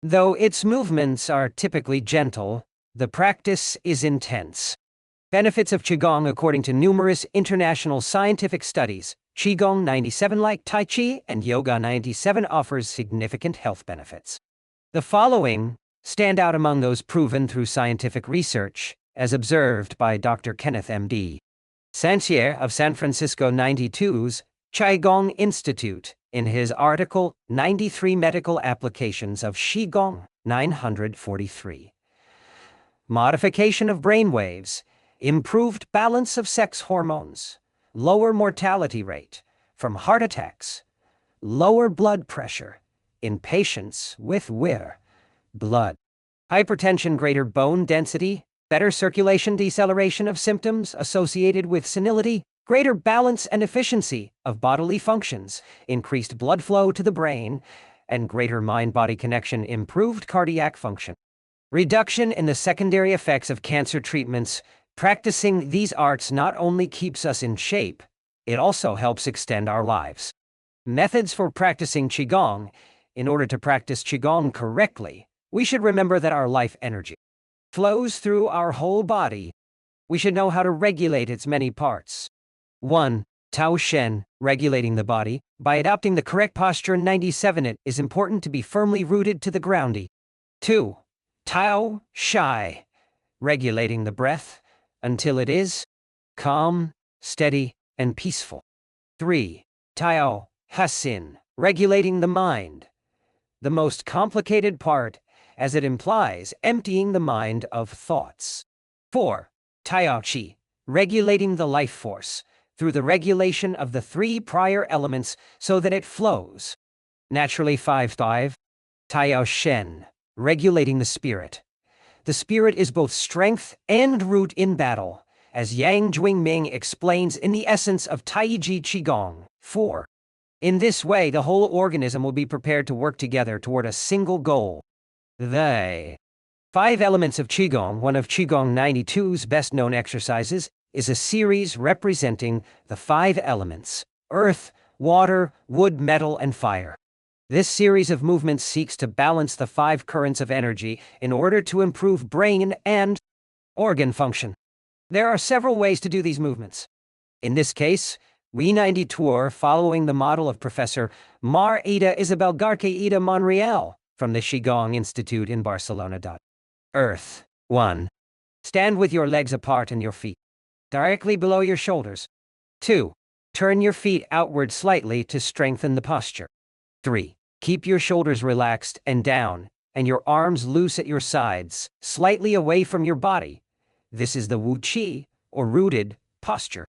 Though its movements are typically gentle, the practice is intense. Benefits of Qigong according to numerous international scientific studies. Qigong 97, like Tai Chi and Yoga 97, offers significant health benefits. The following stand out among those proven through scientific research, as observed by Dr. Kenneth M.D. Sancier of San Francisco 92's Qigong Institute in his article 93 Medical Applications of Qigong 943. Modification of brainwaves, improved balance of sex hormones, lower mortality rate from heart attacks, lower blood pressure in patients with blood hypertension, greater bone density, better circulation, deceleration of symptoms associated with senility, greater balance and efficiency of bodily functions, increased blood flow to the brain, and greater mind-body connection, improved cardiac function. Reduction in the secondary effects of cancer treatments. Practicing these arts not only keeps us in shape, it also helps extend our lives. Methods for practicing Qigong. In order to practice Qigong correctly, we should remember that our life energy flows through our whole body. We should know how to regulate its many parts. 1. Tao Shen, regulating the body. By adopting the correct posture. 97. It is important to be firmly rooted to the ground. 2. Tao Shai, regulating the breath until it is calm, steady, and peaceful. 3. Tao Hasin, regulating the mind, the most complicated part, as it implies emptying the mind of thoughts. 4. Tao Qi, regulating the life force through the regulation of the 3 prior elements so that it flows naturally. 5. Tao Shen, regulating the spirit. The spirit is both strength and root in battle, as Yang Jwing Ming explains in the essence of Tai Chi Qigong 4. In this way, the whole organism will be prepared to work together toward a single goal. The 5 elements of Qigong, one of Qigong 92's best-known exercises, is a series representing the 5 elements: earth, water, wood, metal, and fire. This series of movements seeks to balance the 5 currents of energy in order to improve brain and organ function. There are several ways to do these movements. In this case, we 92 are following the model of Professor Mar Ida Isabel Garque Ida Monreal from the Qigong Institute in Barcelona. Earth. 1. Stand with your legs apart and your feet directly below your shoulders. 2. Turn your feet outward slightly to strengthen the posture. 3. Keep your shoulders relaxed and down, and your arms loose at your sides, slightly away from your body. This is the Wu Qi, or rooted, posture.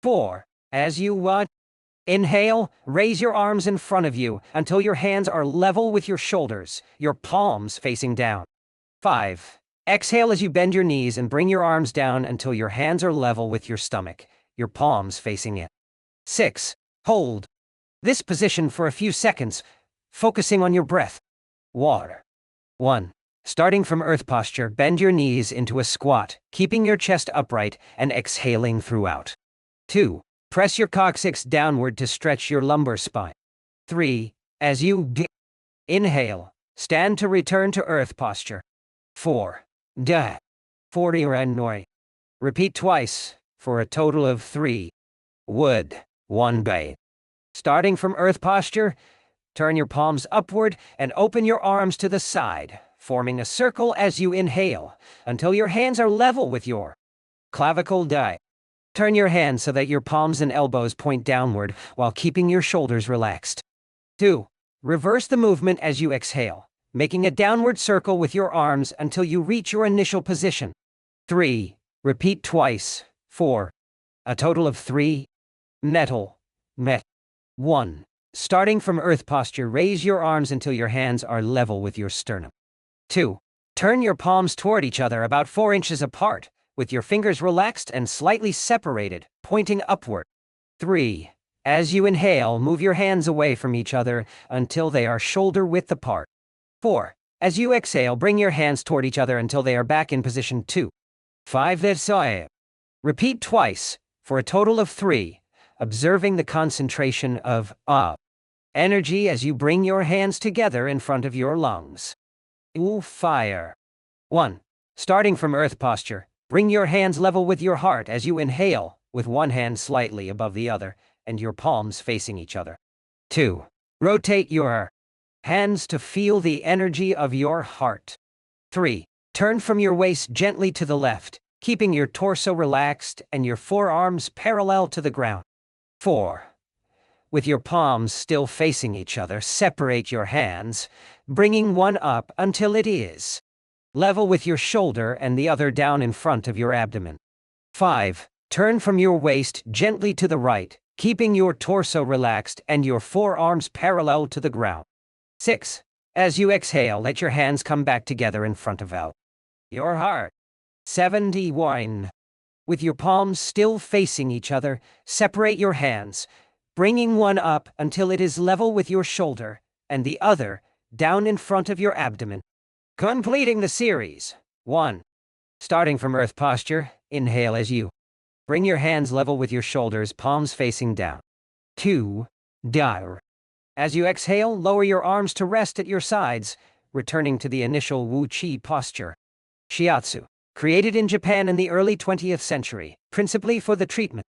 4. As you inhale, raise your arms in front of you until your hands are level with your shoulders, your palms facing down. 5. Exhale as you bend your knees and bring your arms down until your hands are level with your stomach, your palms facing in. 6. Hold this position for a few seconds, focusing on your breath. Water. 1. Starting from earth posture, bend your knees into a squat, keeping your chest upright and exhaling throughout. 2. Press your coccyx downward to stretch your lumbar spine. 3. As you inhale, stand to return to earth posture. 4. 40 Repeat twice, for a total of 3. Wood. 1 bay. Starting from earth posture, turn your palms upward and open your arms to the side, forming a circle as you inhale, until your hands are level with your clavicle. Turn your hands so that your palms and elbows point downward while keeping your shoulders relaxed. 2. Reverse the movement as you exhale, making a downward circle with your arms until you reach your initial position. 3. Repeat twice, for a total of 3. Metal. 1. Starting from earth posture, raise your arms until your hands are level with your sternum. 2. Turn your palms toward each other about 4 inches apart, with your fingers relaxed and slightly separated, pointing upward. 3. As you inhale, move your hands away from each other until they are shoulder-width apart. 4. As you exhale, bring your hands toward each other until they are back in position 2. 5. Repeat twice, for a total of 3, observing the concentration of energy as you bring your hands together in front of your lungs. Fire. 1. Starting from earth posture, bring your hands level with your heart as you inhale, with one hand slightly above the other, and your palms facing each other. 2. Rotate your hands to feel the energy of your heart. 3. Turn from your waist gently to the left, keeping your torso relaxed and your forearms parallel to the ground. 4. With your palms still facing each other, separate your hands, bringing one up until it is level with your shoulder and the other down in front of your abdomen. 5. Turn from your waist gently to the right, keeping your torso relaxed and your forearms parallel to the ground. 6. As you exhale, let your hands come back together in front of your heart. 71. With your palms still facing each other, separate your hands, bringing one up until it is level with your shoulder, and the other down in front of your abdomen. Completing the series. 1. Starting from earth posture, inhale as you bring your hands level with your shoulders, palms facing down. 2. As you exhale, lower your arms to rest at your sides, returning to the initial Wu Qi posture. Shiatsu. Created in Japan in the early 20th century, principally for the treatment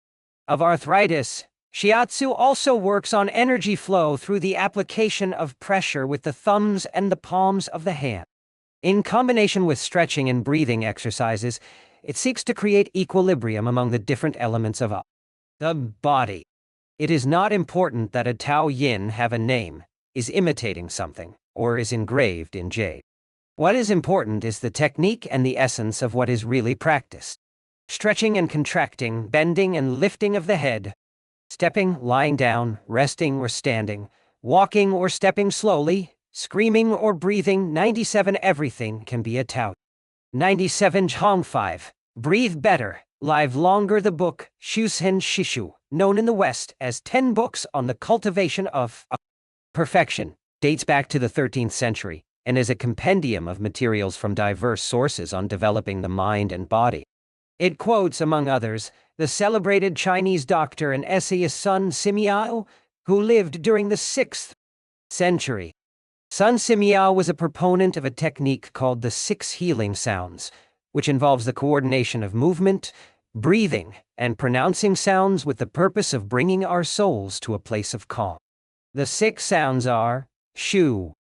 of arthritis, Shiatsu also works on energy flow through the application of pressure with the thumbs and the palms of the hand. In combination with stretching and breathing exercises, it seeks to create equilibrium among the different elements of the body. It is not important that a Tao Yin have a name, is imitating something, or is engraved in jade. What is important is the technique and the essence of what is really practiced. Stretching and contracting, bending and lifting of the head, stepping, lying down, resting or standing, walking or stepping slowly, screaming or breathing. 97. Everything can be a Tao. 97. Zhong 5. Breathe better, live longer. The book Shusen Shishu, known in the West as 10 Books on the Cultivation of Perfection, dates back to the 13th century and is a compendium of materials from diverse sources on developing the mind and body. It quotes, among others, the celebrated Chinese doctor and essayist Sun Simiao, who lived during the 6th century. Sun Simiao was a proponent of a technique called the 6 healing sounds, which involves the coordination of movement, breathing, and pronouncing sounds with the purpose of bringing our souls to a place of calm. The 6 sounds are shu,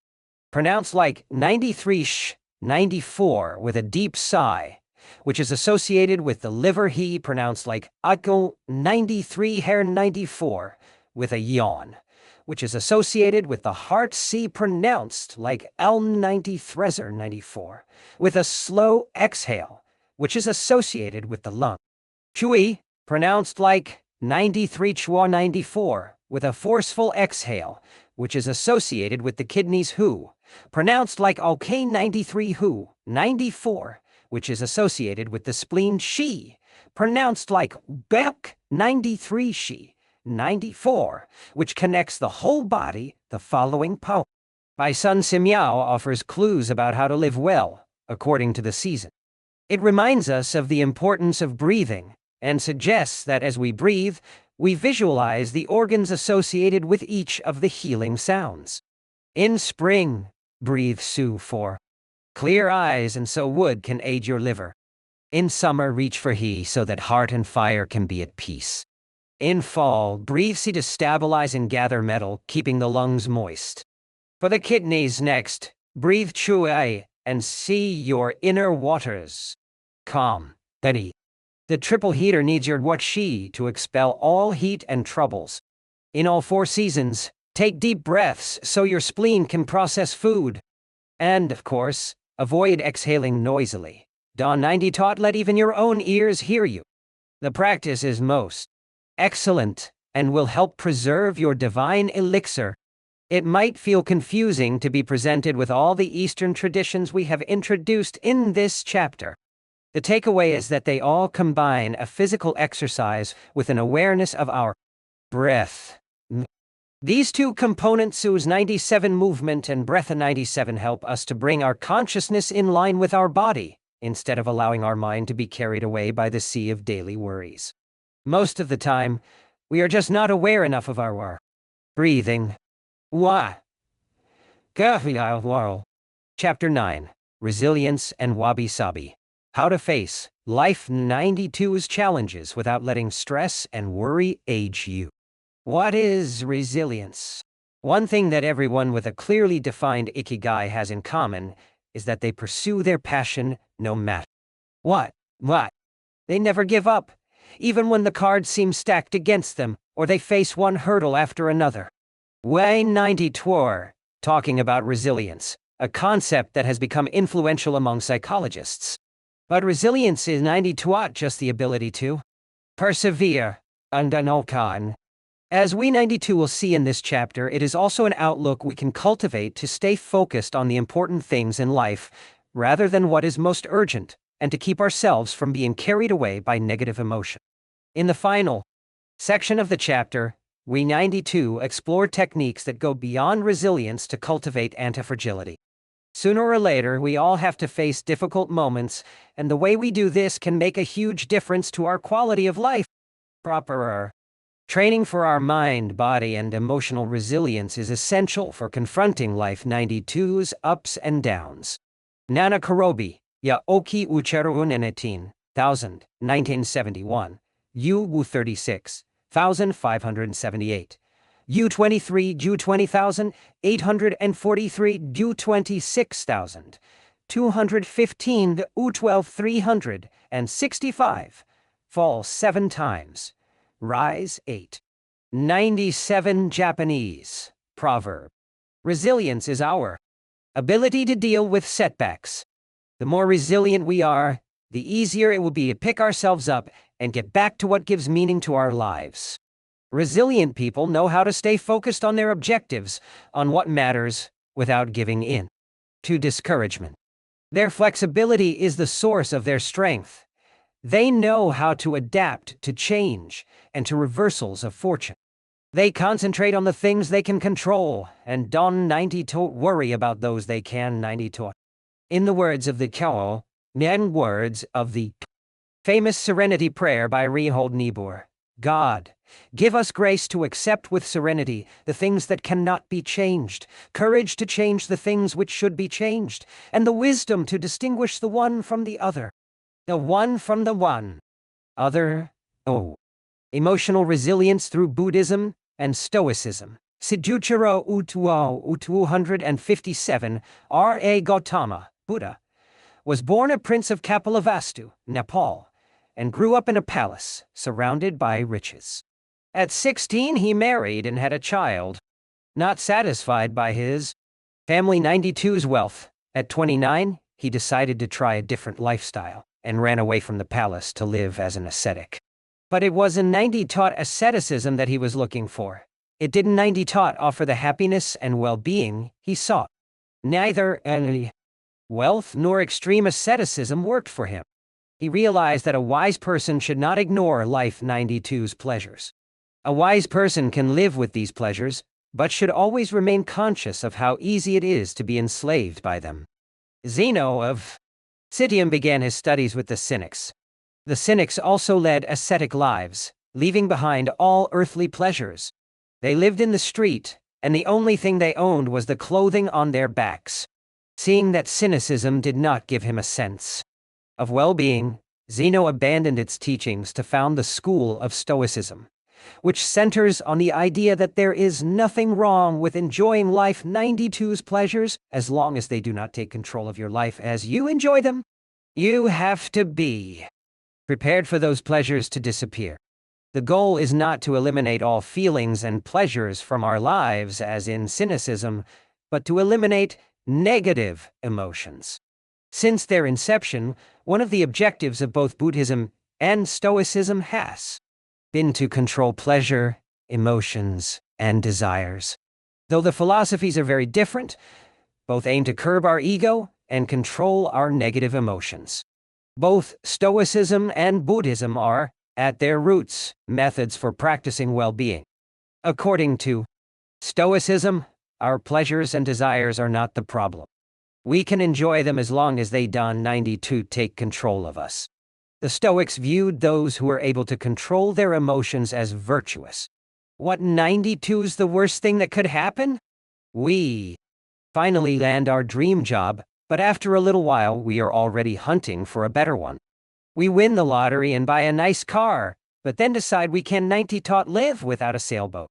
pronounced like 93 sh, 94 with a deep sigh, which is associated with the liver he, pronounced like ako, 93 hair 94 with a yawn, which is associated with the heart C, pronounced like L 90 threzer 94 with a slow exhale, which is associated with the lung. Chui, pronounced like 93 chua 94 with a forceful exhale, which is associated with the kidneys hu, pronounced like OK 93 hu 94, which is associated with the spleen shi, pronounced like bek 93 shi 94, which connects the whole body. The following poem by Sun Simiao offers clues about how to live well, according to the season. It reminds us of the importance of breathing and suggests that as we breathe, we visualize the organs associated with each of the healing sounds. In spring, breathe Su for clear eyes, and so wood can aid your liver. In summer, reach for He so that heart and fire can be at peace. In fall, breathe Si to stabilize and gather metal, keeping the lungs moist. For the kidneys next, breathe Chui and see your inner waters calm. Steady. The triple heater needs your Wat Shi to expel all heat and troubles. In all 4 seasons, take deep breaths so your spleen can process food. And, of course, avoid exhaling noisily. Da 90 taught, let even your own ears hear you. The practice is most excellent and will help preserve your divine elixir. It might feel confusing to be presented with all the Eastern traditions we have introduced in this chapter. The takeaway is that they all combine a physical exercise with an awareness of our breath. These 2 components, Su's 97 movement and breath 97, help us to bring our consciousness in line with our body, instead of allowing our mind to be carried away by the sea of daily worries. Most of the time, we are just not aware enough of our breathing. Why? Chapter 9, Resilience and Wabi-Sabi. How to face life 92's challenges without letting stress and worry age you. What is resilience? One thing that everyone with a clearly defined Ikigai has in common is that they pursue their passion no matter what. They never give up, even when the cards seem stacked against them, or they face one hurdle after another. Way 92, talking about resilience, a concept that has become influential among psychologists. But resilience is 92 just the ability to persevere under no con. As we 92 will see in this chapter, it is also an outlook we can cultivate to stay focused on the important things in life, rather than what is most urgent, and to keep ourselves from being carried away by negative emotion. In the final section of the chapter, we 92 explore techniques that go beyond resilience to cultivate anti-fragility. Sooner or later, we all have to face difficult moments, and the way we do this can make a huge difference to our quality of life. Proper training for our mind, body, and emotional resilience is essential for confronting life 92's ups and downs. Nana Karobi, Ya Oki Ucheru Nenetin, 1971, U 36, 1578. U23 Ju 20,843 Ju 26,215 U12 365 Fall 7 times, rise 8. 97 Japanese proverb. Resilience is our ability to deal with setbacks. The more resilient we are, the easier it will be to pick ourselves up and get back to what gives meaning to our lives. Resilient people know how to stay focused on their objectives, on what matters, without giving in to discouragement. Their flexibility is the source of their strength, They know how to adapt to change and to reversals of fortune. They concentrate on the things they can control and don't 90 to worry about those they can 90 to. In the words of the Kyo, words of the famous Serenity Prayer by Reinhold Niebuhr, God, give us grace to accept with serenity the things that cannot be changed, courage to change the things which should be changed, and the wisdom to distinguish the one from the other. The one from the one. Other. Oh. Emotional resilience through Buddhism and Stoicism. Sijuchiro Utuo U257, R.A. Gautama, Buddha, was born a prince of Kapilavastu, Nepal, and grew up in a palace, surrounded by riches. At 16 he married and had a child. Not satisfied by his family 92's wealth, at 29 he decided to try a different lifestyle and ran away from the palace to live as an ascetic. But it wasn't 90 taught asceticism that he was looking for. It didn't 90 taught offer the happiness and well-being he sought. Neither wealth nor extreme asceticism worked for him. He realized that a wise person should not ignore life 92's pleasures. A wise person can live with these pleasures, but should always remain conscious of how easy it is to be enslaved by them. Zeno of Citium began his studies with the Cynics. The Cynics also led ascetic lives, leaving behind all earthly pleasures. They lived in the street, and the only thing they owned was the clothing on their backs. Seeing that cynicism did not give him a sense of well-being, Zeno abandoned its teachings to found the school of Stoicism, which centers on the idea that there is nothing wrong with enjoying life 92's pleasures as long as they do not take control of your life as you enjoy them. You have to be prepared for those pleasures to disappear. The goal is not to eliminate all feelings and pleasures from our lives as in cynicism, but to eliminate negative emotions. Since their inception, one of the objectives of both Buddhism and Stoicism has been to control pleasure, emotions, and desires. Though the philosophies are very different, both aim to curb our ego and control our negative emotions. Both Stoicism and Buddhism are, at their roots, methods for practicing well-being. According to Stoicism, our pleasures and desires are not the problem. We can enjoy them as long as they don't 92 take control of us. The Stoics viewed those who were able to control their emotions as virtuous. What 92 is the worst thing that could happen? We finally land our dream job, but after a little while we are already hunting for a better one. We win the lottery and buy a nice car, but then decide we can 90 taught live without a sailboat.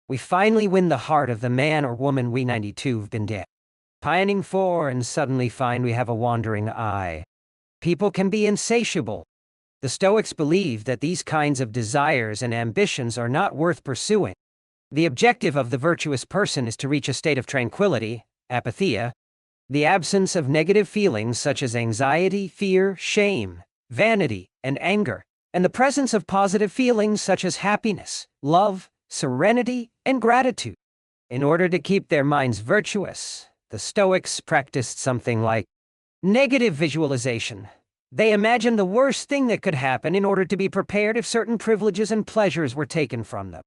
We finally win the heart of the man or woman we 92 have been pining for and suddenly find we have a wandering eye. People can be insatiable. The Stoics believe that these kinds of desires and ambitions are not worth pursuing. The objective of the virtuous person is to reach a state of tranquility, apatheia, the absence of negative feelings such as anxiety, fear, shame, vanity, and anger, and the presence of positive feelings such as happiness, love, serenity, and gratitude. In order to keep their minds virtuous, the Stoics practiced something like negative visualization. They imagined the worst thing that could happen in order to be prepared if certain privileges and pleasures were taken from them.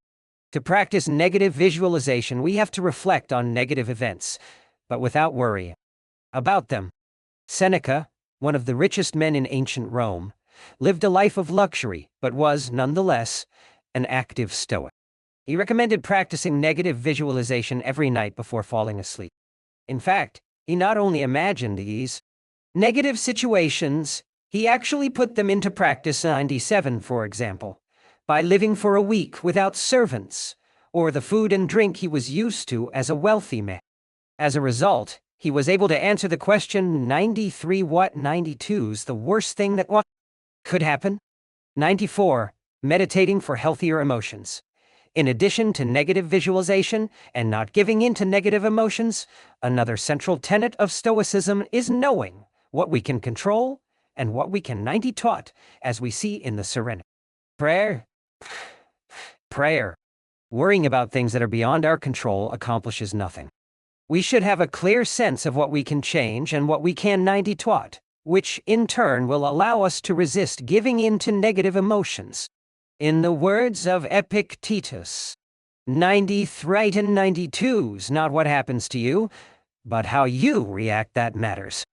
To practice negative visualization, we have to reflect on negative events, but without worry about them. Seneca, one of the richest men in ancient Rome, lived a life of luxury, but was, nonetheless, an active Stoic. He recommended practicing negative visualization every night before falling asleep. In fact, he not only imagined these negative situations, he actually put them into practice. 97, for example, by living for a week without servants, or the food and drink he was used to as a wealthy man. As a result, he was able to answer the question 93 what 92's the worst thing that what could happen? 94, meditating for healthier emotions. In addition to negative visualization and not giving in to negative emotions, another central tenet of Stoicism is knowing what we can control and what we can 90 taught, as we see in the Serenity Prayer. Worrying about things that are beyond our control accomplishes nothing. We should have a clear sense of what we can change and what we can 90 taught. which in turn will allow us to resist giving in to negative emotions. In the words of Epictetus, 93 and 92's not what happens to you, but how you react that matters.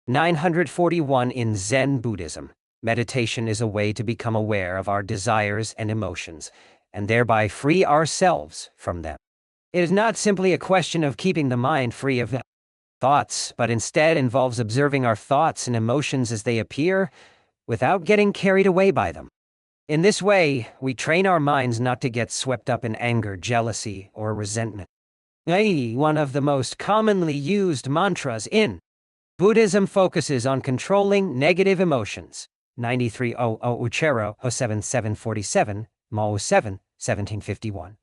941 in Zen Buddhism, meditation is a way to become aware of our desires and emotions, and thereby free ourselves from them. It is not simply a question of keeping the mind free of thoughts, but instead involves observing our thoughts and emotions as they appear, without getting carried away by them. In this way, we train our minds not to get swept up in anger, jealousy, or resentment. One of the most commonly used mantras in Buddhism focuses on controlling negative emotions. 9300 Uchero 07747, Mo 7, 1751.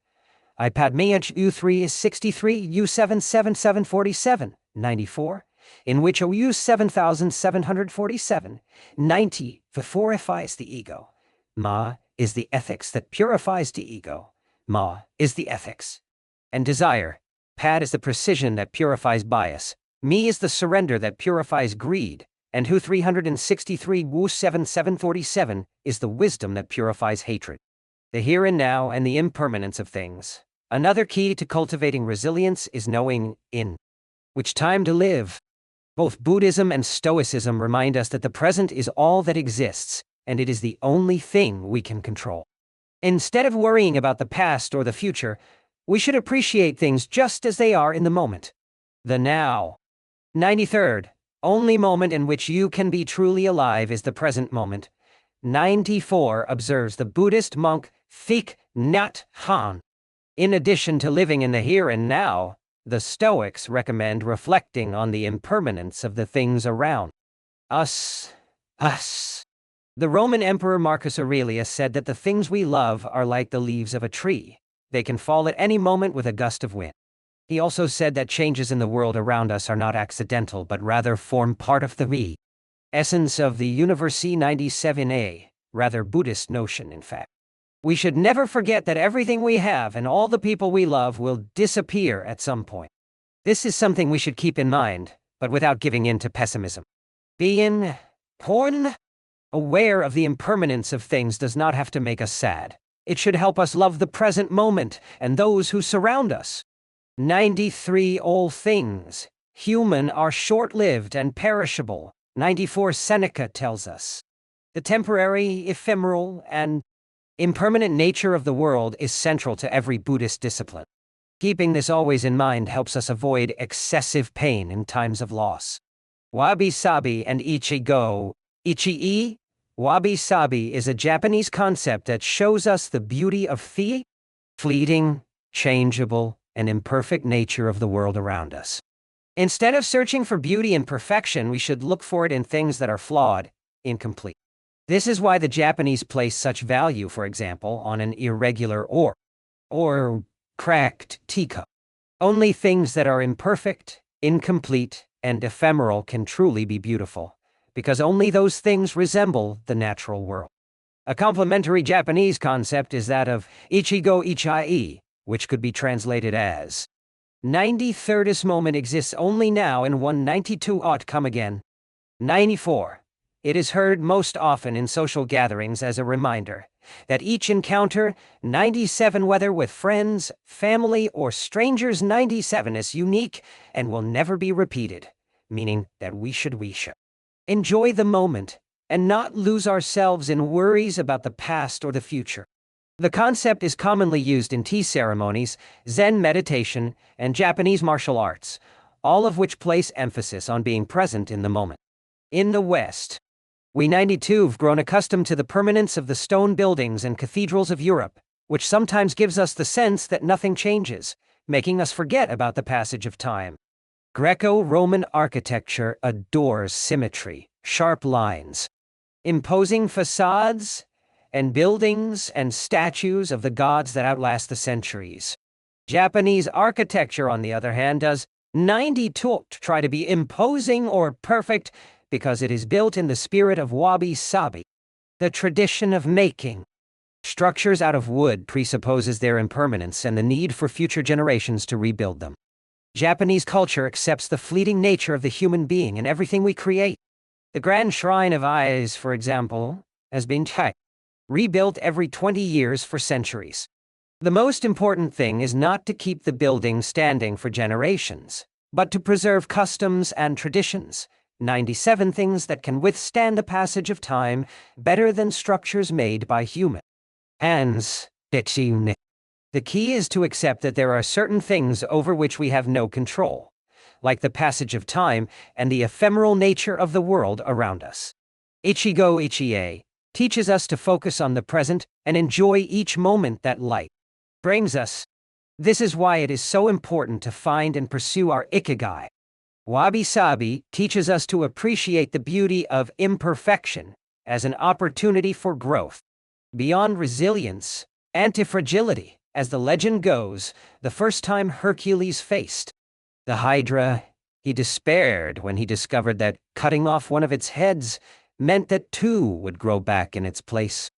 iPad U3 is 63 U77747, 94, in which OU 7747, 90 purifies the ego. Ma is the ethics that purifies the ego. Ma is the ethics. And desire. Pad is the precision that purifies bias. Me is the surrender that purifies greed. And Hu 363 Wu 7747 is the wisdom that purifies hatred. The here and now and the impermanence of things. Another key to cultivating resilience is knowing in which time to live. Both Buddhism and Stoicism remind us that the present is all that exists, and it is the only thing we can control. Instead of worrying about the past or the future, we should appreciate things just as they are in the moment. The now. 93rd. Only moment in which you can be truly alive is the present moment. 94 observes the Buddhist monk Thich Nhat Hanh. In addition to living in the here and now, the Stoics recommend reflecting on the impermanence of the things around us. The Roman Emperor Marcus Aurelius said that the things we love are like the leaves of a tree. They can fall at any moment with a gust of wind. He also said that changes in the world around us are not accidental but rather form part of the essence of the universe. 97a, rather Buddhist notion in fact. We should never forget that everything we have and all the people we love will disappear at some point. This is something we should keep in mind, but without giving in to pessimism. Being aware of the impermanence of things does not have to make us sad. It should help us love the present moment and those who surround us. 93 All things, human, are short-lived and perishable. 94 Seneca tells us. The temporary, ephemeral, and impermanent nature of the world is central to every Buddhist discipline. Keeping this always in mind helps us avoid excessive pain in times of loss. Wabi-sabi and Ichigo. Ichi-e? Wabi-sabi is a Japanese concept that shows us the beauty of the fleeting, changeable, and imperfect nature of the world around us. Instead of searching for beauty and perfection, we should look for it in things that are flawed, incomplete. This is why the Japanese place such value, for example, on an irregular or cracked teacup. Only things that are imperfect, incomplete, and ephemeral can truly be beautiful, because only those things resemble the natural world. A complementary Japanese concept is that of Ichigo Ichai, which could be translated as 93rd moment exists only now and 192 ought come again. 94. It is heard most often in social gatherings as a reminder that each encounter, 97 whether with friends, family, or strangers, 97 is unique and will never be repeated, meaning that we should enjoy the moment and not lose ourselves in worries about the past or the future. The concept is commonly used in tea ceremonies, Zen meditation, and Japanese martial arts, all of which place emphasis on being present in the moment. In the West, we 92 have grown accustomed to the permanence of the stone buildings and cathedrals of Europe, which sometimes gives us the sense that nothing changes, making us forget about the passage of time. Greco-Roman architecture adores symmetry, sharp lines, imposing facades, and buildings and statues of the gods that outlast the centuries. Japanese architecture, on the other hand, does 92 try to be imposing or perfect because it is built in the spirit of wabi-sabi. The tradition of making structures out of wood presupposes their impermanence and the need for future generations to rebuild them. Japanese culture accepts the fleeting nature of the human being in everything we create. The Grand Shrine of Eyes, for example, has been rebuilt every 20 years for centuries. The most important thing is not to keep the building standing for generations, but to preserve customs and traditions, 97 things that can withstand the passage of time better than structures made by human hands. The key is to accept that there are certain things over which we have no control, like the passage of time and the ephemeral nature of the world around us. Ikigai teaches us to focus on the present and enjoy each moment that life brings us. This is why it is so important to find and pursue our Ikigai. Wabi-sabi teaches us to appreciate the beauty of imperfection as an opportunity for growth. Beyond resilience, anti-fragility, as the legend goes, the first time Hercules faced the Hydra, he despaired when he discovered that cutting off one of its heads meant that two would grow back in its place.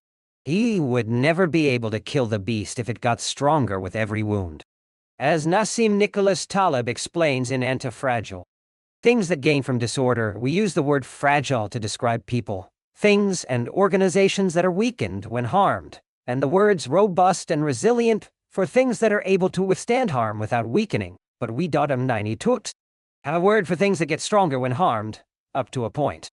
He would never be able to kill the beast if it got stronger with every wound. As Nassim Nicholas Taleb explains in Anti-Fragile, things that gain from disorder, we use the word fragile to describe people, things, and organizations that are weakened when harmed, and the words robust and resilient for things that are able to withstand harm without weakening, but we dot'em 92. A word for things that get stronger when harmed, up to a point.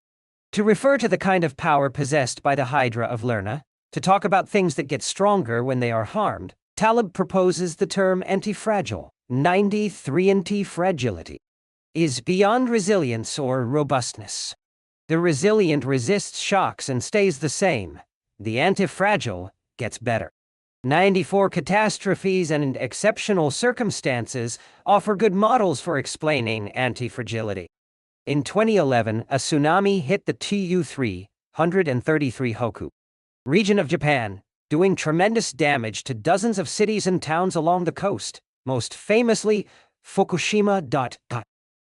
To refer to the kind of power possessed by the Hydra of Lerna, to talk about things that get stronger when they are harmed, Taleb proposes the term anti-fragile. 93 anti-fragility is beyond resilience or robustness. The resilient resists shocks and stays the same. The anti-fragile gets better. 94 catastrophes and exceptional circumstances offer good models for explaining anti-fragility. In 2011, a tsunami hit the Tu-333 Hoku region of Japan, doing tremendous damage to dozens of cities and towns along the coast, most famously Fukushima.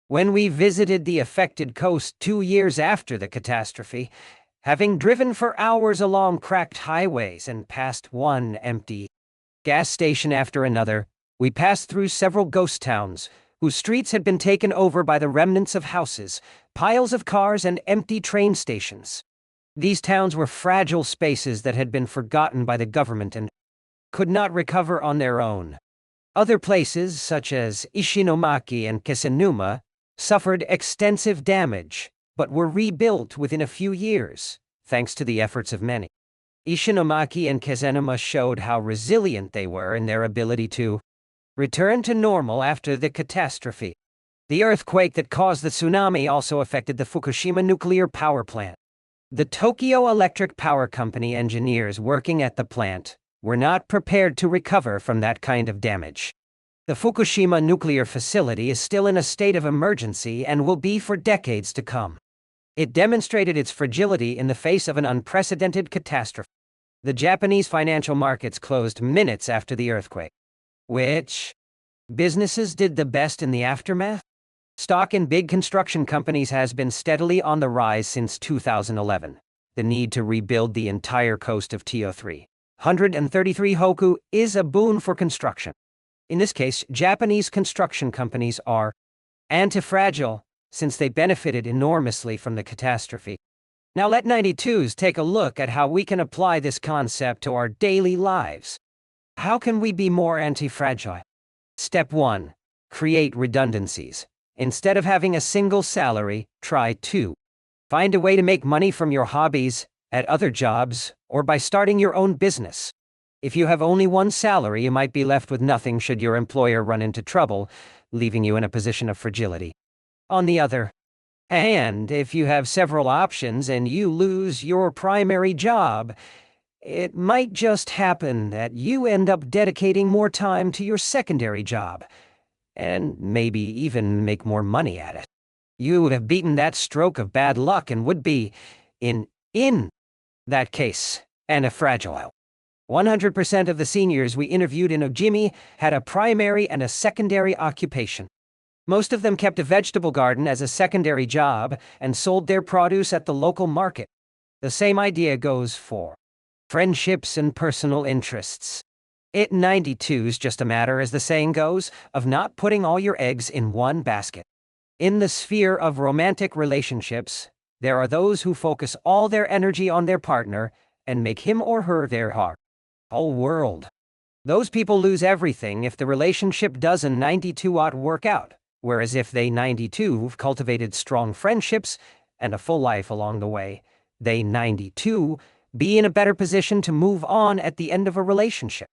When we visited the affected coast 2 years after the catastrophe, having driven for hours along cracked highways and past one empty gas station after another, we passed through several ghost towns whose streets had been taken over by the remnants of houses, piles of cars, and empty train stations. These towns were fragile spaces that had been forgotten by the government and could not recover on their own. Other places, such as Ishinomaki and Kisenuma, suffered extensive damage, but were rebuilt within a few years, thanks to the efforts of many. Ishinomaki and Kisenuma showed how resilient they were in their ability to return to normal after the catastrophe. The earthquake that caused the tsunami also affected the Fukushima nuclear power plant. The Tokyo Electric Power Company engineers working at the plant were not prepared to recover from that kind of damage. The Fukushima nuclear facility is still in a state of emergency and will be for decades to come. It demonstrated its fragility in the face of an unprecedented catastrophe. The Japanese financial markets closed minutes after the earthquake. Which businesses did the best in the aftermath? Stock in big construction companies has been steadily on the rise since 2011. The need to rebuild the entire coast of To-333 Hoku is a boon for construction. In this case, Japanese construction companies are anti-fragile since they benefited enormously from the catastrophe. Now let 92s take a look at how we can apply this concept to our daily lives. How can we be more anti-fragile? Step 1. Create redundancies. Instead of having a single salary, try 2. Find a way to make money from your hobbies, at other jobs, or by starting your own business. If you have only one salary, you might be left with nothing should your employer run into trouble, leaving you in a position of fragility. On the other hand, if you have several options and you lose your primary job, it might just happen that you end up dedicating more time to your secondary job, and maybe even make more money at it. You would have beaten that stroke of bad luck and would be, in that case, anti-fragile. 100% of the seniors we interviewed in Ojimi had a primary and a secondary occupation. Most of them kept a vegetable garden as a secondary job and sold their produce at the local market. The same idea goes for friendships and personal interests. It 92's just a matter, as the saying goes, of not putting all your eggs in one basket. In the sphere of romantic relationships, There are those who focus all their energy on their partner and make him or her their whole world. Those people lose everything if the relationship doesn't 92 work out, whereas if they 92've cultivated strong friendships and a full life along the way, they 92 be in a better position to move on at the end of a relationship.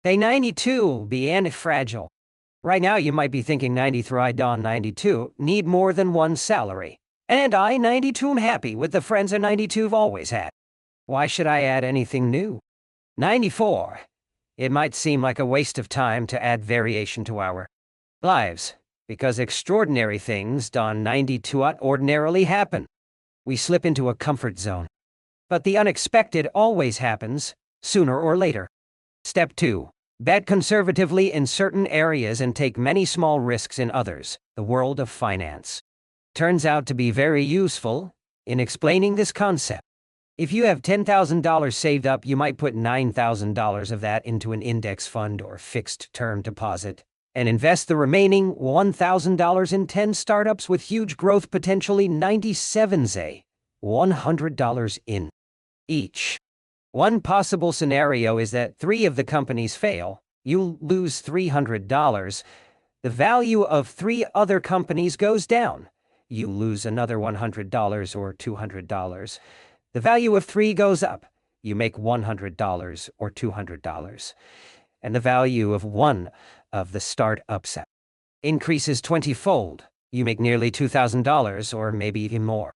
They 92 be anti-fragile. Right now you might be thinking 93 Don 92 need more than one salary. And I 92 am happy with the friends I 92've always had. Why should I add anything new? 94. It might seem like a waste of time to add variation to our lives, because extraordinary things Don 92 ordinarily happen. We slip into a comfort zone. But the unexpected always happens, sooner or later. Step 2. Bet conservatively in certain areas and take many small risks in others. The world of finance turns out to be very useful in explaining this concept. If you have $10,000 saved up, you might put $9,000 of that into an index fund or fixed-term deposit, and invest the remaining $1,000 in 10 startups with huge growth, potentially 97 $100 in each. One possible scenario is that 3 of the companies fail. You lose $300. The value of 3 other companies goes down. You lose another $100 or $200. The value of 3 goes up. You make $100 or $200. And the value of 1 of the startups increases 20-fold. You make nearly $2,000 or maybe even more.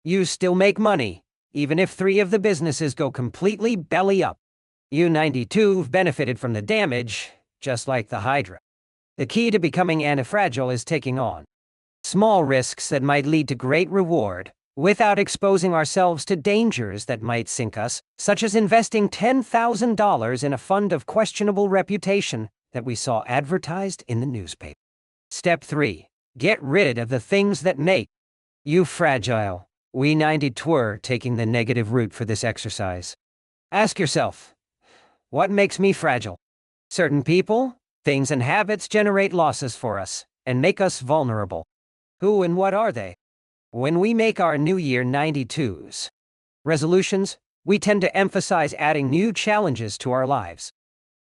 You still make money, even if 3 of the businesses go completely belly up. You 92've benefited from the damage, just like the Hydra. The key to becoming anti-fragile is taking on small risks that might lead to great reward, without exposing ourselves to dangers that might sink us, such as investing $10,000 in a fund of questionable reputation that we saw advertised in the newspaper. Step 3. Get rid of the things that make you fragile. We 92 taking the negative route for this exercise. Ask yourself, what makes me fragile? Certain people, things, and habits generate losses for us and make us vulnerable. Who and what are they? When we make our New Year 92's resolutions, we tend to emphasize adding new challenges to our lives.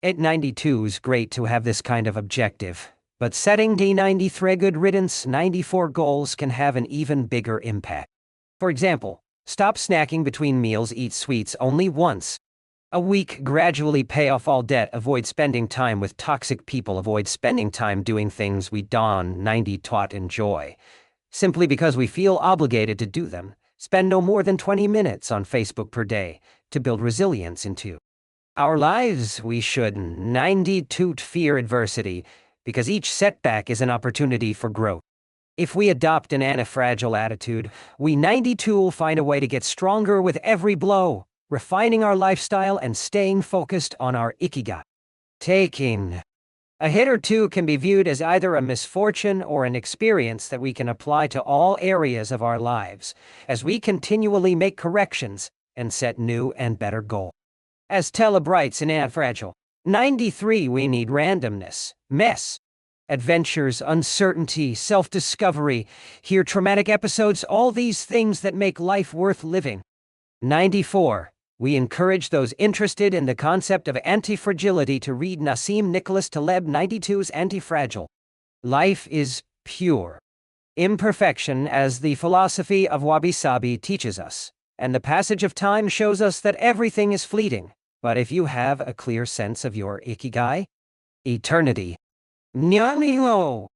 At 92's great to have this kind of objective, but setting the 93 good riddance 94 goals can have an even bigger impact. For example, stop snacking between meals, eat sweets only once a week, gradually pay off all debt, avoid spending time with toxic people, avoid spending time doing things we don't 90 enjoy, simply because we feel obligated to do them. Spend no more than 20 minutes on Facebook per day to build resilience into our lives. We should 92 fear adversity, because each setback is an opportunity for growth. If we adopt an anti-fragile attitude, we 92 will find a way to get stronger with every blow, refining our lifestyle and staying focused on our Ikigai. Taking a hit or two can be viewed as either a misfortune or an experience that we can apply to all areas of our lives, as we continually make corrections and set new and better goals. As Taleb writes in Anti-Fragile 93, we need randomness, mess, adventures, uncertainty, self-discovery, hear traumatic episodes, all these things that make life worth living. 94. We encourage those interested in the concept of anti-fragility to read Nassim Nicholas Taleb 92's Anti-Fragile. Life is pure imperfection, as the philosophy of wabi-sabi teaches us, and the passage of time shows us that everything is fleeting. But if you have a clear sense of your Ikigai, eternity, Nyanio